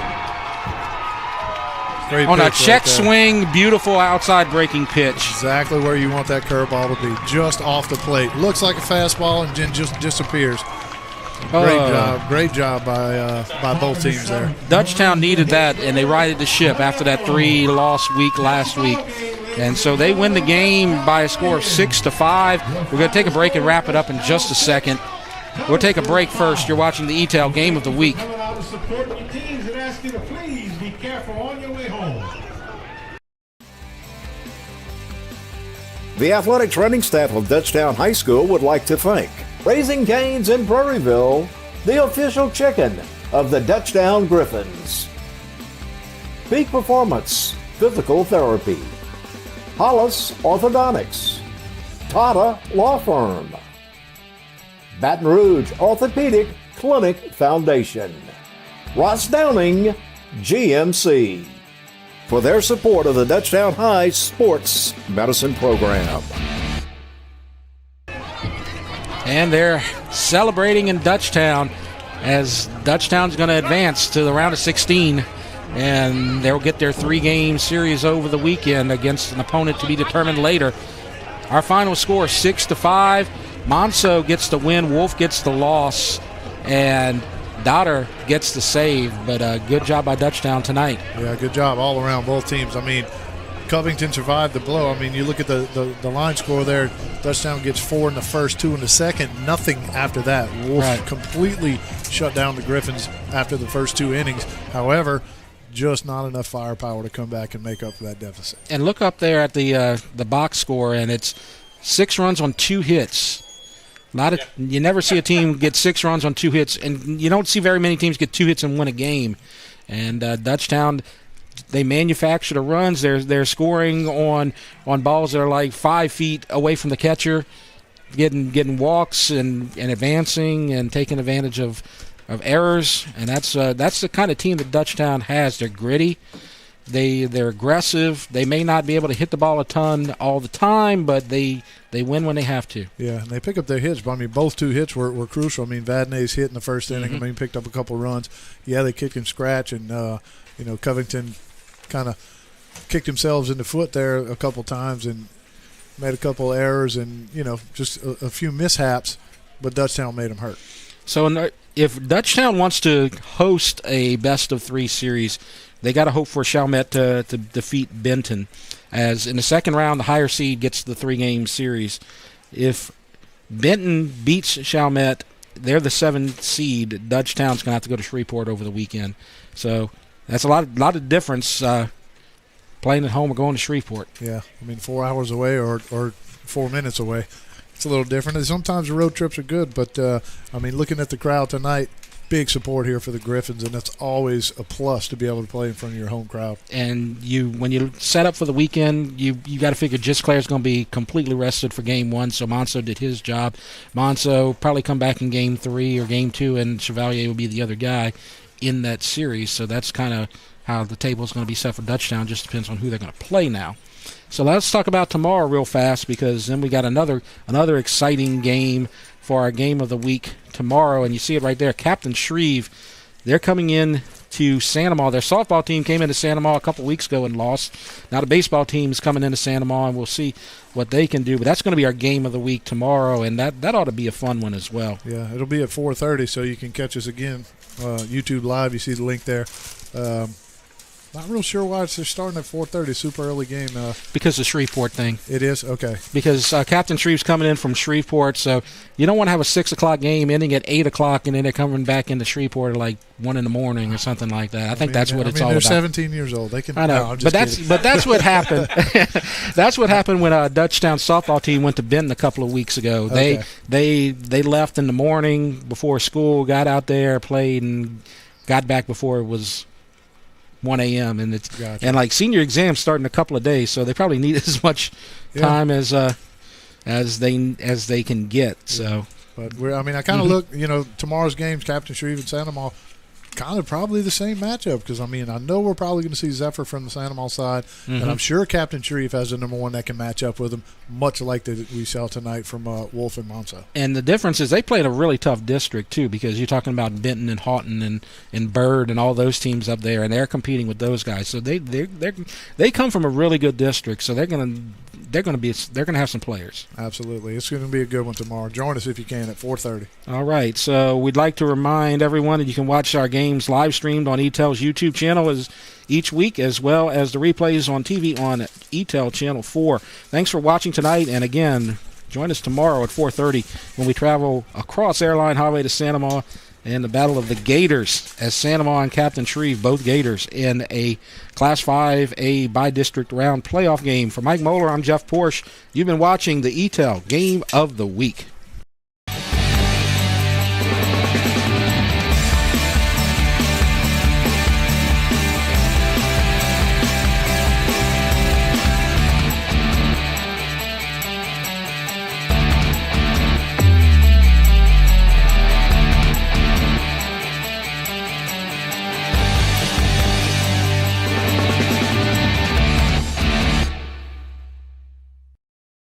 Speaker 12: Great
Speaker 1: on a
Speaker 12: pitch
Speaker 1: check
Speaker 12: right there.
Speaker 1: swing, beautiful outside breaking pitch.
Speaker 12: Exactly where you want that curveball to be, just off the plate. Looks like a fastball and then just disappears. Great job by both teams there.
Speaker 1: Dutchtown needed that, and they righted the ship after that 3-loss week last week. And so they win the game by a score of 6-5. We're going to take a break and wrap it up in just a second. We'll take a break first. You're watching the E-Tail Game of the Week.
Speaker 14: Supporting your teams and ask you to please be careful on your way home.
Speaker 3: The athletics running staff of Dutchtown High School would like to thank Raising Cane's in Prairieville, the official chicken of the Dutchtown Griffins. Peak Performance Physical Therapy, Hollis Orthodontics, Tata Law Firm, Baton Rouge Orthopedic Clinic Foundation, Ross Downing GMC, for their support of the Dutchtown High Sports Medicine Program.
Speaker 1: And they're celebrating in Dutchtown as Dutchtown's going to advance to the round of 16. And they'll get their 3-game series over the weekend against an opponent to be determined later. Our final score is 6-5. Monso gets the win, Wolf gets the loss, and Dotter gets the save. But good job by Dutchtown tonight.
Speaker 12: Yeah, good job all around, both teams. I mean, Covington survived the blow. I mean, you look at the line score there. Dutchtown gets 4 in the first, 2 in the second, nothing after that. Wolf completely shut down the Griffins after the first 2 innings. However, just not enough firepower to come back and make up for that deficit.
Speaker 1: And look up there at the box score, and it's 6 runs on 2 hits. You never see a team get 6 runs on 2 hits, and you don't see very many teams get 2 hits and win a game. And Dutchtown, they manufacture the runs. They're scoring on balls that are like 5 feet away from the catcher, getting walks and advancing and taking advantage of errors. And that's the kind of team that Dutchtown has. They're gritty. They're aggressive. They may not be able to hit the ball a ton all the time, but they win when they have to.
Speaker 12: Yeah, and they pick up their hits. But I mean, both 2 hits were crucial. I mean, Vadnais hit in the first inning. I mean, picked up a couple runs. Yeah, they kicked him scratch, and Covington kind of kicked themselves in the foot there a couple times and made a couple errors and just a few mishaps. But Dutchtown made them hurt.
Speaker 1: So if Dutchtown wants to host a best-of-3 series, they got to hope for Chalmette to defeat Benton, as in the second round, the higher seed gets the 3-game series. If Benton beats Chalmette, they're the 7th seed. Dutchtown's going to have to go to Shreveport over the weekend. So that's a lot of difference playing at home or going to Shreveport.
Speaker 12: Yeah, I mean, 4 hours away or 4 minutes away. It's a little different. And sometimes the road trips are good, but, I mean, looking at the crowd tonight, big support here for the Griffins, and that's always a plus to be able to play in front of your home crowd.
Speaker 1: And when you set up for the weekend, you got to figure Gisclair's going to be completely rested for Game 1, so Monso did his job. Monso probably come back in Game 3 or Game 2, and Chevalier will be the other guy in that series. So that's kind of how the table is going to be set for Dutchtown. Just depends on who they're going to play now. So let's talk about tomorrow real fast, because then we got another exciting game for our game of the week tomorrow, and you see it right there. Captain Shreve, they're coming in to Santamar. Their softball team came into Santamar a couple weeks ago and lost. Now the baseball team is coming into Santamar, and we'll see what they can do. But that's going to be our game of the week tomorrow, and that ought to be a fun one as well.
Speaker 12: Yeah, it'll be at 4:30, so you can catch us again. YouTube Live, you see the link there. Not real sure why they're starting at 4:30, super early game.
Speaker 1: Because the Shreveport thing.
Speaker 12: It is? Okay.
Speaker 1: Because Captain Shreve's coming in from Shreveport, so you don't want to have a 6 o'clock game ending at 8 o'clock and then they're coming back into Shreveport at like 1 in the morning or something like that. I think that's what it's all
Speaker 12: they're
Speaker 1: about.
Speaker 12: They're 17 years old. They can.
Speaker 1: I know,
Speaker 12: but
Speaker 1: that's what happened. That's what happened when Dutchtown softball team went to Benton a couple of weeks ago.
Speaker 12: Okay.
Speaker 1: They left in the morning before school, got out there, played, and got back before it was 1 a.m. and it's
Speaker 12: gotcha.
Speaker 1: And like senior exams start in a couple of days, so they probably need as much time as they can get. So,
Speaker 12: but I kind of look. Tomorrow's games, Captain Shreve and Santamar, kind of probably the same matchup because, I mean, I know we're probably going to see Zephyr from the Santa Maria side, and I'm sure Captain Sharif has a number one that can match up with him, much like that we saw tonight from Wolf and Monso.
Speaker 1: And the difference is they played a really tough district, too, because you're talking about Benton and Houghton and Byrd and all those teams up there, and they're competing with those guys. So they come from a really good district, so they're going to have some players.
Speaker 12: Absolutely. It's going to be a good one tomorrow. Join us if you can at 4:30.
Speaker 1: All right. So we'd like to remind everyone that you can watch our games live streamed on ETEL's YouTube channel each week, as well as the replays on TV on ETEL Channel 4. Thanks for watching tonight, and again, join us tomorrow at 4:30 when we travel across Airline Highway to Santa Maria and the Battle of the Gators as Santa Maria and Captain Shreve, both Gators, in a Class 5A by-district round playoff game. For Mike Moeller, I'm Jeff Porsche. You've been watching the ETEL Game of the Week.